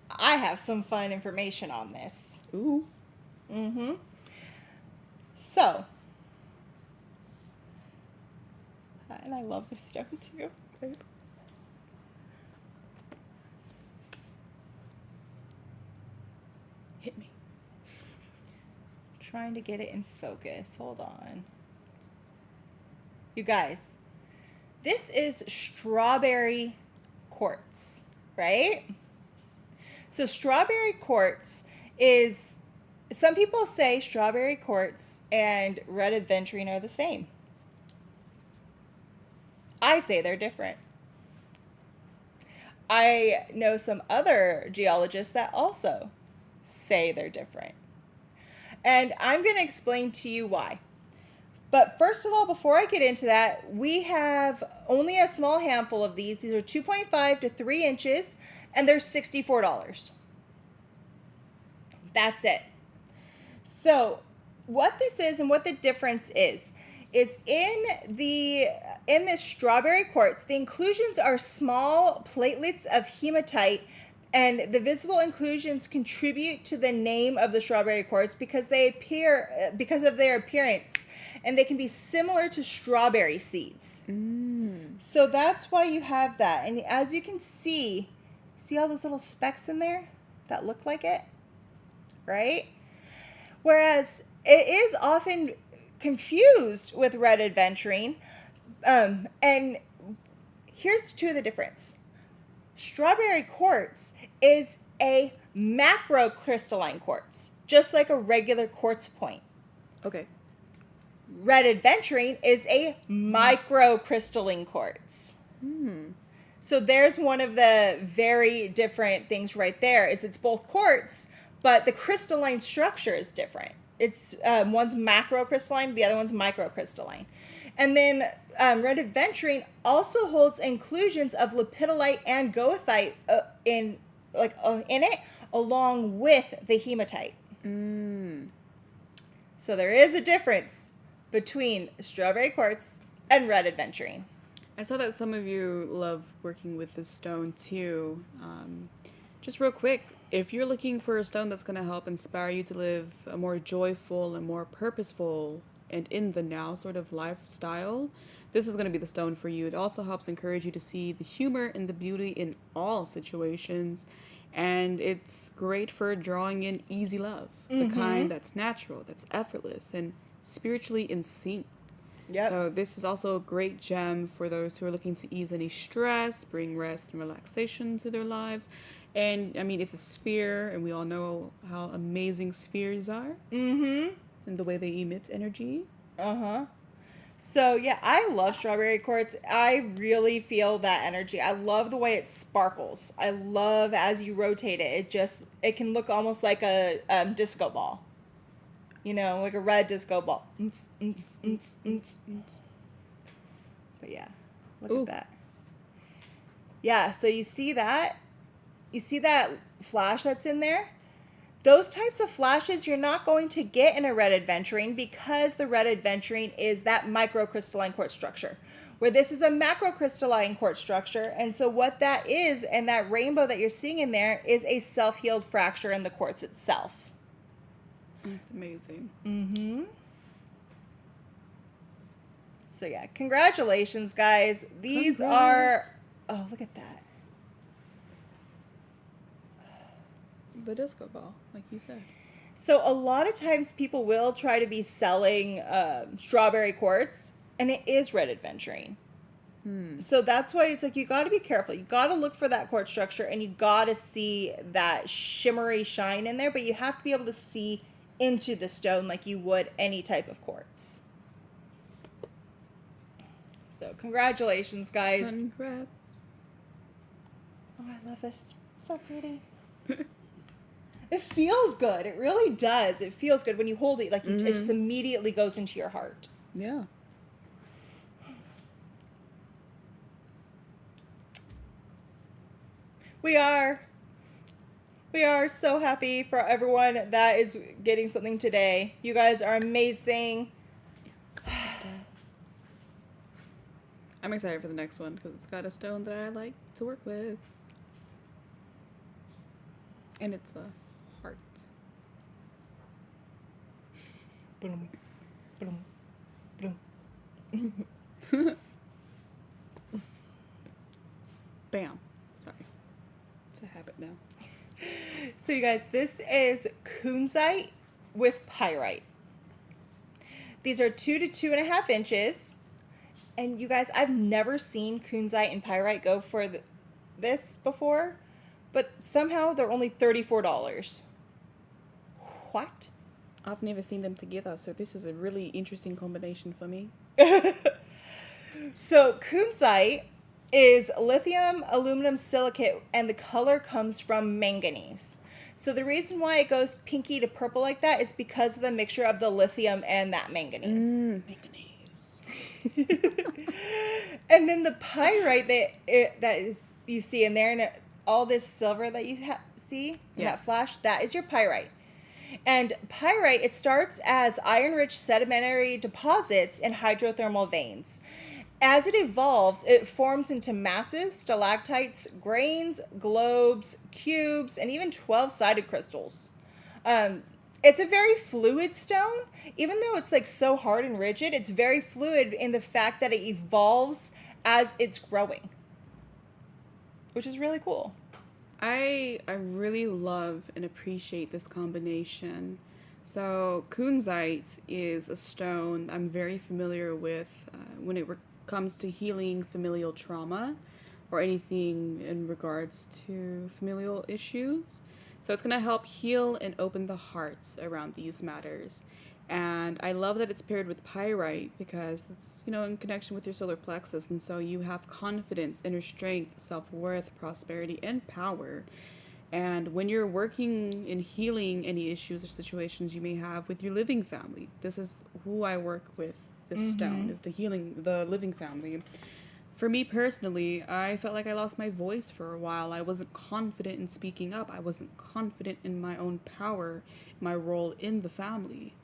I have some fun information on this. Ooh. Mm-hmm. So, and I love this stone too. Hit me. Trying to get it in focus. Hold on. You guys, this is strawberry quartz, right? So strawberry quartz is, some people say strawberry quartz and red aventurine are the same. I say they're different. I know some other geologists that also say they're different. And I'm going to explain to you why. But first of all, before I get into that, we have only a small handful of these. These are 2.5 to 3 inches, and they're $64. That's it. So what this is and what the difference is in this strawberry quartz, the inclusions are small platelets of hematite, and the visible inclusions contribute to the name of the strawberry quartz because of their appearance, and they can be similar to strawberry seeds. So that's why you have that. And as you can see all those little specks in there that look like it, right? Whereas it is often confused with red aventurine, and here's two of the difference. Strawberry quartz is a macrocrystalline quartz, just like a regular quartz point. Okay. Red aventurine is a microcrystalline quartz. So there's one of the very different things right there, is it's both quartz, but the crystalline structure is different. It's one's macrocrystalline, the other one's microcrystalline. And then red aventurine also holds inclusions of lepidolite and goethite in it, along with the hematite. So there is a difference between strawberry quartz and red aventurine. I saw that some of you love working with this stone too. Just real quick, if you're looking for a stone that's going to help inspire you to live a more joyful and more purposeful and in the now sort of lifestyle, this is going to be the stone for you. It also helps encourage you to see the humor and the beauty in all situations. And it's great for drawing in easy love, the kind that's natural, that's effortless, and spiritually in sync. Yep. So this is also a great gem for those who are looking to ease any stress, bring rest and relaxation to their lives. And I mean, it's a sphere, and we all know how amazing spheres are. And the way they emit energy. So yeah, I love strawberry quartz. I really feel that energy. I love the way it sparkles. I love as you rotate it. It can look almost like a disco ball. You know, like a red disco ball. But yeah, look at that. Yeah, so you see that? You see that flash that's in there? Those types of flashes you're not going to get in a red aventurine because the red aventurine is that microcrystalline quartz structure. where this is a macrocrystalline quartz structure. And so what that is, and that rainbow that you're seeing in there, is a self-healed fracture in the quartz itself. That's amazing. Mm-hmm. So yeah, congratulations, guys. These Congrats. are, oh, look at that. The disco ball, like you said. So a lot of times people will try to be selling strawberry quartz, and it is red adventurine. So that's why it's like you got to be careful. You got to look for that quartz structure, and you got to see that shimmery shine in there, but you have to be able to see into the stone like you would any type of quartz. So congratulations, guys. Congrats. Oh, I love this. It's so pretty. It feels good. It really does. It feels good when you hold it. Like it just immediately goes into your heart. Yeah. We are so happy for everyone that is getting something today. You guys are amazing. I'm excited for the next one because it's got a stone that I like to work with. And it's a heart. Boom, boom, boom. Bam. Sorry. It's a habit now. So you guys, this is kunzite with pyrite. These are 2 to 2.5 inches. And you guys, I've never seen kunzite and pyrite go for this before, but somehow they're only $34. What? I've never seen them together, so this is a really interesting combination for me. So kunzite is lithium aluminum silicate, and the color comes from manganese. So the reason why it goes pinky to purple like that is because of the mixture of the lithium and that manganese. Manganese. And then the pyrite that is you see in there, and all this silver that you see in that flash, that is your pyrite. And pyrite, it starts as iron-rich sedimentary deposits in hydrothermal veins. As it evolves, it forms into masses, stalactites, grains, globes, cubes, and even 12-sided crystals. It's a very fluid stone. Even though it's like so hard and rigid, it's very fluid in the fact that it evolves as it's growing, which is really cool. I really love and appreciate this combination. So kunzite is a stone I'm very familiar with when it comes to healing familial trauma or anything in regards to familial issues. So it's going to help heal and open the hearts around these matters. And I love that it's paired with pyrite because it's, in connection with your solar plexus. And so you have confidence, inner strength, self-worth, prosperity, and power. And when you're working in healing any issues or situations you may have with your living family, this is who I work with. This stone is the living family. For me personally, I felt like I lost my voice for a while. I wasn't confident in speaking up. I wasn't confident in my own power, my role in the family.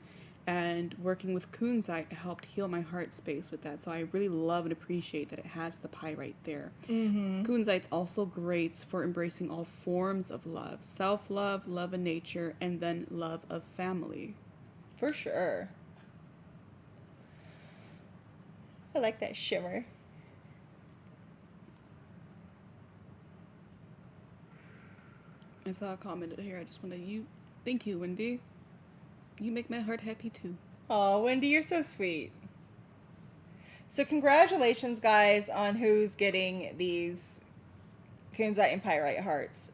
And working with kunzite helped heal my heart space with that. So I really love and appreciate that it has the pyrite there. Kunzite's also great for embracing all forms of love. Self-love, love of nature, and then love of family. For sure. I like that shimmer. I saw a comment here. I just want to thank you, Wendy. You make my heart happy too. Oh, Wendy, you're so sweet. So congratulations, guys, on who's getting these kunzite and pyrite hearts.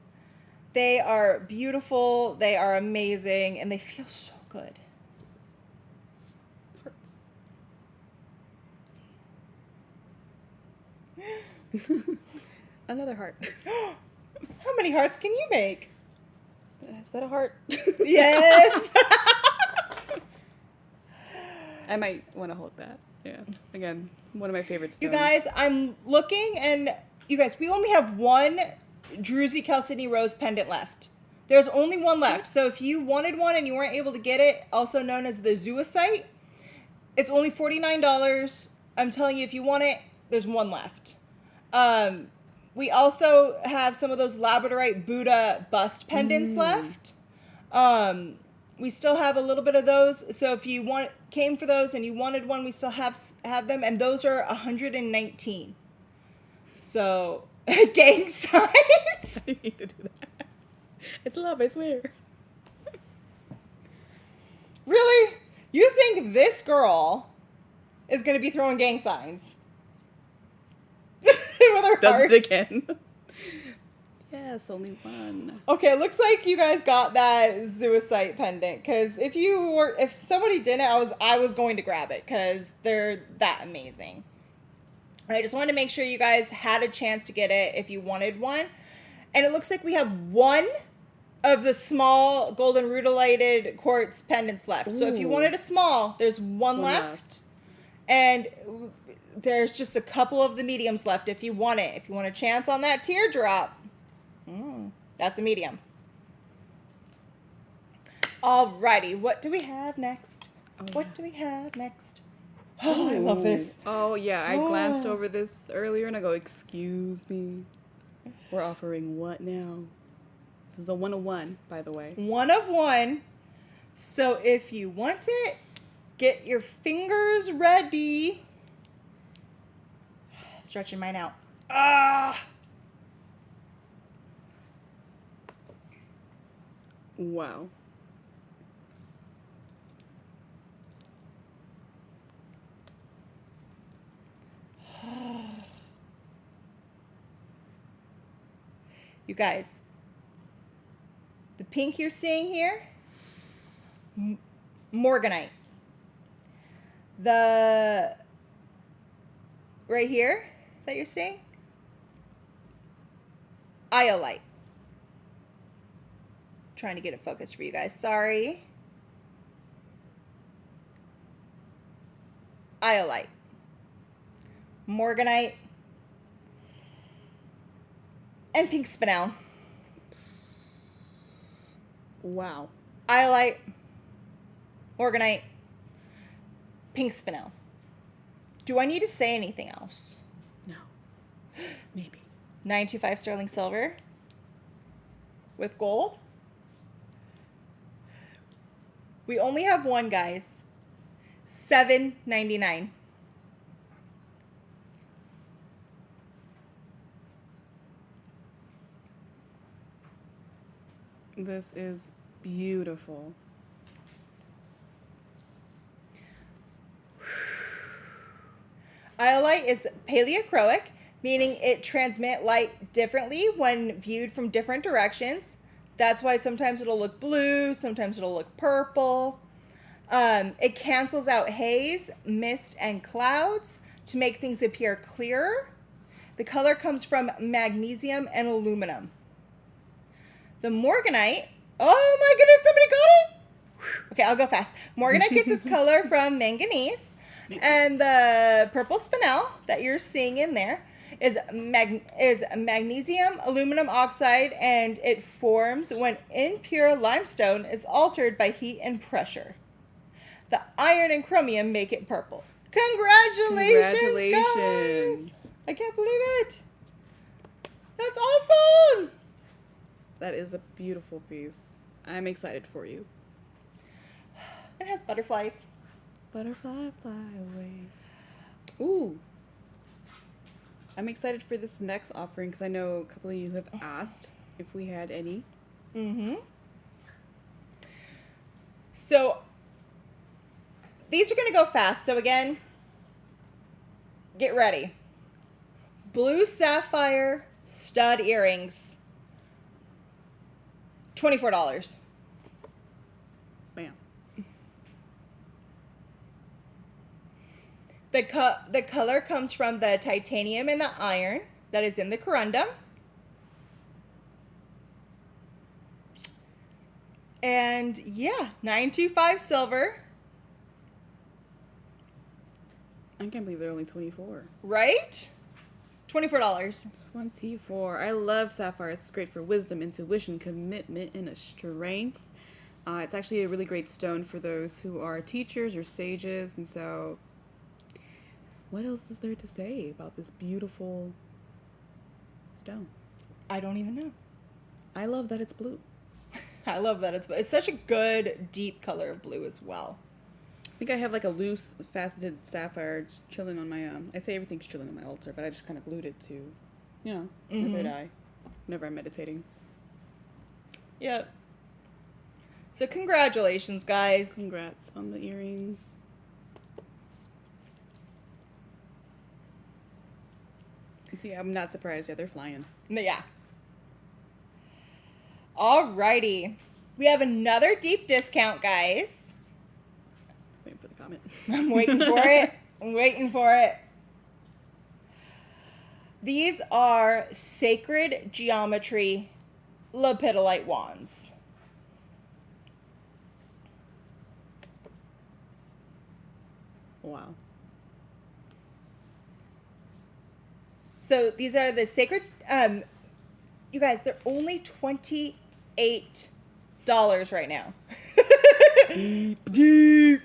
They are beautiful, they are amazing, and they feel so good. Hearts. Another heart. How many hearts can you make? Is that a heart? Yes. I might want to hold that. Yeah. Again, one of my favorite stones. You guys, I'm looking, and you guys, we only have one Druzy Chalcedony Rose pendant left. There's only one left. So if you wanted one and you weren't able to get it, also known as the Zoisite, it's only $49. I'm telling you, if you want it, there's one left. We also have some of those labradorite Buddha bust pendants left. We still have a little bit of those. So if you came for those and you wanted one, we still have them, and those are 119. So gang signs. You need to do that. It's love, I swear. Really? You think this girl is going to be throwing gang signs? With her Does hearts? it again. Yes, only one. Okay, it looks like you guys got that zoisite pendant, because if somebody didn't, I was going to grab it, because they're that amazing. I just wanted to make sure you guys had a chance to get it if you wanted one. And it looks like we have one of the small golden rutilated quartz pendants left. So if you Ooh. wanted a small, there's one left. And there's just a couple of the mediums left if you want it. If you want a chance on that teardrop, that's a medium. Alrighty, what do we have next? What do we have next? Oh, I love this. Oh, yeah. I glanced over this earlier and I go, excuse me. We're offering what now? This is a 101, by the way. 1 of 1. So if you want it, get your fingers ready. Stretching mine out. Ah! Wow. You guys, the pink you're seeing here, Morganite. The right here that you're seeing, Iolite. Trying to get it focused for you guys. Sorry. Iolite. Morganite. And pink spinel. Wow. Iolite. Morganite. Pink spinel. Do I need to say anything else? No. Maybe. 925 sterling silver with gold. We only have one, guys. $7.99. This is beautiful. Iolite is paleochroic, meaning it transmits light differently when viewed from different directions. That's why sometimes it'll look blue, sometimes it'll look purple. It cancels out haze, mist, and clouds to make things appear clearer. The color comes from magnesium and aluminum. The Morganite, oh my goodness, somebody got it? Okay, I'll go fast. Morganite gets its color from manganese. And the purple spinel that you're seeing in there is magnesium aluminum oxide, and it forms when impure limestone is altered by heat and pressure. The iron and chromium make it purple. Congratulations, guys! I can't believe it. That's awesome. That is a beautiful piece. I'm excited for you. It has butterflies. Butterfly, fly away. Ooh. I'm excited for this next offering because I know a couple of you have asked if we had any. Mm-hmm. So, these are going to go fast. So, again, get ready. Blue sapphire stud earrings. $24. Bam. The color comes from the titanium and the iron that is in the corundum. And yeah, 925 silver. I can't believe they're only 24. Right? $24. 24. I love sapphire. It's great for wisdom, intuition, commitment, and a strength. It's actually a really great stone for those who are teachers or sages, and so What else is there to say about this beautiful stone? I don't even know. I love that it's blue. I love that it's such a good deep color of blue as well. I think I have like a loose faceted sapphire chilling on my I say everything's chilling on my altar, but I just kind of glued it to, my third eye whenever I'm meditating. Yep. So congratulations, guys. Congrats on the earrings. See, I'm not surprised. Yeah, they're flying. Yeah. Alrighty. We have another deep discount, guys. Waiting for the comment. I'm waiting for it. I'm waiting for it. These are Sacred Geometry Lepidolite wands. Wow. So these are the sacred, you guys, they're only $28 right now. Deep.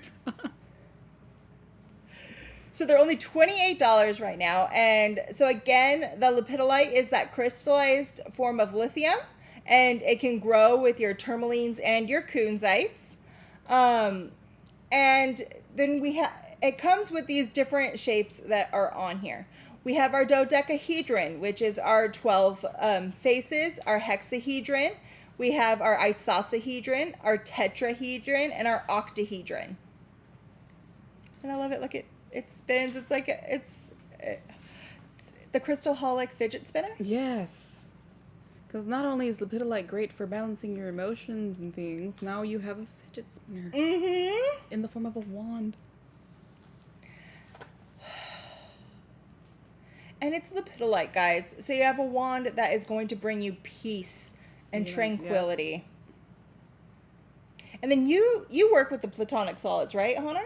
So they're only $28 right now. And so again, the lepidolite is that crystallized form of lithium, and it can grow with your tourmalines and your kunzites. And then it comes with these different shapes that are on here. We have our dodecahedron, which is our 12 faces, our hexahedron. We have our isosahedron, our tetrahedron, and our octahedron. And I love it. Look, it spins. It's like it's the crystalholic fidget spinner. Yes. Because not only is lepidolite great for balancing your emotions and things, now you have a fidget spinner. Mm-hmm. In the form of a wand. And it's lepidolite, guys. So you have a wand that is going to bring you peace and tranquility. Yeah. And then you work with the platonic solids, right, Hannah?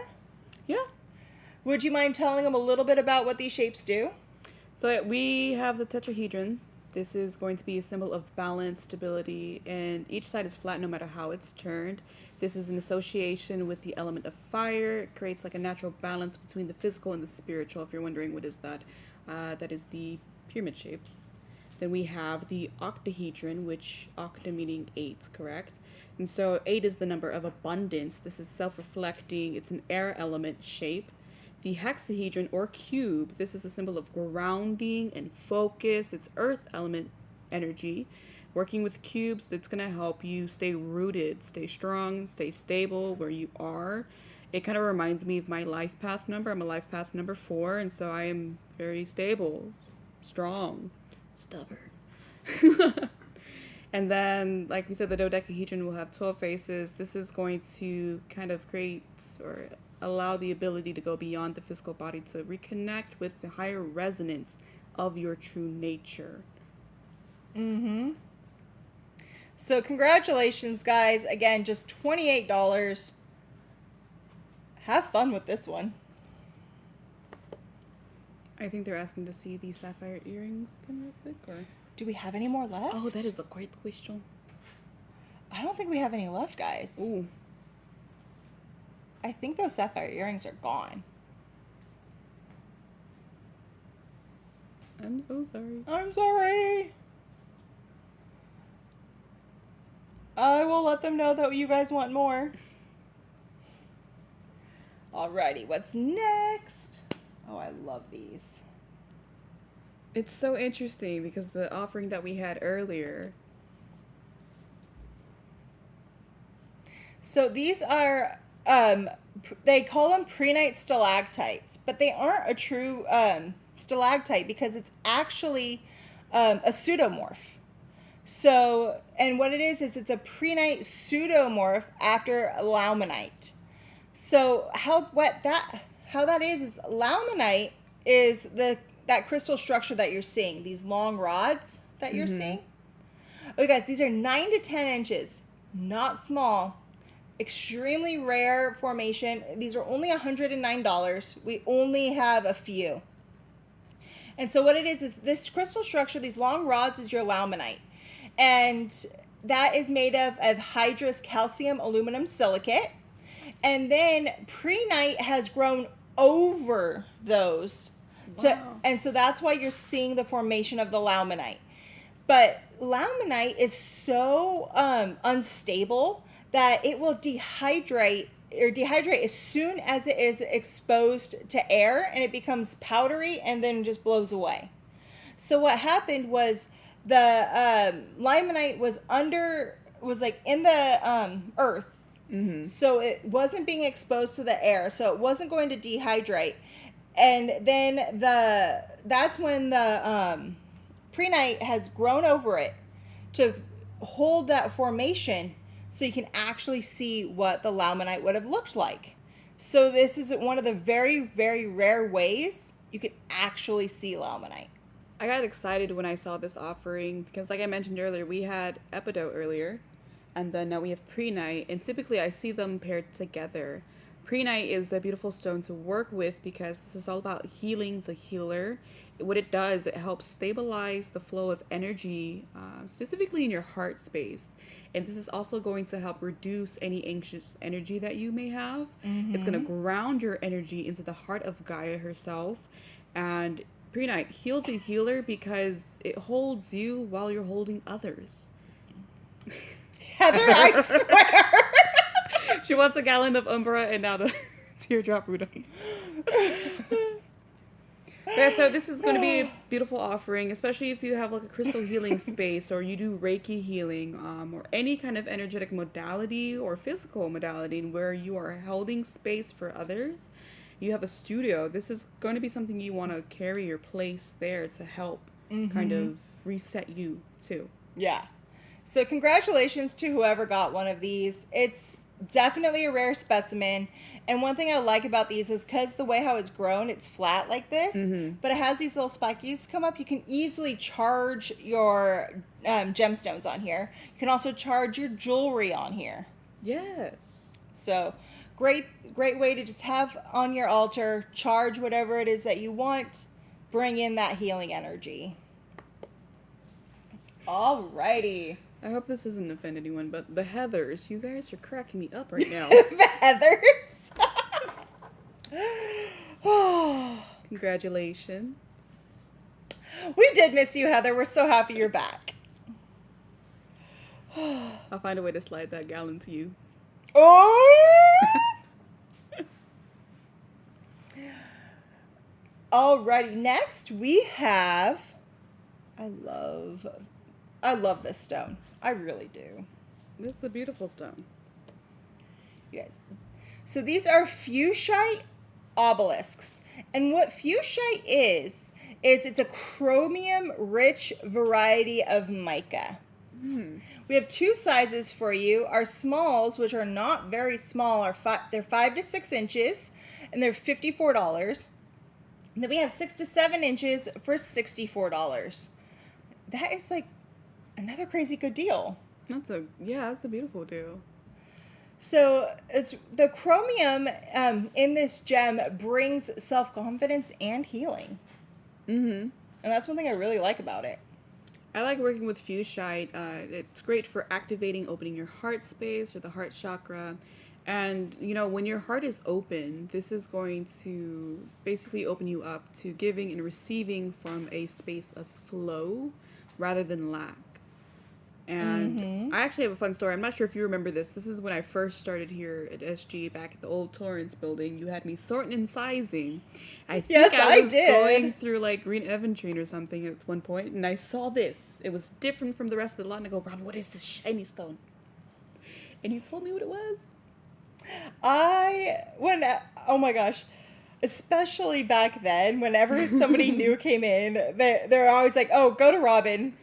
Yeah. Would you mind telling them a little bit about what these shapes do? So we have the tetrahedron. This is going to be a symbol of balance, stability, and each side is flat no matter how it's turned. This is an association with the element of fire. It creates like a natural balance between the physical and the spiritual. If you're wondering what is that, that is the pyramid shape. Then we have the octahedron, which octa meaning 8, correct? And so 8 is the number of abundance. This is self-reflecting. It's an air element shape. The hexahedron or cube, this is a symbol of grounding and focus. It's earth element energy. Working with cubes, that's going to help you stay rooted, stay strong, stay stable where you are. It kind of reminds me of my life path number. I'm a life path number 4, and so I am very stable, strong, stubborn. And then, like we said, the dodecahedron will have 12 faces. This is going to kind of create or allow the ability to go beyond the physical body to reconnect with the higher resonance of your true nature. Mm-hmm. So congratulations, guys. Again, just $28. Have fun with this one. I think they're asking to see the sapphire earrings again real quick, or? Do we have any more left? Oh, that is a great question. I don't think we have any left, guys. Ooh. I think those sapphire earrings are gone. I'm so sorry. I'm sorry. I will let them know that you guys want more. Alrighty, what's next? Oh, I love these. It's so interesting because the offering that we had earlier. So these are, they call them prehnite stalactites, but they aren't a true stalactite because it's actually a pseudomorph. So, and what it is it's a prehnite pseudomorph after laumanite. So how that is laumanite is that crystal structure that you're seeing, these long rods that you're seeing. Okay, guys, these are 9 to 10 inches, not small. Extremely rare formation. These are only $109. We only have a few. And so what it is this crystal structure, these long rods, is your laumanite. And that is made of hydrous calcium aluminum silicate. And then prehnite has grown over those. Wow. And so that's why you're seeing the formation of the laumanite. But laumanite is so unstable that it will dehydrate as soon as it is exposed to air, and it becomes powdery and then just blows away. So what happened was the limonite was like in the earth, so it wasn't being exposed to the air, so it wasn't going to dehydrate, and then that's when the prehnite has grown over it to hold that formation, so you can actually see what the laumanite would have looked like. So this is one of the very, very rare ways you can actually see laumanite. I got excited when I saw this offering because, like I mentioned earlier, we had epidote earlier, and then now we have prehnite, and typically I see them paired together. Prehnite is a beautiful stone to work with because this is all about healing the healer. What it does, it helps stabilize the flow of energy, specifically in your heart space. And this is also going to help reduce any anxious energy that you may have. It's going to ground your energy into the heart of Gaia herself. And prehnite, heal the healer because it holds you while you're holding others. Heather, I swear. She wants a gallon of Umbra and now the teardrop Rudum. Yeah, so this is going to be a beautiful offering, especially if you have like a crystal healing space, or you do Reiki healing, or any kind of energetic modality or physical modality where you are holding space for others. You have a studio. This is going to be something you want to carry or place there to help kind of reset you too. Yeah. So congratulations to whoever got one of these. It's definitely a rare specimen. And one thing I like about these is because the way how it's grown, it's flat like this, but it has these little spikies come up. You can easily charge your gemstones on here. You can also charge your jewelry on here. Yes. So great way to just have on your altar, charge whatever it is that you want, bring in that healing energy. Alrighty. I hope this doesn't offend anyone, but the Heathers, you guys are cracking me up right now. The Heathers. Congratulations. We did miss you, Heather. We're so happy you're back. I'll find a way to slide that gallon to you. Oh! Alrighty, next we have... I love this stone. I really do. This is a beautiful stone. You guys. So these are fuchsite obelisks. And what fuchsite is it's a chromium-rich variety of mica. We have two sizes for you. Our smalls, which are not very small, they're 5 to 6 inches, and they're $54. And then we have 6 to 7 inches for $64. That is like another crazy good deal. That's a beautiful deal. So it's the chromium in this gem brings self-confidence and healing. And that's one thing I really like about it. I like working with fuchsite. It's great for activating, opening your heart space or the heart chakra. And, you know, when your heart is open, this is going to basically open you up to giving and receiving from a space of flow rather than lack. And I actually have a fun story. I'm not sure if you remember this. This is when I first started here at SG back at the old Torrance building. You had me sorting and sizing. I think I was going through like Green Aventrine or something at one point, and I saw this. It was different from the rest of the lot, and I go, Rob, what is this shiny stone? And you told me what it was. Oh my gosh, especially back then, whenever somebody new came in, they're always like, oh, go to Robin.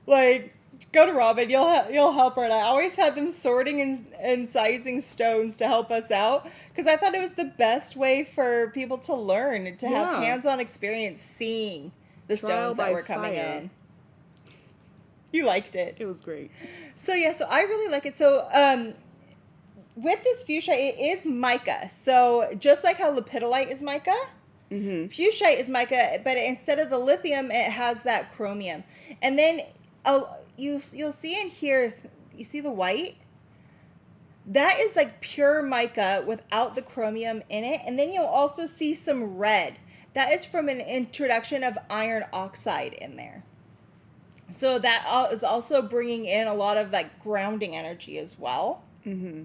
Like, go to Robin, you'll help her. And I always had them sorting and sizing stones to help us out, because I thought it was the best way for people to learn, to have hands-on experience seeing the stones that were coming in. You liked it. It was great. So yeah, so I really like it. So with this fuchsite, it is mica. So just like how lepidolite is mica, fuchsite is mica, but instead of the lithium, it has that chromium. And then you'll see in here, you see the white? That is like pure mica without the chromium in it. And then you'll also see some red. That is from an introduction of iron oxide in there. So that is also bringing in a lot of like grounding energy as well. Mm-hmm.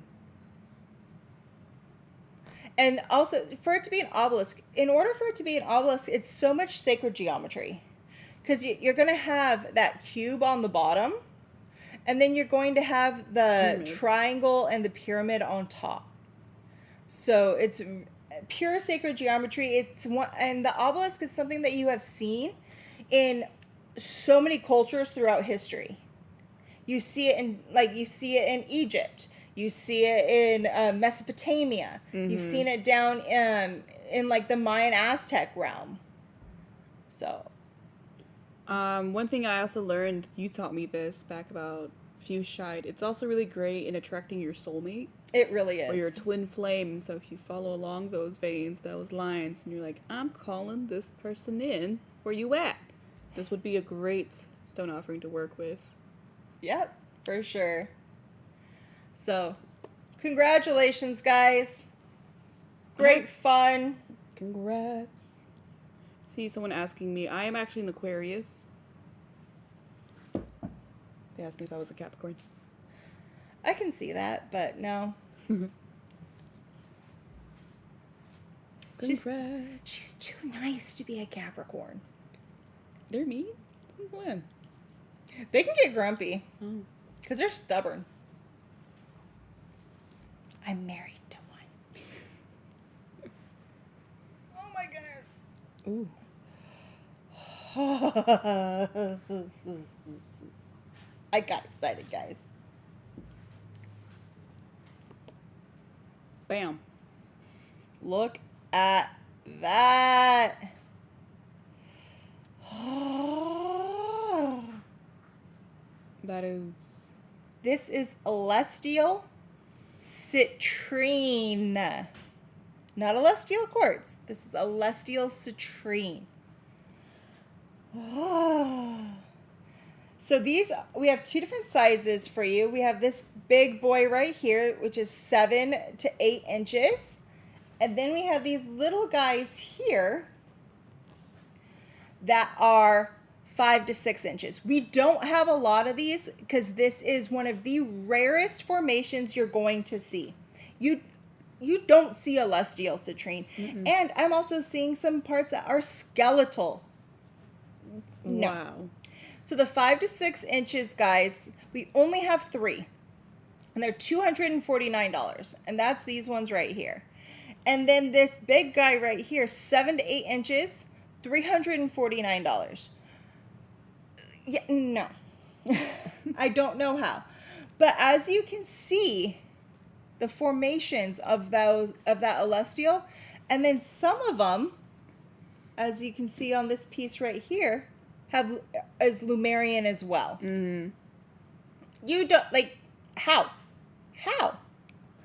And also, for it to be an obelisk, in order for it to be an obelisk, it's so much sacred geometry. Because you're going to have that cube on the bottom, and then you're going to have the Pyramid. triangle and the pyramid on top. So it's pure sacred geometry. It's one, and the obelisk is something that you have seen in so many cultures throughout history. You see it in Egypt. You see it in Mesopotamia. Mm-hmm. You've seen it down in like the Mayan Aztec realm. So One thing I also learned, you taught me this back about Fuchsite. It's also really great in attracting your soulmate it really is. or your twin flame. So if you follow along those veins, those lines, and you're like, I'm calling this person in, where you at? This would be a great stone offering to work with. Yep, for sure. So, congratulations, guys. Great fun. Congrats. See, someone asking me, I am actually an Aquarius. They asked me if I was a Capricorn. I can see that, but no. Congrats. She's too nice to be a Capricorn. They're mean? Since when? They can get grumpy Oh. because they're stubborn. I'm married to one. Oh my goodness. Ooh. I got excited, guys. Bam. Look at that. That is... This is Celestial Citrine. Not Celestial Quartz. This is Celestial Citrine. So these, we have two different sizes for you. We have this big boy right here, which is 7 to 8 inches. And then we have these little guys here that are 5 to 6 inches. We don't have a lot of these because this is one of the rarest formations you're going to see. You don't see a celestial citrine. Mm-mm. And I'm also seeing some parts that are skeletal. No. Wow. So the 5 to 6 inches, guys, we only have 3. And they're $249. And that's these ones right here. And then this big guy right here, 7 to 8 inches, $349. Yeah, no. I don't know how. But as you can see, the formations of that celestial, and then some of them, as you can see on this piece right here, is Lumerian as well. Mm-hmm. You don't like how?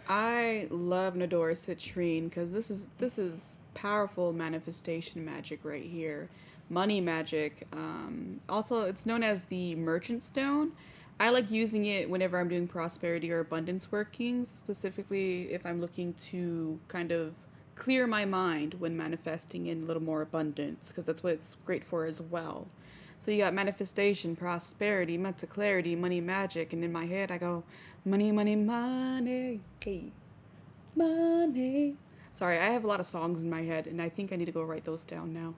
I love and adore citrine because this is powerful manifestation magic right here. Money magic. Also, it's known as the merchant stone. I like using it whenever I'm doing prosperity or abundance workings, specifically if I'm looking to kind of clear my mind when manifesting in a little more abundance, because that's what it's great for as well. So you got manifestation, prosperity, mental clarity, money magic, and in my head I go, money, money, money, hey, money. Sorry, I have a lot of songs in my head, and I think I need to go write those down now.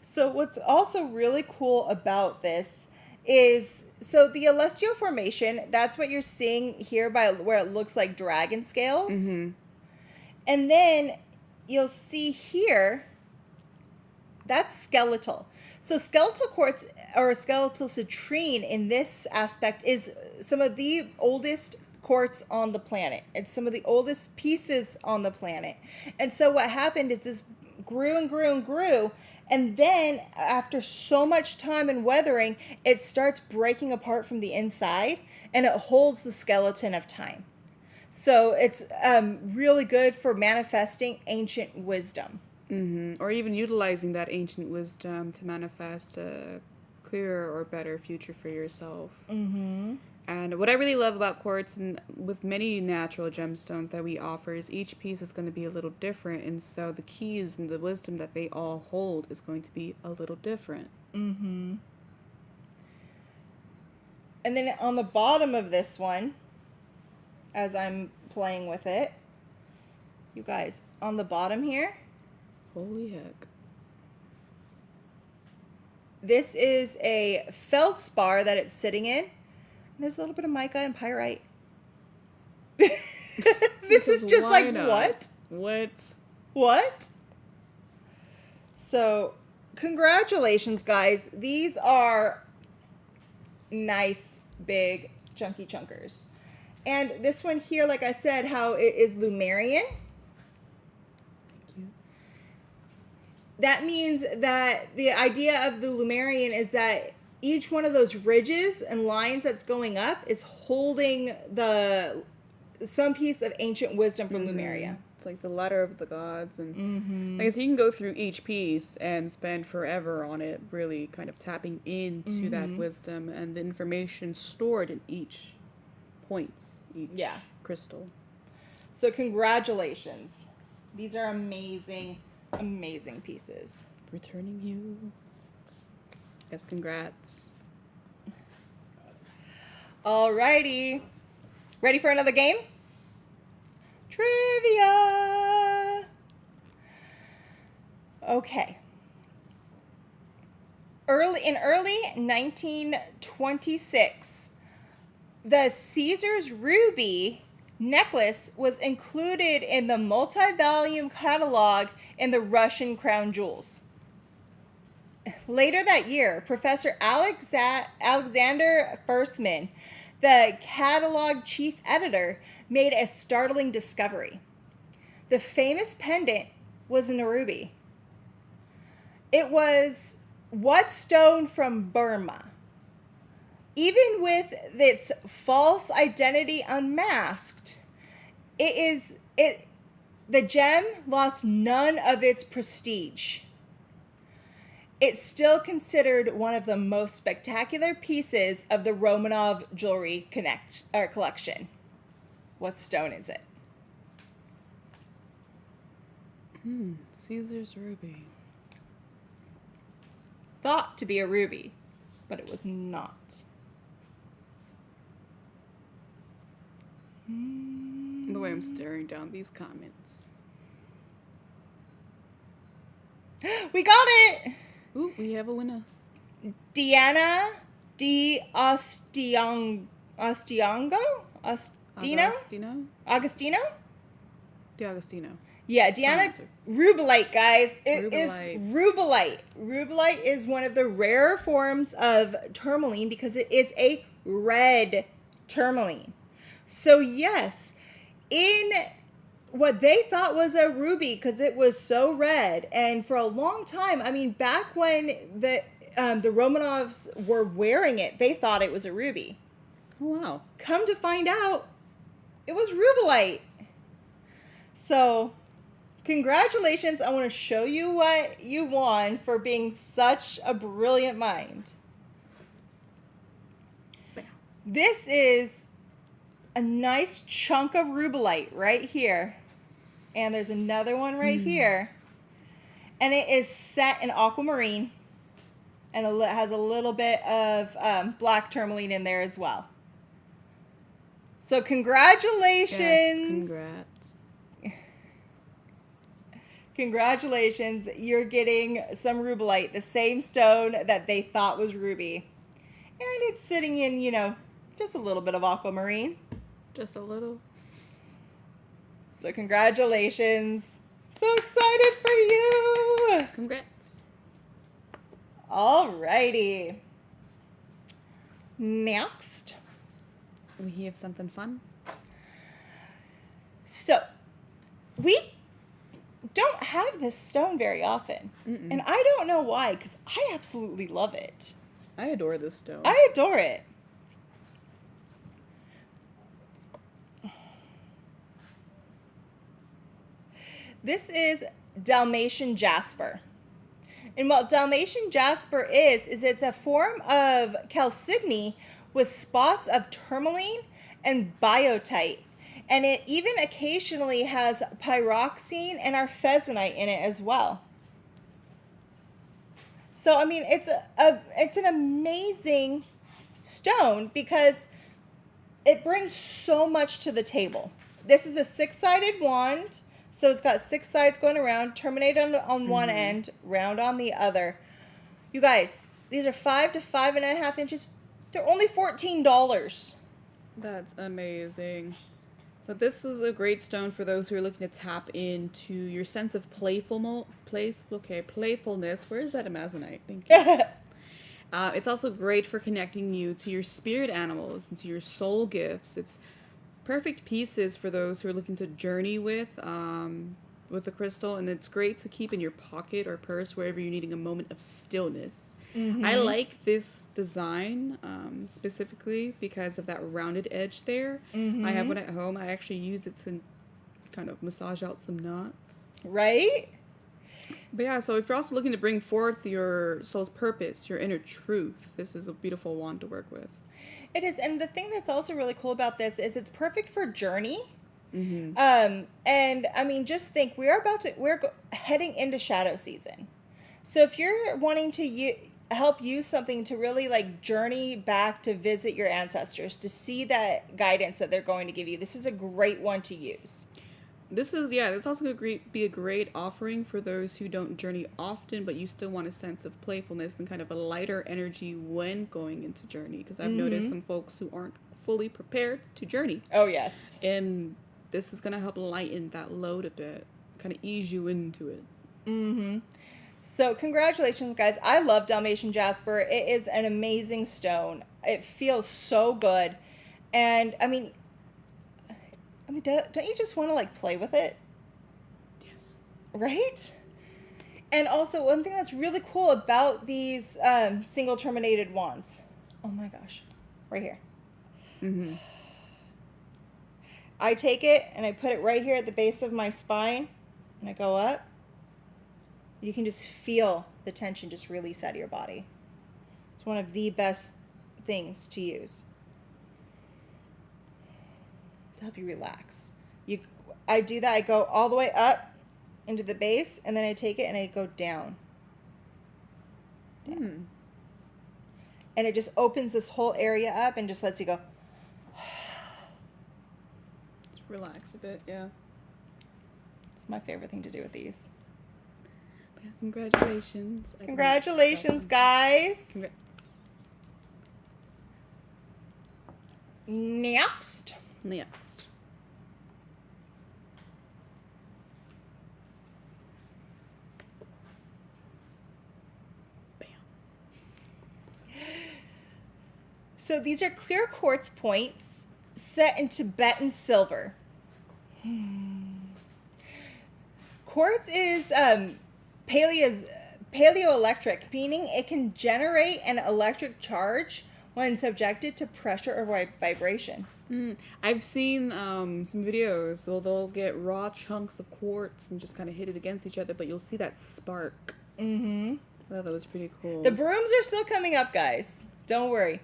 So what's also really cool about this is, so the celestial formation, that's what you're seeing here by where it looks like dragon scales. Mm-hmm. And then you'll see here, that's skeletal. So skeletal quartz or skeletal citrine in this aspect is some of the oldest quartz on the planet. It's some of the oldest pieces on the planet. And so what happened is this grew and grew and grew. And then after so much time and weathering, it starts breaking apart from the inside and it holds the skeleton of time. So it's really good for manifesting ancient wisdom. Mm-hmm. Or even utilizing that ancient wisdom to manifest clearer or better future for yourself. Mm-hmm. And what I really love about quartz and with many natural gemstones that we offer is each piece is going to be a little different. And so the keys and the wisdom that they all hold is going to be a little different. Mm-hmm. And then on the bottom of this one, as I'm playing with it, you guys, on the bottom here, Holy heck. this is a feldspar that it's sitting in. And there's a little bit of mica and pyrite. This is just why like, not? what? What? What? So, congratulations, guys. These are nice, big, chunky chunkers. And this one here, like I said, how it is Lumerian. Thank you. That means that the idea of the Lumerian is that each one of those ridges and lines that's going up is holding some piece of ancient wisdom from Lumeria. It's like the ladder of the gods. And I guess you can go through each piece and spend forever on it, really kind of tapping into that wisdom and the information stored in each point, each crystal. So congratulations. These are amazing, amazing pieces. Returning you. Yes, congrats. Alrighty. Ready for another game? Trivia. Okay. In early 1926, the Caesar's Ruby necklace was included in the multi-volume catalog in the Russian crown jewels. Later that year, Professor Alexander Fersman, the catalog chief editor, made a startling discovery. The famous pendant wasn't a ruby. It was what stone from Burma. Even with its false identity unmasked, the gem lost none of its prestige. It's still considered one of the most spectacular pieces of the Romanov jewelry collection. What stone is it? Caesar's ruby. Thought to be a ruby, but it was not. The way I'm staring down these comments. We got it! Ooh, we have a winner. Diana di Ostiongo? Agostino? D'Agostino. Yeah, Diana answer. Rubellite, guys. It is Rubellite. rubellite. Rubellite is one of the rarer forms of tourmaline because it is a red tourmaline. So yes, in what they thought was a ruby because it was so red, and for a long time, I mean, back when the Romanovs were wearing it, they thought it was a ruby. Oh, wow. Come to find out, it was rubellite. So, congratulations. I want to show you what you won for being such a brilliant mind. Bam. This is a nice chunk of rubellite right here. And there's another one right here. And it is set in aquamarine. And it has a little bit of black tourmaline in there as well. So congratulations. Yes, congrats. Congratulations. You're getting some rubellite, the same stone that they thought was ruby. And it's sitting in, just a little bit of aquamarine. Just a little. So congratulations. So excited for you. Congrats. Alrighty. Next. We have something fun. So, we don't have this stone very often. And I don't know why, because I absolutely love it. I adore this stone. I adore it. This is Dalmatian jasper. And what Dalmatian jasper is it's a form of chalcedony with spots of tourmaline and biotite. And it even occasionally has pyroxene and arfesanite in it as well. So I mean, it's an amazing stone because it brings so much to the table. This is a 6-sided wand, so it's got 6 sides going around, terminated on one end, round on the other. You guys, these are 5 to 5.5 inches. They're only $14. That's amazing. So this is a great stone for those who are looking to tap into your sense of playfulness. Where is that amazonite? Thank you. It's also great for connecting you to your spirit animals and to your soul gifts. It's perfect pieces for those who are looking to journey with the crystal, and it's great to keep in your pocket or purse wherever you're needing a moment of stillness. I like this design specifically because of that rounded edge there. I have one at home. I actually use it to kind of massage out some knots. Right? But yeah, so if you're also looking to bring forth your soul's purpose, your inner truth, this is a beautiful wand to work with. It is, and the thing that's also really cool about this is it's perfect for journey. And I mean, just think we're heading into shadow season. So if you're wanting to help use something to really like journey back to visit your ancestors, to see that guidance that they're going to give you, this is a great one to use. This also going to be a great offering for those who don't journey often, but you still want a sense of playfulness and kind of a lighter energy when going into journey. Because I've noticed some folks who aren't fully prepared to journey. Oh, yes. And this is going to help lighten that load a bit, kind of ease you into it. So congratulations, guys. I love Dalmatian jasper. It is an amazing stone. It feels so good. And I mean, don't you just want to like play with it? Yes. Right? And also, one thing that's really cool about these single terminated wands. Oh my gosh. Right here. I take it and I put it right here at the base of my spine. And I go up. You can just feel the tension just release out of your body. It's one of the best things to use to help you relax. I do that. I go all the way up into the base, and then I take it and I go down. And it just opens this whole area up and just lets you go. Just relax a bit, yeah. It's my favorite thing to do with these. Yeah, congratulations. Congratulations, guys. Congrats. Next. Bam. So these are clear quartz points set in Tibetan silver. Quartz is paleoelectric, meaning it can generate an electric charge when subjected to pressure or vibration. I've seen some videos where they'll get raw chunks of quartz and just kind of hit it against each other, but you'll see that spark. I thought that was pretty cool. The brooms are still coming up, guys. Don't worry.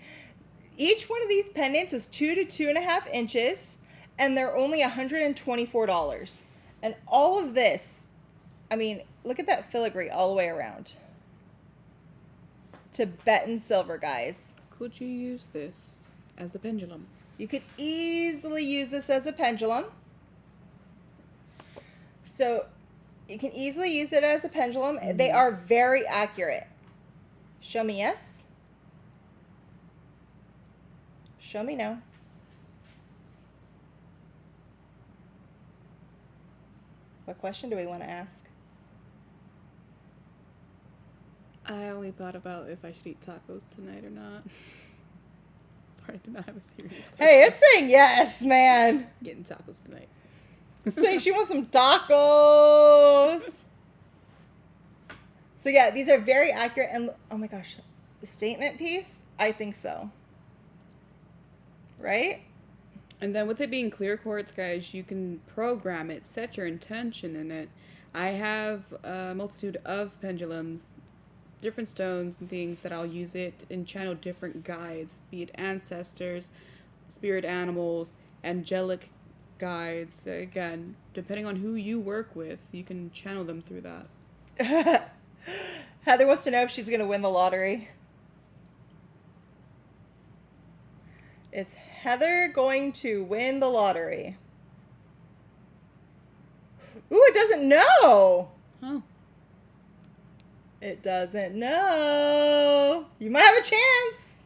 Each one of these pendants is 2 to 2.5 inches, and they're only $124. And all of this, I mean, look at that filigree all the way around. Tibetan silver, guys. Could you use this as a pendulum? You could easily use this as a pendulum. So you can easily use it as a pendulum. They are very accurate. Show me yes. Show me no. What question do we want to ask? I only thought about if I should eat tacos tonight or not. Sorry, I did not have a serious question. Hey, it's saying yes, man. Getting tacos tonight. It's saying she wants some tacos. So yeah, these are very accurate. And oh my gosh, the statement piece, I think so. Right? And then with it being clear quartz, guys, you can program it, set your intention in it. I have a multitude of pendulums different stones and things that I'll use it and channel different guides, be it ancestors, spirit animals, angelic guides. Again, depending on who you work with, you can channel them through that. Heather wants to know if she's going to win the lottery. Is Heather going to win the lottery? Ooh, it doesn't know. Oh. It doesn't know. You might have a chance.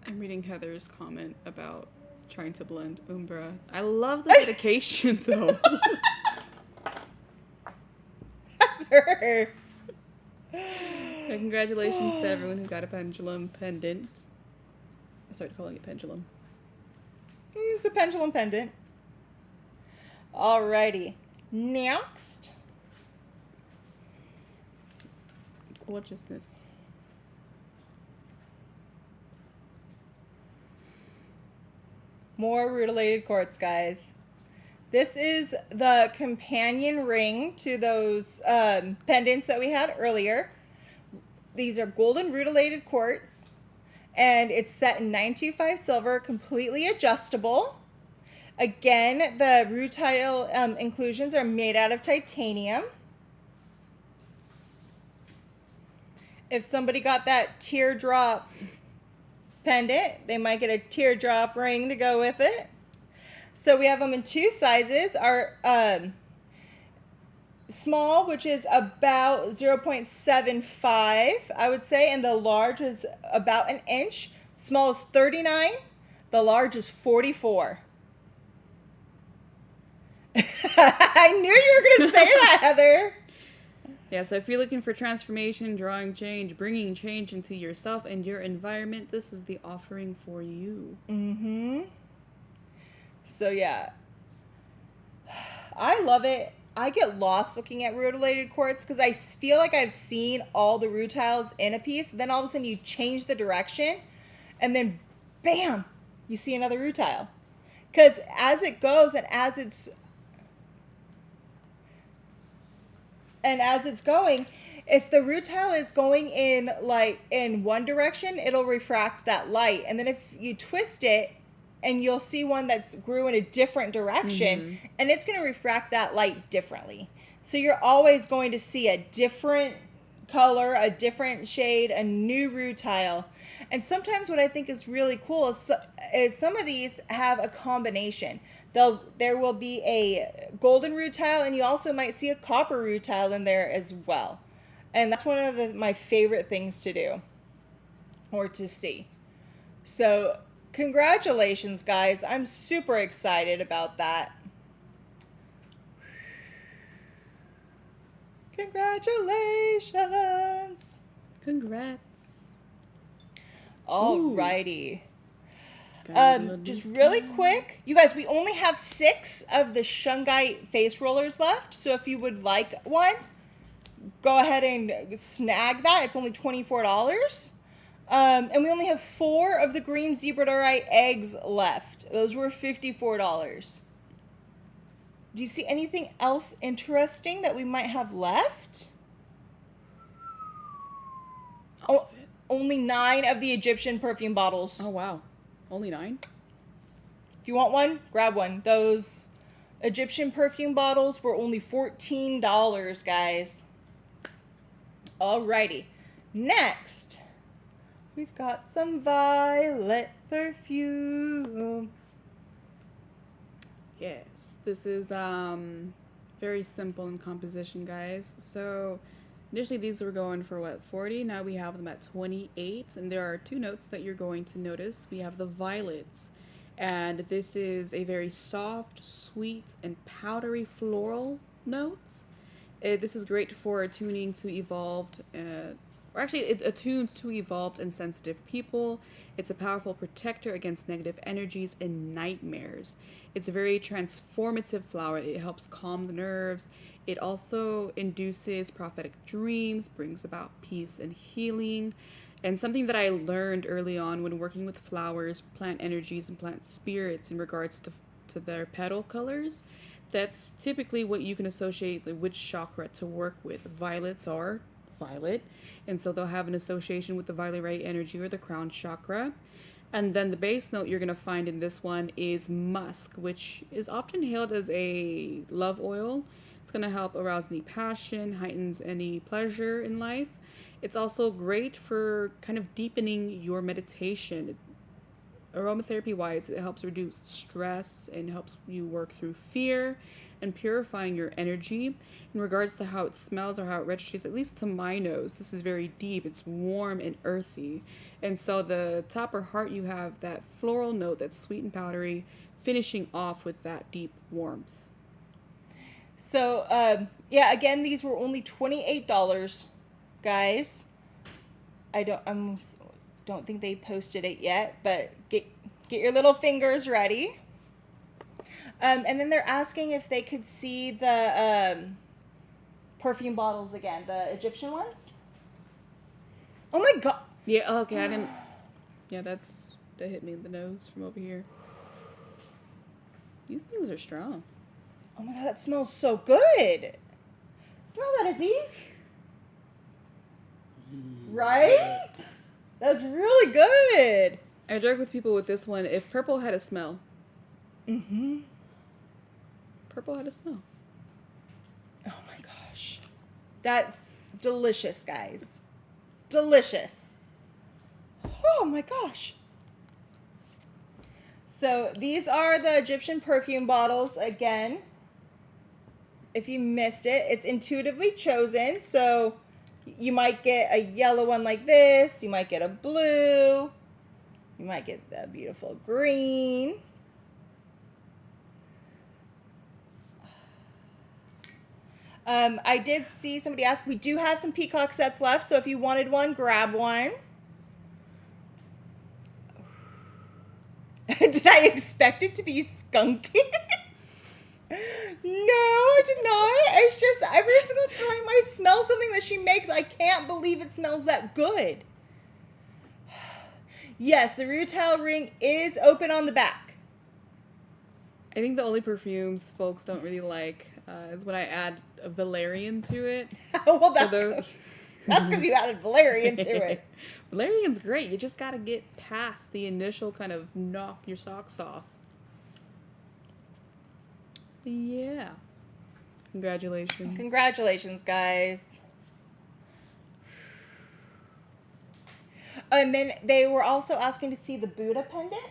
I'm reading Heather's comment about trying to blend Umbra. I love the dedication, though. Heather. And congratulations to everyone who got a pendulum pendant. I started calling it pendulum. It's a pendulum pendant. Alrighty. Next. Gorgeousness. More rutilated quartz, guys. This is the companion ring to those pendants that we had earlier. These are golden rutilated quartz, and it's set in 925 silver, completely adjustable. Again, the rutile inclusions are made out of titanium. If somebody got that teardrop pendant, they might get a teardrop ring to go with it. So we have them in two sizes. Our small, which is about 0.75, I would say, and the large is about an inch. Small is 39, the large is 44. I knew you were going to say that, Heather. Yeah, so if you're looking for transformation, drawing change, bringing change into yourself and your environment, this is the offering for you. Mm-hmm. So, yeah. I love it. I get lost looking at rutilated quartz because I feel like I've seen all the rutiles in a piece. Then all of a sudden you change the direction and then bam, you see another rutile. Because as it goes and as it's going, if the rutile is going in one direction, it'll refract that light. And then if you twist it, and you'll see one that's grew in a different direction, and it's going to refract that light differently. So you're always going to see a different color, a different shade, a new rutile. And sometimes what I think is really cool is some of these have a combination. There will be a golden rutile, and you also might see a copper rutile in there as well. And that's one of my favorite things to do or to see. So congratulations, guys. I'm super excited about that. Congratulations. Congrats. Alrighty. Ooh. Just really quick, you guys, we only have 6 of the Shungite face rollers left. So if you would like one, go ahead and snag that. It's only $24. And we only have 4 of the green zebradorite eggs left. Those were $54. Do you see anything else interesting that we might have left? Only 9 of the Egyptian perfume bottles. Oh, wow. Only 9? If you want one, grab one. Those Egyptian perfume bottles were only $14, guys. Alrighty. Next, we've got some violet perfume. Yes. This is very simple in composition, guys. So initially these were going for what, 40? Now we have them at 28, and there are 2 notes that you're going to notice. We have the violets, and this is a very soft, sweet, and powdery floral note. This is great for attuning to evolved, or actually it attunes to evolved and sensitive people. It's a powerful protector against negative energies and nightmares. It's a very transformative flower. It helps calm the nerves. It also induces prophetic dreams, brings about peace and healing. And something that I learned early on when working with flowers, plant energies, and plant spirits in regards to their petal colors, That's typically what you can associate which chakra to work with. Violets are violet, and so they'll have an association with the violet energy or the crown chakra. And then the base note you're going to find in this one is musk, which is often hailed as a love oil. It's going to help arouse any passion, heightens any pleasure in life. It's also great for kind of deepening your meditation. Aromatherapy wise, it helps reduce stress and helps you work through fear and purifying your energy. In regards to how it smells or how it registers, at least to my nose, this is very deep. It's warm and earthy. And so the top or heart, you have that floral note that's sweet and powdery, finishing off with that deep warmth. So, yeah, again, these were only $28, guys. I don't think they posted it yet, but get your little fingers ready. And then they're asking if they could see the perfume bottles again, the Egyptian ones. Oh my god! Yeah. Okay. I didn't. Yeah, that hit me in the nose from over here. These things are strong. Oh my god, that smells so good. Smell that, Aziz. Right? That's really good. I joke with people with this one. If purple had a smell. Mm-hmm. Purple had a smell. Oh my gosh. That's delicious, guys. Delicious. Oh my gosh. So these are the Egyptian perfume bottles again. If you missed it, it's intuitively chosen. So you might get a yellow one like this. You might get a blue. You might get the beautiful green. I did see somebody ask. We do have some peacock sets left. So if you wanted one, grab one. Did I expect it to be skunky? No, I did not. It's just every single time I smell something that she makes, I can't believe it smells that good. Yes, the retail ring is open on the back. I think the only perfumes folks don't really like is when I add a valerian to it. Well, that's because you added valerian to it. Valerian's great. You just got to get past the initial kind of knock your socks off. Yeah. Congratulations. Congratulations, guys. And then they were also asking to see the Buddha pendant.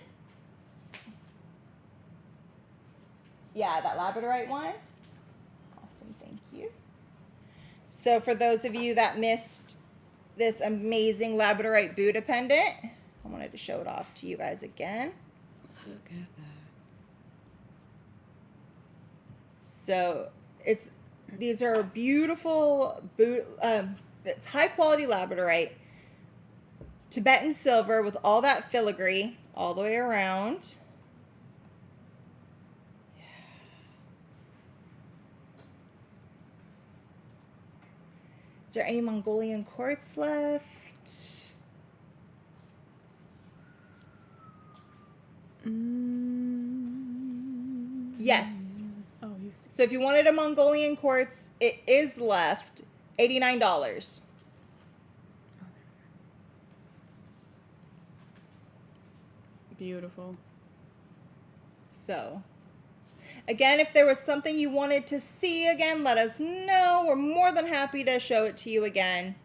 Yeah, that labradorite one. Awesome, thank you. So for those of you that missed this amazing labradorite Buddha pendant, I wanted to show it off to you guys again. Look at that. So these are beautiful, it's high quality labradorite, Tibetan silver with all that filigree all the way around. Yeah. Is there any Mongolian quartz left? Yes. Oh, you see. So if you wanted a Mongolian quartz, it is left. $89. Beautiful. So, again, if there was something you wanted to see again, let us know. We're more than happy to show it to you again.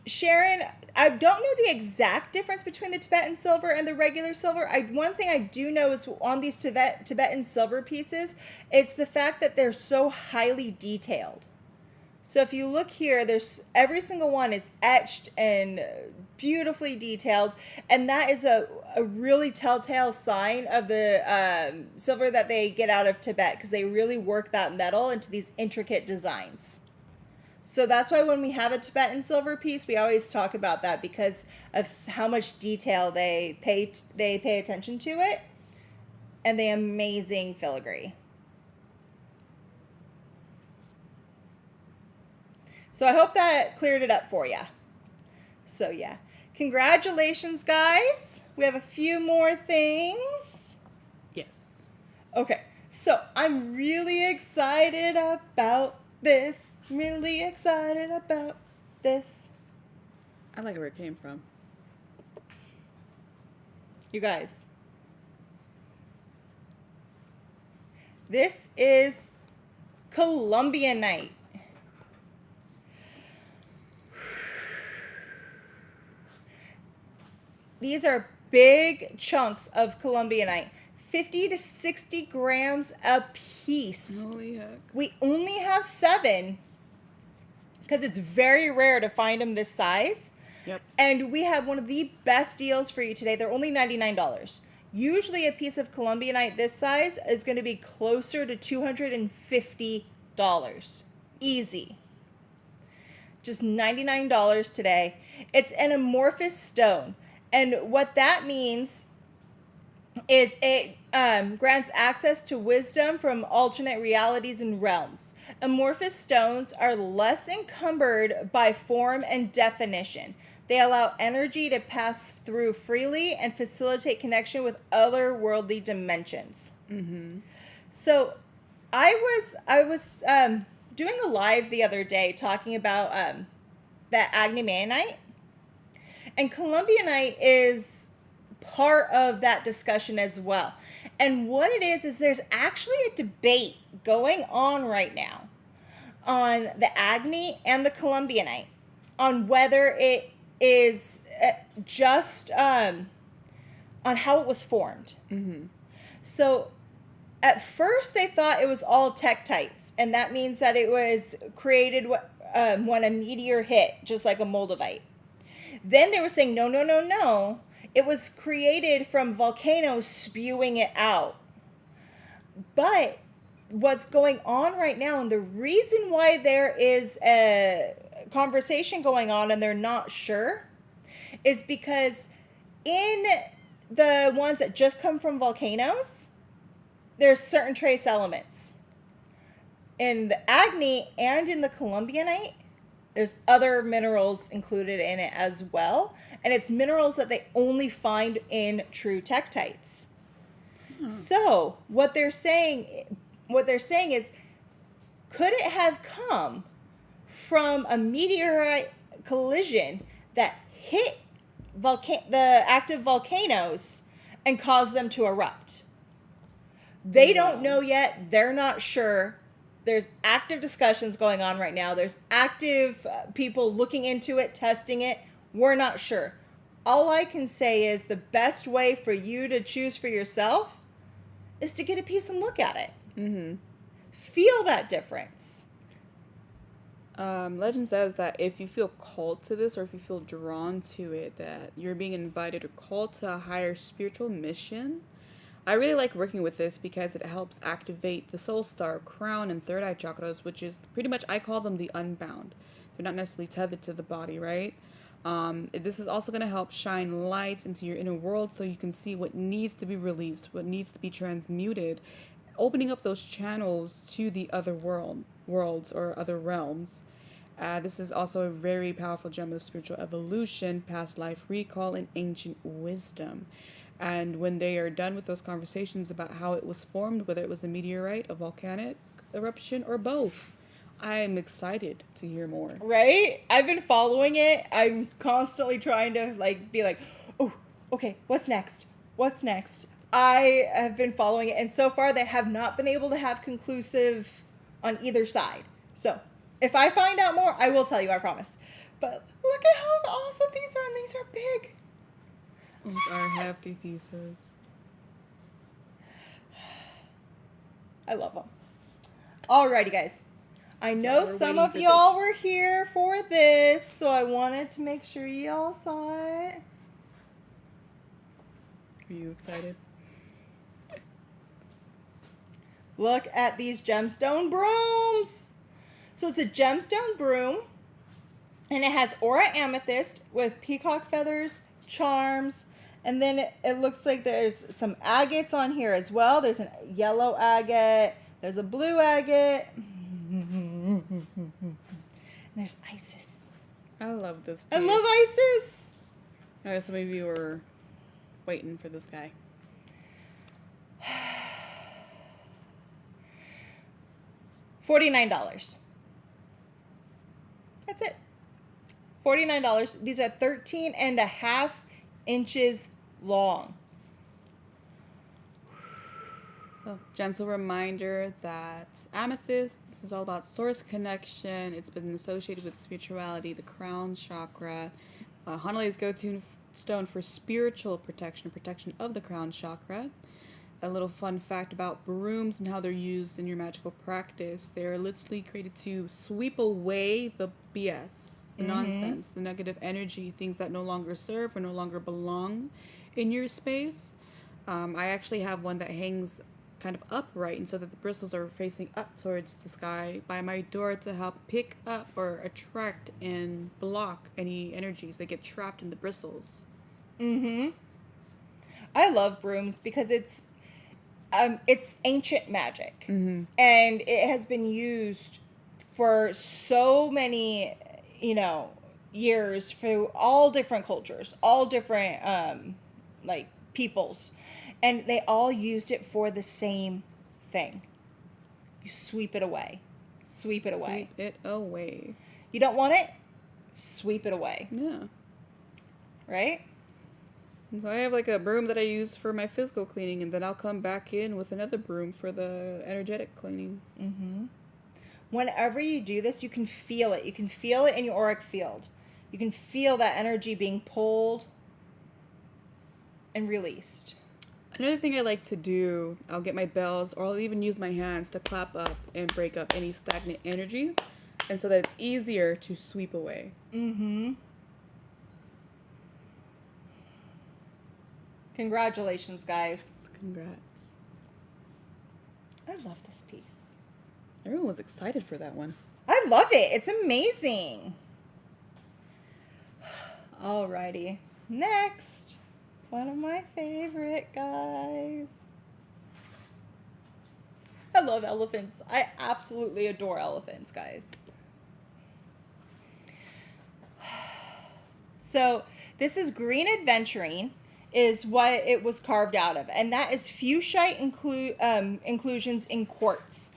Sharon, I don't know the exact difference between the Tibetan silver and the regular silver. One thing I do know is on these Tibetan silver pieces, it's the fact that they're so highly detailed. So if you look here, there's every single one is etched and beautifully detailed, and that is a really telltale sign of the silver that they get out of Tibet, because they really work that metal into these intricate designs. So that's why when we have a Tibetan silver piece, we always talk about that because of how much detail they pay attention to it, and the amazing filigree. So I hope that cleared it up for you. So yeah. Congratulations, guys. We have a few more things. Yes. Okay, so I'm really excited about this. Really excited about this. I like where it came from. You guys, this is Colombianite. These are big chunks of Colombianite, 50 to 60 grams a piece. Holy heck. We only have 7 because it's very rare to find them this size. Yep. And we have one of the best deals for you today. They're only $99. Usually a piece of Colombianite this size is going to be closer to $250. Easy. Just $99 today. It's an amorphous stone. And what that means is it grants access to wisdom from alternate realities and realms. Amorphous stones are less encumbered by form and definition. They allow energy to pass through freely and facilitate connection with otherworldly dimensions. Mm-hmm. So I was doing a live the other day talking about that Agnemanite. And Colombianite is part of that discussion as well. And what it is there's actually a debate going on right now on the Agni and the Colombianite on whether it is just on how it was formed. Mm-hmm. So at first they thought it was all tektites, and that means that it was created when a meteor hit, just like a moldavite. Then they were saying, no. It was created from volcanoes spewing it out. But what's going on right now, and the reason why there is a conversation going on and they're not sure, is because in the ones that just come from volcanoes, there's certain trace elements. In the Agni and in the Colombianite, there's other minerals included in it as well. And it's minerals that they only find in true tektites. So what they're saying is, could it have come from a meteorite collision that hit the active volcanoes and caused them to erupt? They don't know yet. They're not sure. There's active discussions going on right now. There's active people looking into it, testing it. We're not sure. All I can say is the best way for you to choose for yourself is to get a piece and look at it. Mm-hmm. Feel that difference. Legend says that if you feel called to this, or if you feel drawn to it, that you're being invited or called to a higher spiritual mission. I really like working with this because it helps activate the soul star, crown, and third eye chakras, which is pretty much, I call them the unbound. They're not necessarily tethered to the body, right? This is also going to help shine light into your inner world so you can see what needs to be released, what needs to be transmuted, opening up those channels to the other worlds or other realms. This is also a very powerful gem of spiritual evolution, past life recall, and ancient wisdom. And when they are done with those conversations about how it was formed, whether it was a meteorite, a volcanic eruption, or both, I am excited to hear more. Right? I've been following it. I'm constantly trying to be like, oh, okay, what's next? What's next? I have been following it, and so far they have not been able to have conclusive on either side. So if I find out more, I will tell you, I promise. But look at how awesome these are, and these are big. Those are hefty pieces. I love them. Alrighty, guys. I know some of y'all were here for this, so I wanted to make sure y'all saw it. Are you excited? Look at these gemstone brooms. So it's a gemstone broom, and it has aura amethyst with peacock feathers, charms, and then it looks like there's some agates on here as well. There's a yellow agate, there's a blue agate, and there's Isis. I love this piece. I love Isis. I know some of you were waiting for this guy. $49. That's it. $49. These are 13 and a half inches long. So, gentle reminder that amethyst, this is all about source connection. It's been associated with spirituality, the crown chakra. Honolulu's go-to stone for spiritual protection of the crown chakra. A little fun fact about brooms and how they're used in your magical practice. They're literally created to sweep away the BS, the nonsense, the negative energy, things that no longer serve or no longer belong in your space. I actually have one that hangs kind of upright, and so that the bristles are facing up towards the sky by my door to help pick up or attract and block any energies that get trapped in the bristles. I love brooms because it's ancient magic, and it has been used for so many, years through all different cultures, all different like peoples, and they all used it for the same thing. You sweep it away. Sweep it away. Sweep it away. You don't want it? Sweep it away. Yeah. Right? And so I have like a broom that I use for my physical cleaning, and then I'll come back in with another broom for the energetic cleaning. Whenever you do this, you can feel it. You can feel it in your auric field. You can feel that energy being pulled and released. Another thing I like to do, I'll get my bells, or I'll even use my hands to clap up and break up any stagnant energy, and so that it's easier to sweep away. Congratulations, guys. Congrats. I love this piece. Everyone was excited for that one. I love it. It's amazing. Alrighty. Next. One of my favorite guys. I love elephants. I absolutely adore elephants, guys. So this is green aventurine is what it was carved out of. And that is fuchsite inclusions in quartz.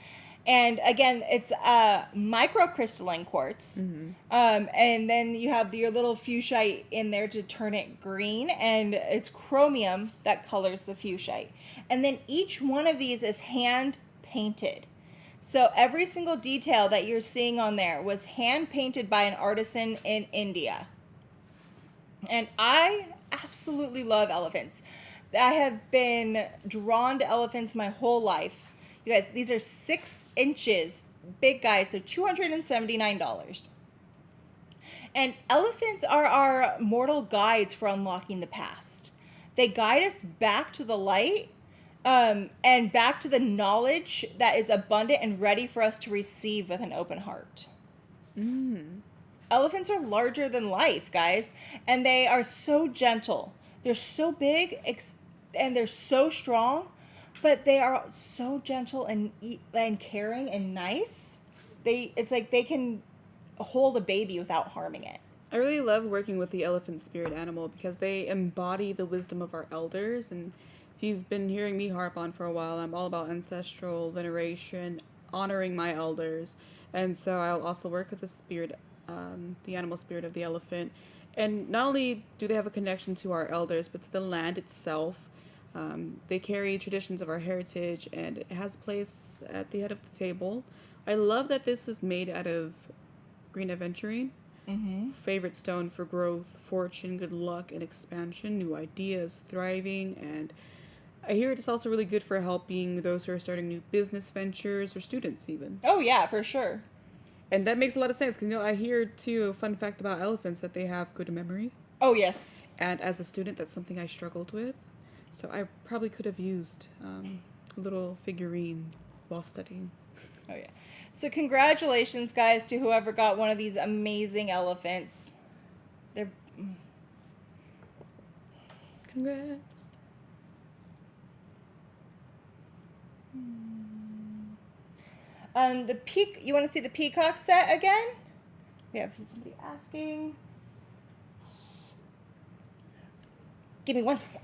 And again, it's microcrystalline quartz. And then you have your little fuchsite in there to turn it green. And it's chromium that colors the fuchsite. And then each one of these is hand painted. So every single detail that you're seeing on there was hand painted by an artisan in India. And I absolutely love elephants. I have been drawn to elephants my whole life. You guys, these are 6 inches, big guys. They're $279. And elephants are our mortal guides for unlocking the past. They guide us back to the light and back to the knowledge that is abundant and ready for us to receive with an open heart. Elephants are larger than life, guys, and they are so gentle. They're so big and they're so strong, but they are so gentle and caring and nice. It's like they can hold a baby without harming it. I really love working with the elephant spirit animal because they embody the wisdom of our elders. And if you've been hearing me harp on for a while, I'm all about ancestral veneration, honoring my elders. And so I'll also work with the spirit, the animal spirit of the elephant. And not only do they have a connection to our elders, but to the land itself. They carry traditions of our heritage, and it has a place at the head of the table. I love that this is made out of green aventurine. Favorite stone for growth, fortune, good luck, and expansion, new ideas, thriving. And I hear it's also really good for helping those who are starting new business ventures or students even. Oh, yeah, for sure. And that makes a lot of sense because, I hear, too, a fun fact about elephants that they have good memory. Oh, yes. And as a student, that's something I struggled with. So I probably could have used a little figurine while studying. Oh, yeah. So congratulations, guys, to whoever got one of these amazing elephants. They're... Congrats. You want to see the peacock set again? We have somebody asking. Give me 1 second.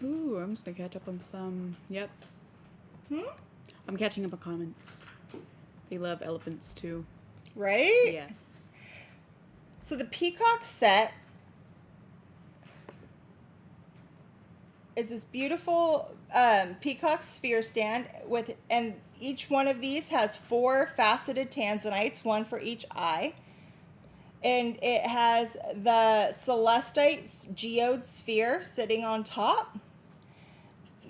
Ooh, I'm just gonna catch up on some. Yep. I'm catching up on comments. They love elephants too. Right? Yes. So the peacock set is this beautiful peacock sphere stand and each one of these has 4 faceted tanzanites, 1 for each eye. And it has the celestite geode sphere sitting on top,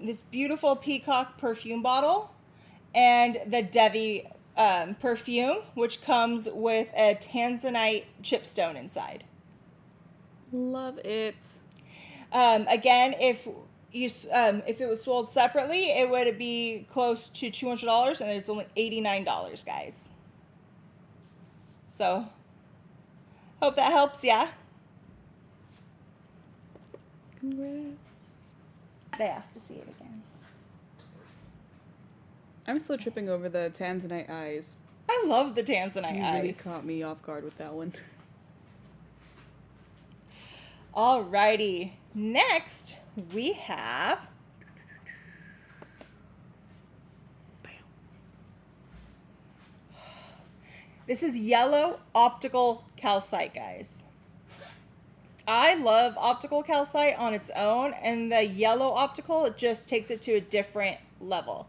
this beautiful peacock perfume bottle, and the Devi perfume, which comes with a tanzanite chipstone inside. Love it. Again, if it was sold separately, it would be close to $200, and it's only $89, guys. So, hope that helps ya. Congrats. They asked to see it again. I'm still tripping over the Tanzanite eyes. I love the tanzanite You eyes. really caught me off guard with that one. Alrighty. Next, we have this is yellow optical calcite, guys. I love optical calcite on its own, and the yellow optical, it just takes it to a different level.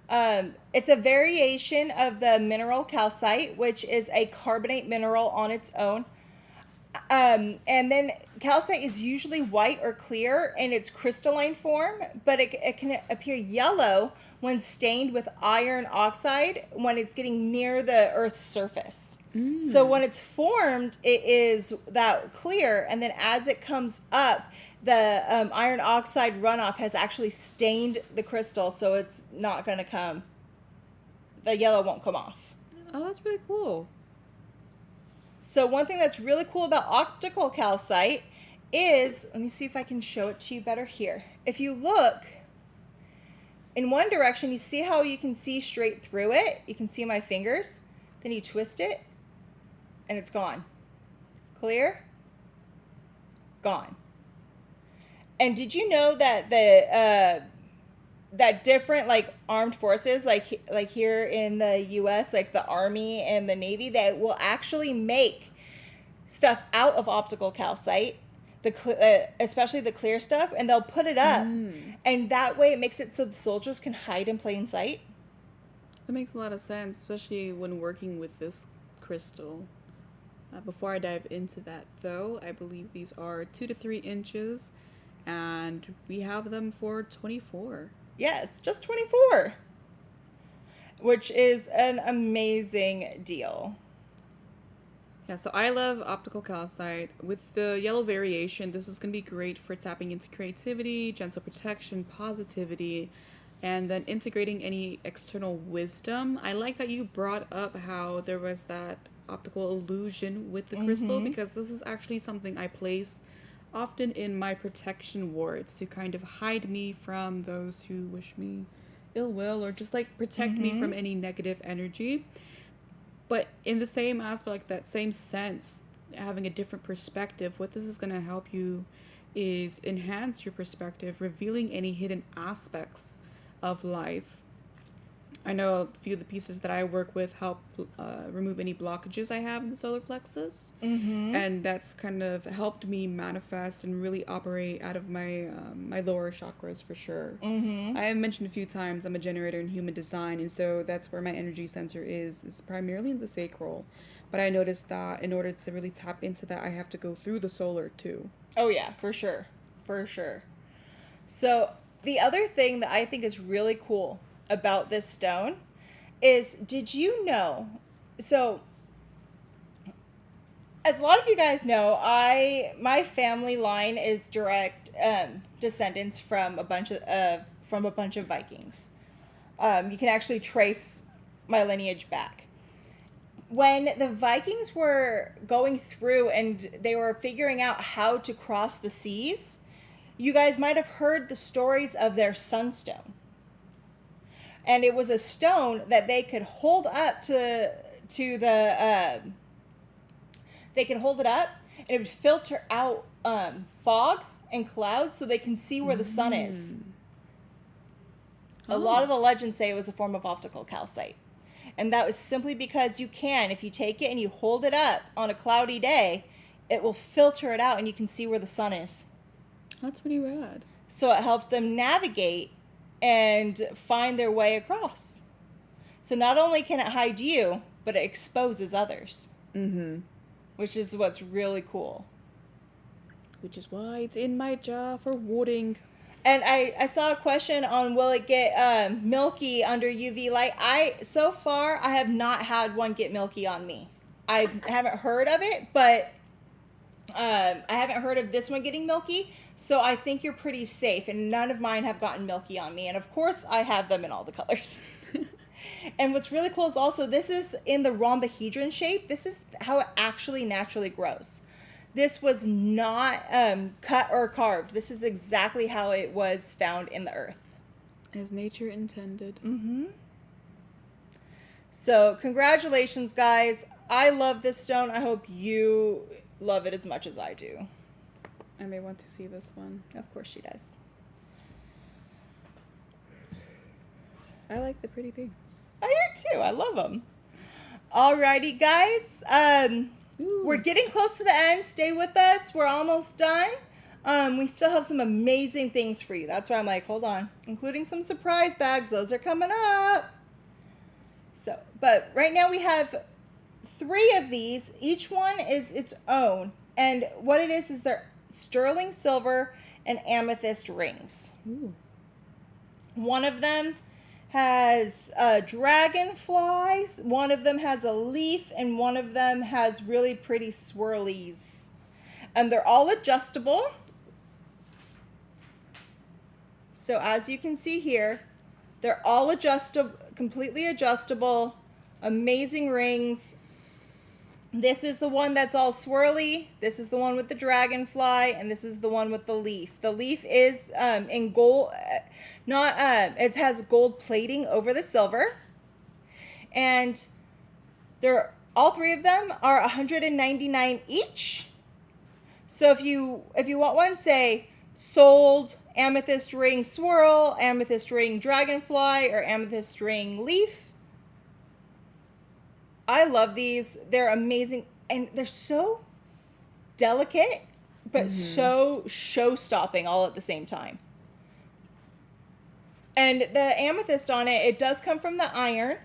It's a variation of the mineral calcite, which is a carbonate mineral on its own. And then calcite is usually white or clear in its crystalline form, but it can appear yellow when stained with iron oxide when it's getting near the Earth's surface. So when it's formed, it is that clear, and then as it comes up, the iron oxide runoff has actually stained the crystal, so it's not going to come. The yellow won't come off. Oh, that's really cool. So one thing that's really cool about optical calcite is, let me see if I can show it to you better here. If you look in one direction, you see how you can see straight through it. You can see my fingers. Then you twist it, and it's gone. Clear? Gone. And did you know that that different like armed forces, like here in the U.S., like the Army and the Navy, that will actually make stuff out of optical calcite, especially the clear stuff, and they'll put it up, and that way it makes it so the soldiers can hide in plain sight. That makes a lot of sense, especially when working with this crystal. Before I dive into that, though, I believe these are 2 to 3 inches, and we have them for $24. Yes, just 24, which is an amazing deal. Yeah, so I love optical calcite. With the yellow variation, this is going to be great for tapping into creativity, gentle protection, positivity, and then integrating any external wisdom. I like that you brought up how there was that optical illusion with the crystal, because this is actually something I place often in my protection wards to kind of hide me from those who wish me ill will or just like protect me from any negative energy. But in the same aspect, that same sense, having a different perspective, what this is going to help you is enhance your perspective, revealing any hidden aspects of life. I know a few of the pieces that I work with help remove any blockages I have in the solar plexus. And that's kind of helped me manifest and really operate out of my my lower chakras for sure. I have mentioned a few times I'm a generator in human design, and so that's where my energy center is primarily in the sacral. But I noticed that in order to really tap into that, I have to go through the solar too. Oh yeah, for sure. For sure. So the other thing that I think is really cool about this stone is, did you know, so as a lot of you guys know, my family line is direct descendants from a bunch of Vikings. You can actually trace my lineage back. When the Vikings were going through and they were figuring out how to cross the seas, you guys might have heard the stories of their sunstone. And it was a stone that they could hold up to to the, they can hold it up and it would filter out fog and clouds so they can see where the sun is. A lot of the legends say it was a form of optical calcite. And that was simply because you can, if you take it and you hold it up on a cloudy day, it will filter it out and you can see where the sun is. That's pretty rad. So it helped them navigate and find their way across. So not only can it hide you, but it exposes others. Mm-hmm. Which is what's really cool. Which is why it's in my jar for wooding. And I saw a question on will it get milky under UV light. So far, I have not had one get milky on me. I haven't heard of it, but I haven't heard of this one getting milky. So I think you're pretty safe. And none of mine have gotten milky on me. And of course, I have them in all the colors. And what's really cool is also this is in the rhombohedron shape. This is how it actually naturally grows. This was not cut or carved. This is exactly how it was found in the earth. As nature intended. Mm-hmm. So congratulations, guys. I love this stone. I hope you love it as much as I do. I may want to see this one. Of course she does. I like the pretty things. I do too. I love them. Alrighty, guys. We're getting close to the end. Stay with us. We're almost done. We still have some amazing things for you. That's why I'm like, hold on. Including some surprise bags. Those are coming up. So, but right now we have 3 of these. Each one is its own. And what it is they're sterling silver and amethyst rings. Ooh. One of them has dragonflies, one of them has a leaf, and one of them has really pretty swirlies. And they're all adjustable. So as you can see here, they're all adjustable, completely adjustable, amazing rings. This is the one that's all swirly. This is the one with the dragonfly, and this is the one with the leaf. The leaf is in gold, it has gold plating over the silver. And all 3 of them are $199 each. So if you want one, say sold amethyst ring swirl, amethyst ring dragonfly, or amethyst ring leaf. I love these. They're amazing. And they're so delicate, but so show-stopping all at the same time. And the amethyst on it, it does come from the iron.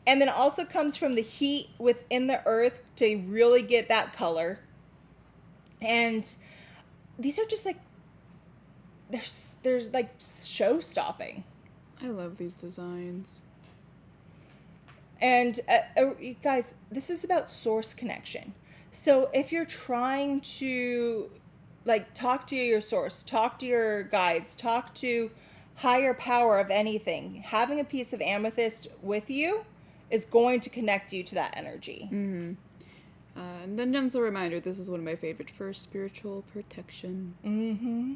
And then it also comes from the heat within the earth to really get that color. And these are just like, they're like show-stopping. I love these designs. And you guys, this is about source connection. So if you're trying to like talk to your source, talk to your guides, talk to higher power of anything, having a piece of amethyst with you is going to connect you to that energy. Mm-hmm. And then gentle reminder, this is one of my favorite for spiritual protection. Mm-hmm.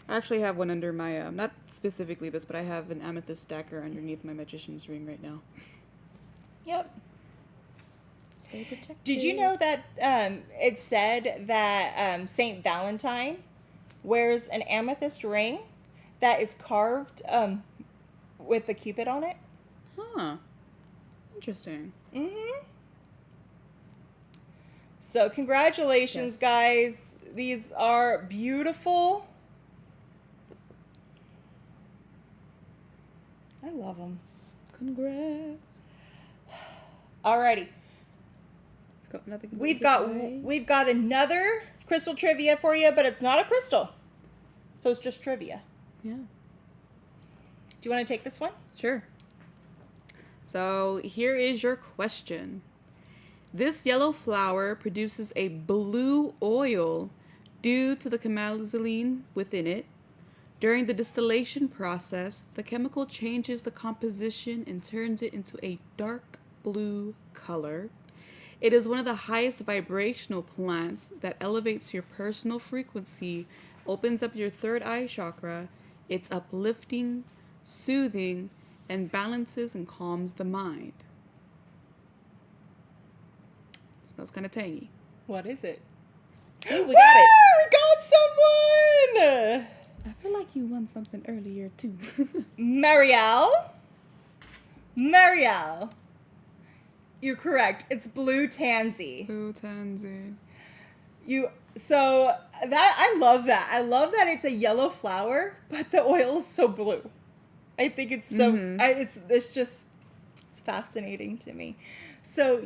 I actually have one under my, not specifically this, but I have an amethyst stacker underneath my magician's ring right now. Yep. Stay protected. Did you know that it said that Saint Valentine wears an amethyst ring that is carved with the Cupid on it? Huh. Interesting. Mm-hmm. So congratulations, guys. These are beautiful. I love them. Congrats. Alrighty. We've got another crystal trivia for you, but it's not a crystal. So it's just trivia. Yeah. Do you want to take this one? Sure. So here is your question. This yellow flower produces a blue oil due to the chemazolene within it. During the distillation process, the chemical changes the composition and turns it into a dark blue color. It is one of the highest vibrational plants that elevates your personal frequency, opens up your third eye chakra. It's uplifting, soothing, and balances and calms the mind. Smells kind of tangy. What is it? Ooh, we got it. We got someone! I feel like you won something earlier too. Marielle? Marielle. You're correct. It's blue tansy. Blue tansy. So that I love that. I love that it's a yellow flower, but the oil is so blue. I think it's so it's fascinating to me. So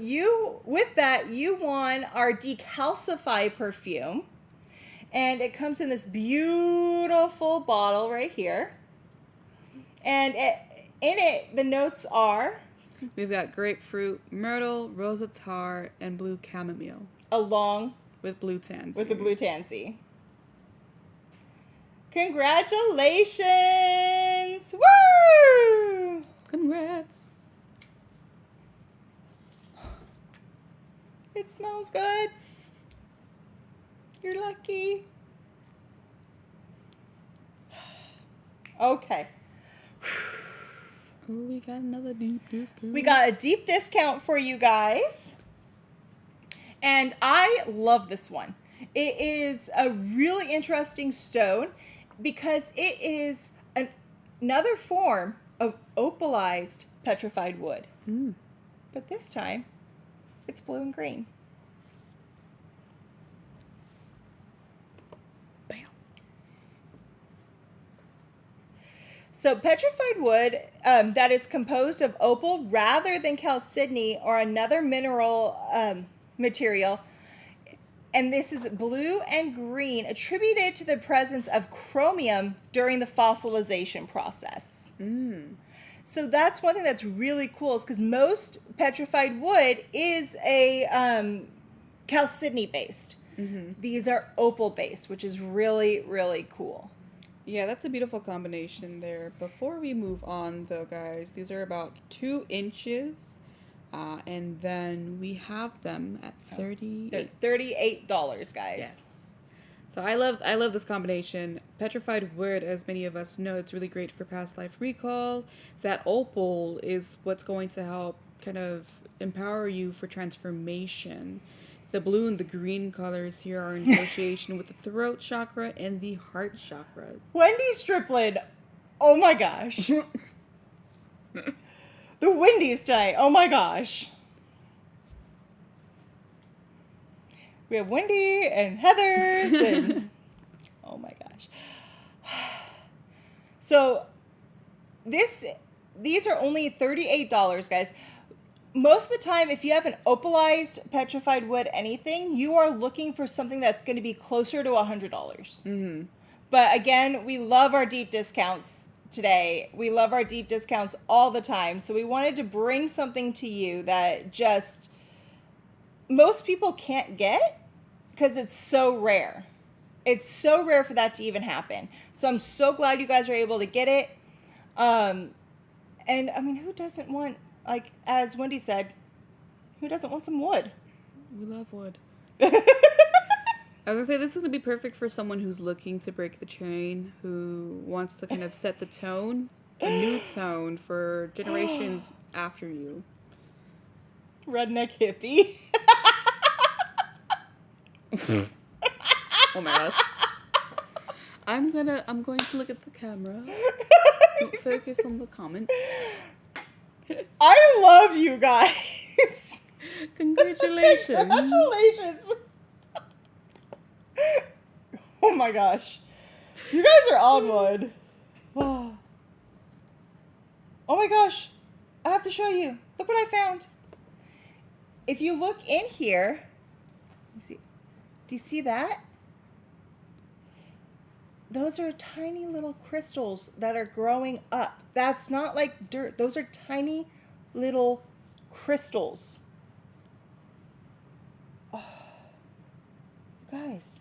with that you won our Decalcify perfume, and it comes in this beautiful bottle right here. And in it the notes are, we've got grapefruit, myrtle, rosattar, and blue chamomile. Along with blue tansy. With the blue tansy. Congratulations! Woo! Congrats. It smells good. You're lucky. Okay. Oh, we got another deep discount. We got a deep discount for you guys. And I love this one. It is a really interesting stone because it is another form of opalized petrified wood. Mm. But this time, it's blue and green. Bam. So petrified wood that is composed of opal rather than chalcedony or another mineral material, and this is blue and green, attributed to the presence of chromium during the fossilization process. So that's one thing that's really cool, is because most petrified wood is a chalcedony based. These are opal based, which is really, really cool. Yeah, that's a beautiful combination there. Before we move on though, guys, these are about 2 inches. And then we have them at $38. They're $38, guys. Yes. So I love this combination. Petrified wood, as many of us know, it's really great for past life recall. That opal is what's going to help kind of empower you for transformation. The blue and the green colors here are in association with the throat chakra and the heart chakra. Wendy Striplin, oh my gosh. The Wendy's tonight. Oh my gosh. We have Wendy and Heather's and oh my gosh. So these are only $38, guys. Most of the time, if you have an opalized petrified wood anything, you are looking for something that's going to be closer to $100. But again, we love our deep discounts today. We love our deep discounts all the time. So we wanted to bring something to you that just most people can't get because it's so rare. It's so rare for that to even happen. So I'm so glad you guys are able to get it. And I mean, who doesn't want, like, as Wendy said, who doesn't want some wood? We love wood. I was going to say, this is going to be perfect for someone who's looking to break the chain, who wants to kind of set the tone, a new tone for generations after you. Redneck hippie. Oh my gosh. I'm going to look at the camera. Don't focus on the comments. I love you guys. Congratulations. Congratulations. Oh my gosh. You guys are on one. Oh my gosh. I have to show you. Look what I found. If you look in here, let me see. Do you see that? Those are tiny little crystals that are growing up. That's not like dirt. Those are tiny little crystals. Oh, you guys.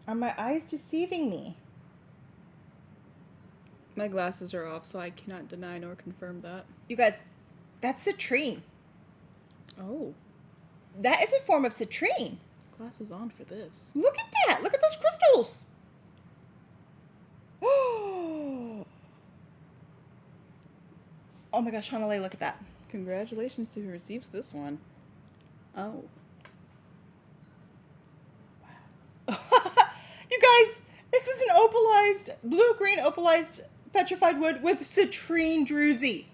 Are my eyes deceiving me? My glasses are off, so I cannot deny nor confirm that. You guys, that's citrine. Oh. That is a form of citrine. Glasses on for this. Look at that. Look at those crystals. Oh my gosh, Hanalei, look at that. Congratulations to who receives this one. Oh. You guys, this is an opalized, blue-green opalized petrified wood with citrine druzy.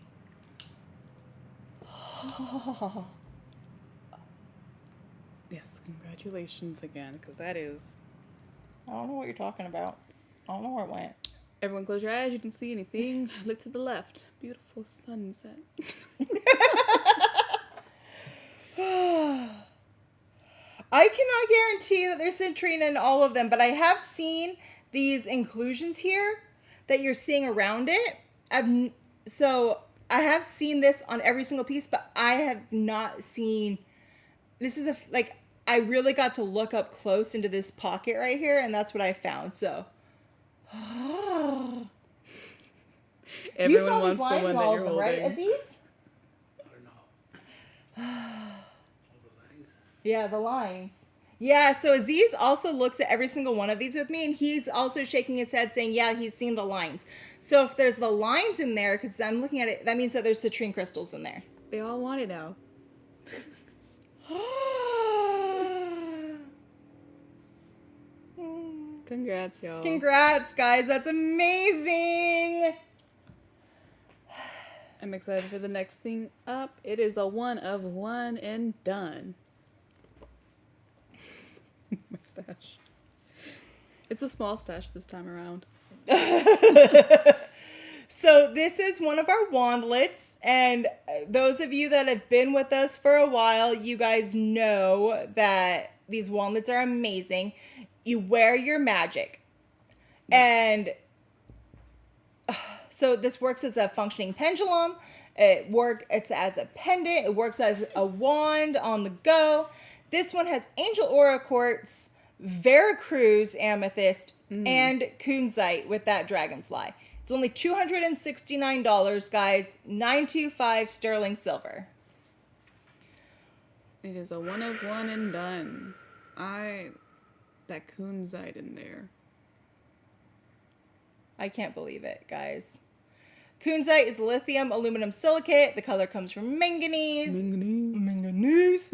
Yes, congratulations again, because that is... I don't know what you're talking about. I don't know where it went. Everyone close your eyes, you didn't see anything. Look to the left. Beautiful sunset. I cannot guarantee that there's citrine in all of them, but I have seen these inclusions here that you're seeing around it. So I have seen this on every single piece, but I have not seen. This is I really got to look up close into this pocket right here, and that's what I found. So. Everyone wants the one that you're holding. Right, Aziz? I don't know. All the lines. Yeah, the lines. Yeah, so Aziz also looks at every single one of these with me, and he's also shaking his head saying, yeah, he's seen the lines. So if there's the lines in there, because I'm looking at it, that means that there's citrine crystals in there. They all want it now. Congrats, y'all. Congrats, guys. That's amazing. I'm excited for the next thing up. It is a 1 of 1 and done. My stash. It's a small stash this time around. So this is one of our wandlets, and those of you that have been with us for a while, you guys know that these wandlets are amazing. You wear your magic. And so this works as a functioning pendulum. It's as a pendant. It works as a wand on the go. This one has angel aura quartz, Veracruz amethyst, and kunzite with that dragonfly. It's only $269, guys. $925 sterling silver. It is a 1 of 1 and done. That kunzite in there. I can't believe it, guys. Kunzite is lithium aluminum silicate. The color comes from manganese. Manganese.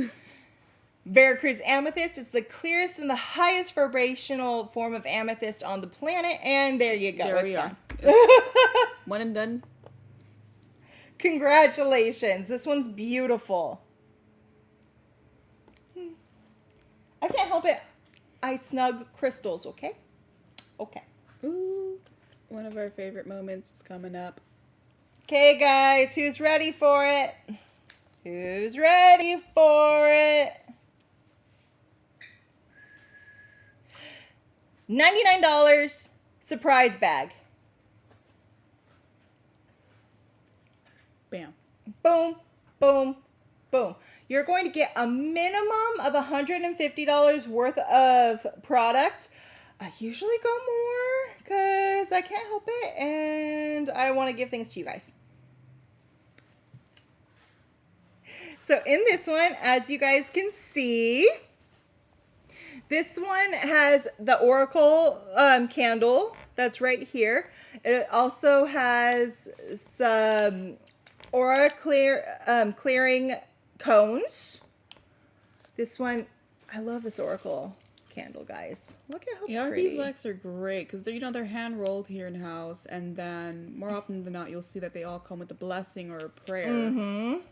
Veracruz amethyst is the clearest and the highest vibrational form of amethyst on the planet. And there you go. There we are. 1 and done. Congratulations. This one's beautiful. I can't help it. I snug crystals, okay? Okay. Ooh. One of our favorite moments is coming up. Okay, guys. Who's ready for it? Who's ready for it? $99 surprise bag. Bam. Boom, boom, boom. You're going to get a minimum of $150 worth of product. I usually go more because I can't help it and I want to give things to you guys. So in this one, as you guys can see, this one has the Oracle candle that's right here. It also has some aura clearing cones. This one, I love this Oracle candle, guys. Look at how Yeah, our pretty. beeswax are great because they're hand rolled here in house, and then more often than not, you'll see that they all come with a blessing or a prayer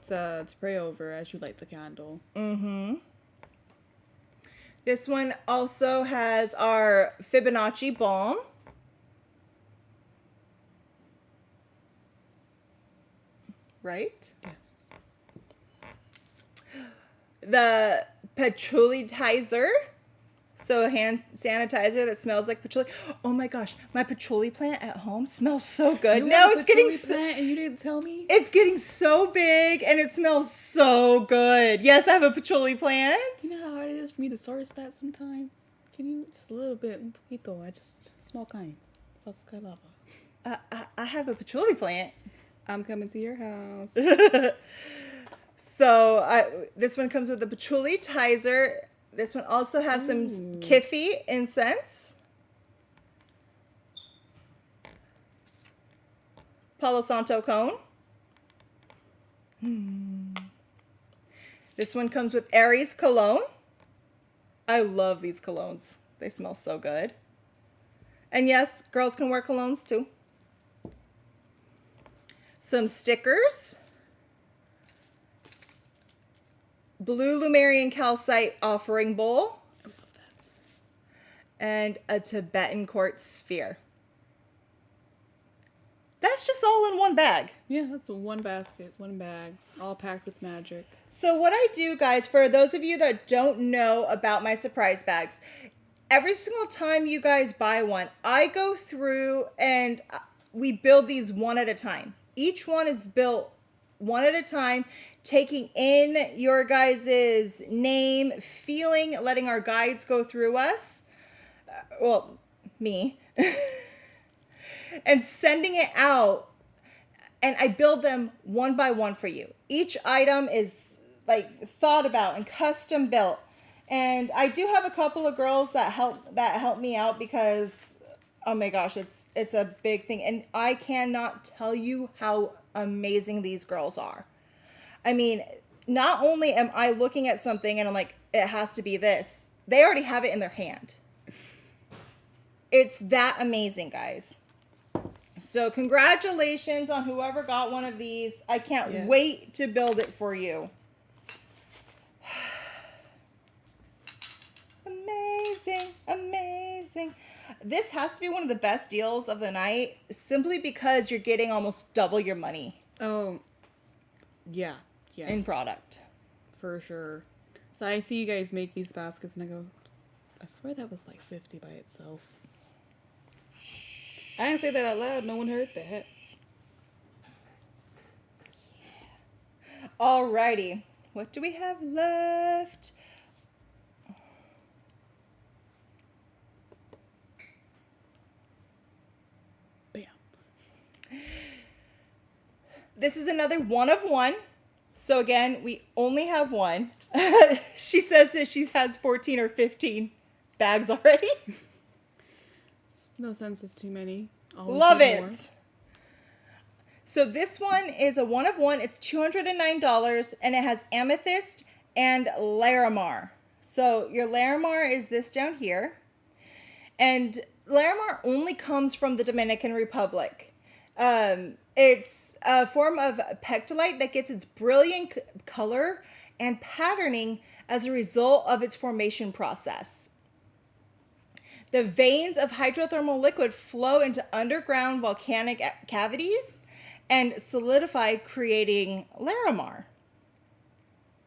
to pray over as you light the candle. This one also has our Fibonacci balm. Right? Yes. The patchouli tizer. So a hand sanitizer that smells like patchouli. Oh my gosh, my patchouli plant at home smells so good. You Now have a it's getting patchouli plant and you didn't tell me? it's getting so big and it smells so good. Yes, I have a patchouli plant. You know how hard it is for me to source that sometimes? Can you just a little bit, un poquito, I just small kind of lava. I have a patchouli plant. I'm coming to your house. So this one comes with a patchouli tizer. This one also has some Kiffy incense. Palo Santo cone. This one comes with Aries cologne. I love these colognes. They smell so good. And yes, girls can wear colognes too. Some stickers. Blue Lumerian calcite offering bowl. I love that. And a Tibetan quartz sphere. That's just all in one bag. Yeah, that's one basket, one bag, all packed with magic. So what I do, guys, for those of you that don't know about my surprise bags, every single time you guys buy one, I go through and we build these one at a time. Each one is built one at a time, taking in your guys' name, feeling, letting our guides go through us. Well, me. And sending it out. And I build them one by one for you. Each item is like thought about and custom built. And I do have a couple of girls that help me out because, oh my gosh, it's a big thing. And I cannot tell you how amazing these girls are. I mean, not only am I looking at something and I'm like, it has to be this. They already have it in their hand. It's that amazing, guys. So congratulations on whoever got one of these. I can't wait to build it for you. Amazing, amazing. This has to be one of the best deals of the night simply because you're getting almost double your money Oh, yeah, in product. for sure. So I see you guys make these baskets and I go, I swear that was like 50 by itself. I didn't say that out loud. No one heard that. Alrighty. What do we have left? Bam. This is another one of one. So again, we only have one. She says that she has 14 or 15 bags already. No sense, it's too many. Always Love need it. more. So this one is a one of one. It's $209 and it has amethyst and Larimar. So your Larimar is this down here. And Larimar only comes from the Dominican Republic. It's a form of pectolite that gets its brilliant color and patterning as a result of its formation process. The veins of hydrothermal liquid flow into underground volcanic cavities and solidify, creating Larimar.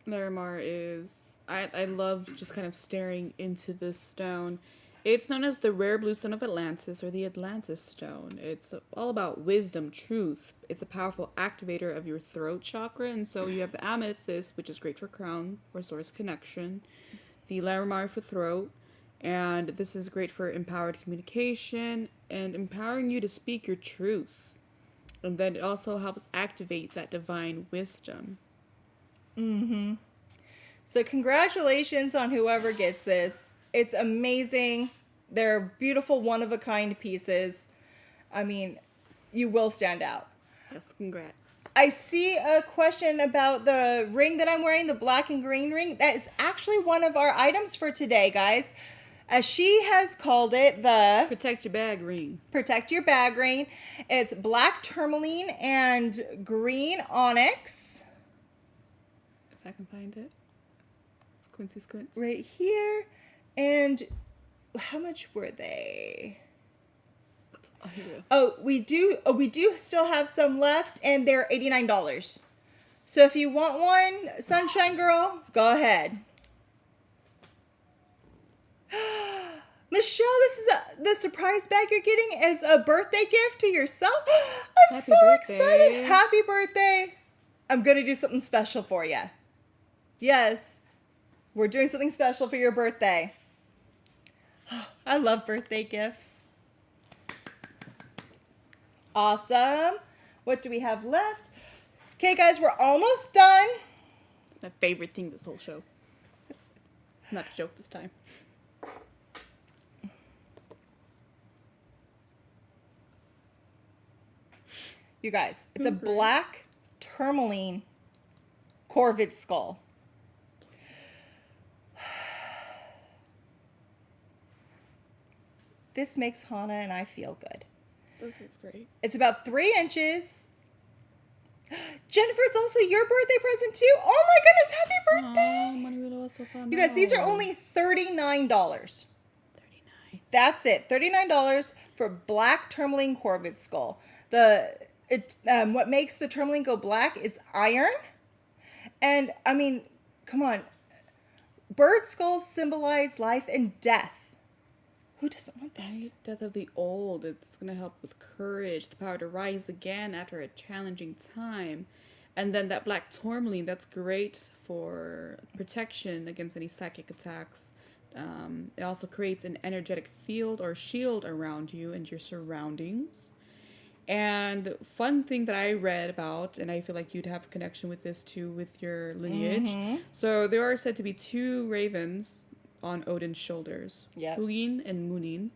Larimar is... I love just kind of staring into this stone. It's known as the rare blue stone of Atlantis, or the Atlantis stone. It's all about wisdom, truth. It's a powerful activator of your throat chakra, and so you have the amethyst, which is great for crown or source connection, the Larimar for throat, and this is great for empowered communication and empowering you to speak your truth. And then it also helps activate that divine wisdom. Mm-hmm. So congratulations on whoever gets this. It's amazing. They're beautiful, one-of-a-kind pieces. I mean, you will stand out. Yes, congrats. I see a question about the ring that I'm wearing, the black and green ring. That is actually one of our items for today, guys. As she has called it, the Protect your bag ring. Protect Your Bag ring. It's black tourmaline and green onyx. If I can find it. It's Quincy Squints. Right here. And how much were they? Oh, here we go. We do still have some left, and they're $89. So if you want one, Sunshine Girl, go ahead. Michelle, this is the surprise bag you're getting is a birthday gift to yourself. I'm Happy so birthday. excited. Happy birthday. I'm going to do something special for you. Yes, we're doing something special for your birthday. I love birthday gifts. Awesome. What do we have left? Okay, guys, we're almost done. It's my favorite thing this whole show. It's not a joke this time. You guys, it's a black tourmaline corvid skull. This makes Hannah and I feel good. This is great. It's about 3 inches. Jennifer, it's also your birthday present too. Oh my goodness, happy birthday! You guys, these are only $39. 39. That's it, $39 for black tourmaline corvid skull. What makes the tourmaline go black is iron. And I mean, come on. Bird skulls symbolize life and death. Who doesn't want that? Right? Death of the old. It's going to help with courage, the power to rise again after a challenging time. And then that black tourmaline, that's great for protection against any psychic attacks. It also creates an energetic field or shield around you and your surroundings. And fun thing that I read about, and I feel like you'd have a connection with this too, with your lineage. Mm-hmm. So there are said to be 2 ravens on Odin's shoulders, yep. Hugin and Munin,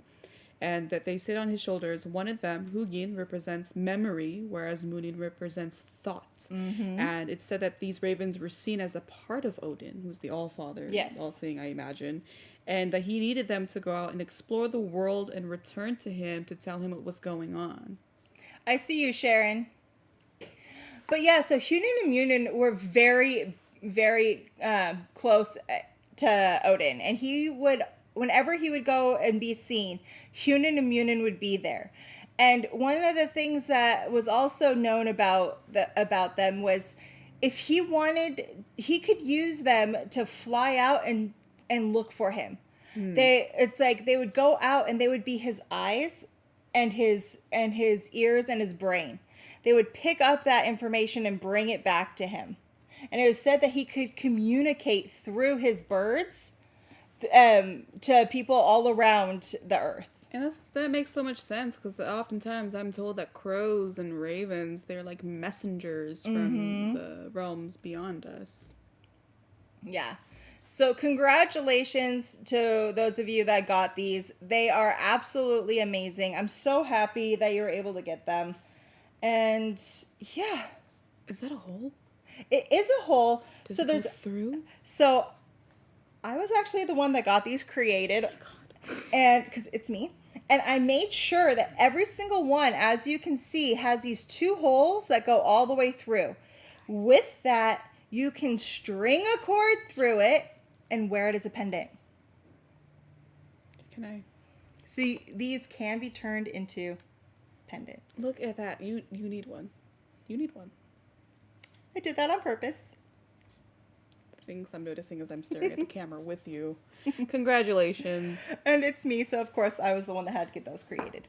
and that they sit on his shoulders. One of them, Hugin, represents memory, whereas Munin represents thought. Mm-hmm. And it's said that these ravens were seen as a part of Odin, who's the All-Father, yes. all-seeing, I imagine, and that he needed them to go out and explore the world and return to him to tell him what was going on. I see you, Sharon. But yeah, so Hugin and Munin were very, very close to Odin. And he would, whenever he would go and be seen, Hugin and Munin would be there. And one of the things that was also known about them was if he wanted, he could use them to fly out and look for him. It's like they would go out and they would be his eyes and his ears and his brain. They would pick up that information and bring it back to him. And it was said that he could communicate through his birds to people all around the earth. And that makes so much sense because oftentimes I'm told that crows and ravens, they're like messengers from the realms beyond us. Yeah. So congratulations to those of you that got these. They are absolutely amazing. I'm so happy that you were able to get them. And yeah. Is that a hole? It is a hole. Does it go through? So I was actually the one that got these created. Oh my God. And because it's me. And I made sure that every single one, as you can see, has these 2 holes that go all the way through. With that, you can string a cord through it and wear it as a pendant. Can I? So these can be turned into pendants. Look at that. You need one. You need one. I did that on purpose. The things I'm noticing as I'm staring at the camera with you. Congratulations. And it's me, so of course I was the one that had to get those created.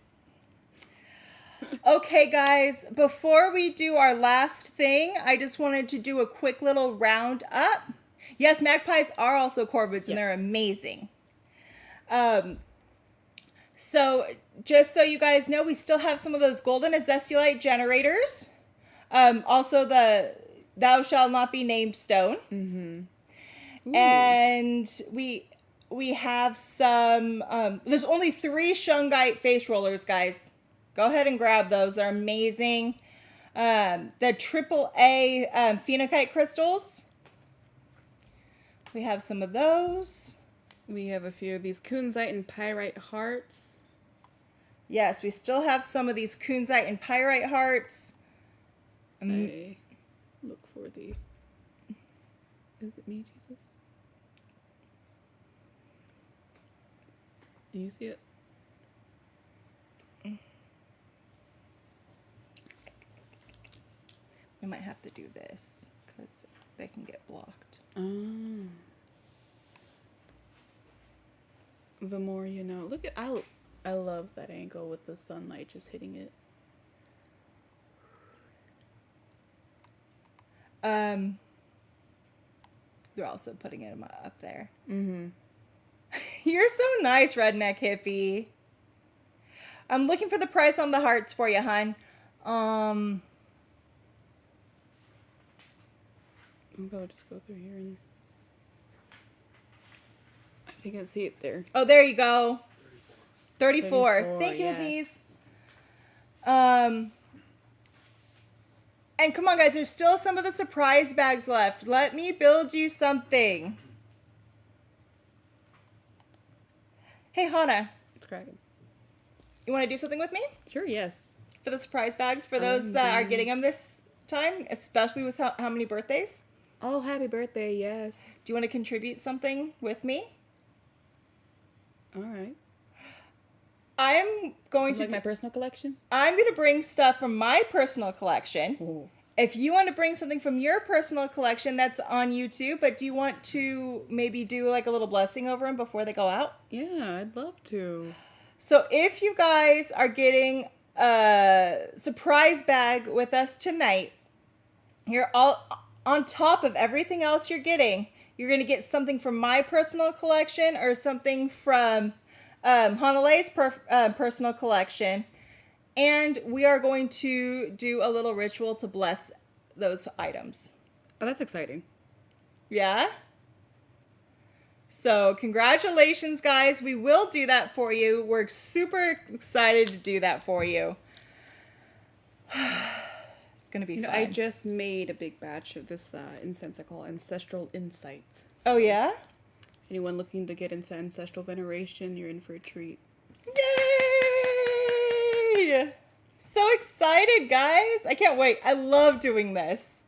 Okay, guys, before we do our last thing, I just wanted to do a quick little round up. Yes, magpies are also corvids, and they're amazing. So just so you guys know, we still have some of those golden azestulite generators. Also the thou shalt not be named stone. Mm-hmm. And we have some, there's only 3 shungite face rollers, guys. Go ahead and grab those. They're amazing. The AAA phenokite crystals. We have some of those. We have a few of these kunzite and pyrite hearts. Yes, we still have some of these kunzite and pyrite hearts. I look for the... Is it me, Jesus? Do you see it? We might have to do this because they can get blocked. Oh. The more you know. Look at I love that angle with the sunlight just hitting it. They're also putting it up there. You're so nice, redneck hippie. I'm looking for the price on the hearts for you, hon. I'll just go through here and I think I see it there. Oh, there you go. 34. Thank you, yes. Aziz. And come on, guys. There's still some of the surprise bags left. Let me build you something. Hey, Hannah. It's cracking. You want to do something with me Sure, yes. for the surprise bags for those that are getting them this time, especially with how many birthdays? Oh, happy birthday, yes. Do you want to contribute something with me? All right. I'm going Like my personal collection? I'm going to bring stuff from my personal collection. Oh. If you want to bring something from your personal collection, that's on YouTube, but do you want to maybe do like a little blessing over them before they go out? Yeah, I'd love to. So if you guys are getting a surprise bag with us tonight, you're all on top of everything else you're getting. You're going to get something from my personal collection or something from Hanale's personal collection. And we are going to do a little ritual to bless those items. Oh, that's exciting. Yeah? So congratulations, guys. We will do that for you. We're super excited to do that for you. It's going to be fun. I just made a big batch of this incense I call Ancestral Insights. Oh, yeah? Anyone looking to get into ancestral veneration, you're in for a treat. Yay! So excited, guys. I can't wait. I love doing this.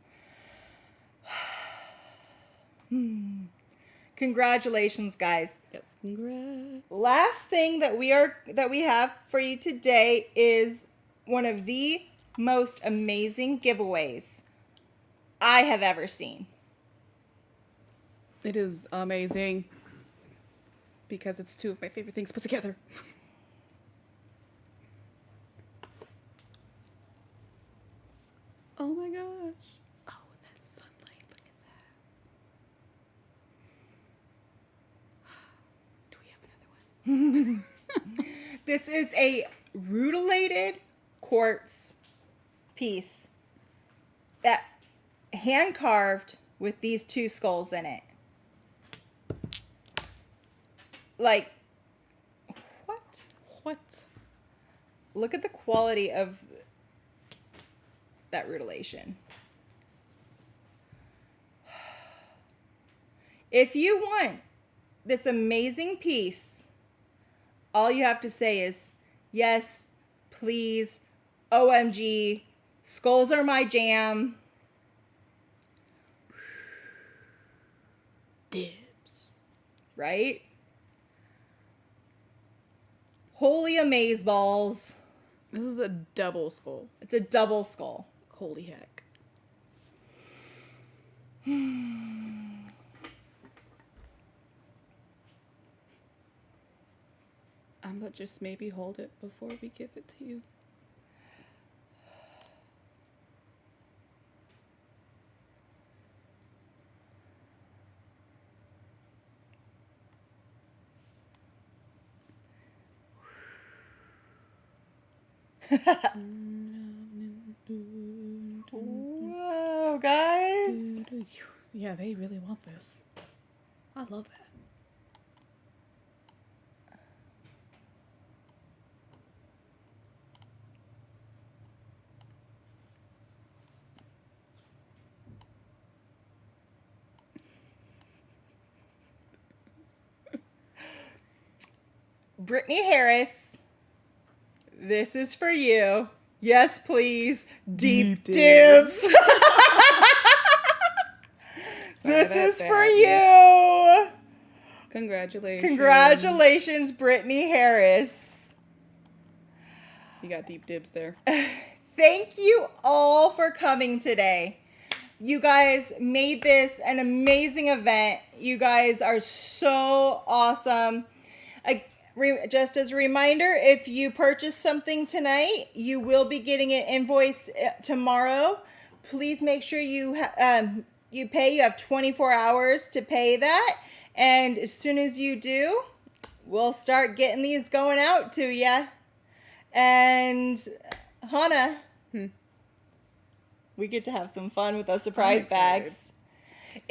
Congratulations, guys. Yes, congrats. Last thing that we have for you today is one of the most amazing giveaways I have ever seen. It is amazing because it's two of my favorite things put together. Oh my gosh. Oh, that sunlight. Look at that. Do we have another one? This is a rutilated quartz piece that hand carved with these two skulls in it. Like, what? What? Look at the quality of that rutilation. If you want this amazing piece, all you have to say is, yes, please, OMG, skulls are my jam. Dibs. Right? Holy amazeballs. This is a double skull. It's a double skull. Holy heck. I'm gonna just maybe hold it before we give it to you. Whoa, guys. Yeah, they really want this. I love that. Brittany Harris, this is for you. Yes, please. Deep dibs. This is for you. Congratulations. Congratulations, Brittany Harris. You got deep dibs there. Thank you all for coming today. You guys made this an amazing event. You guys are so awesome. Just as a reminder, if you purchase something tonight, you will be getting an invoice tomorrow. Please make sure you pay. You have 24 hours to pay that. And as soon as you do, we'll start getting these going out to you. And Hannah, we get to have some fun with those surprise bags.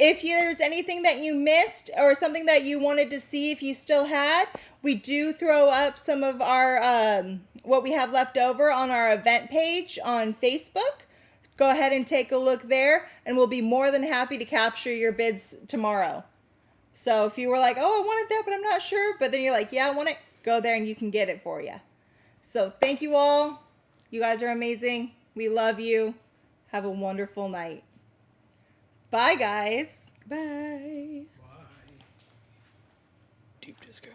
If there's anything that you missed or something that you wanted to see if you still had, we do throw up some of our what we have left over on our event page on Facebook. Go ahead and take a look there, and we'll be more than happy to capture your bids tomorrow. So if you were like, oh, I wanted that, but I'm not sure, but then you're like, yeah, I want it, go there and you can get it for you. So thank you all. You guys are amazing. We love you. Have a wonderful night. Bye, guys. Bye. Why? Deep this girl.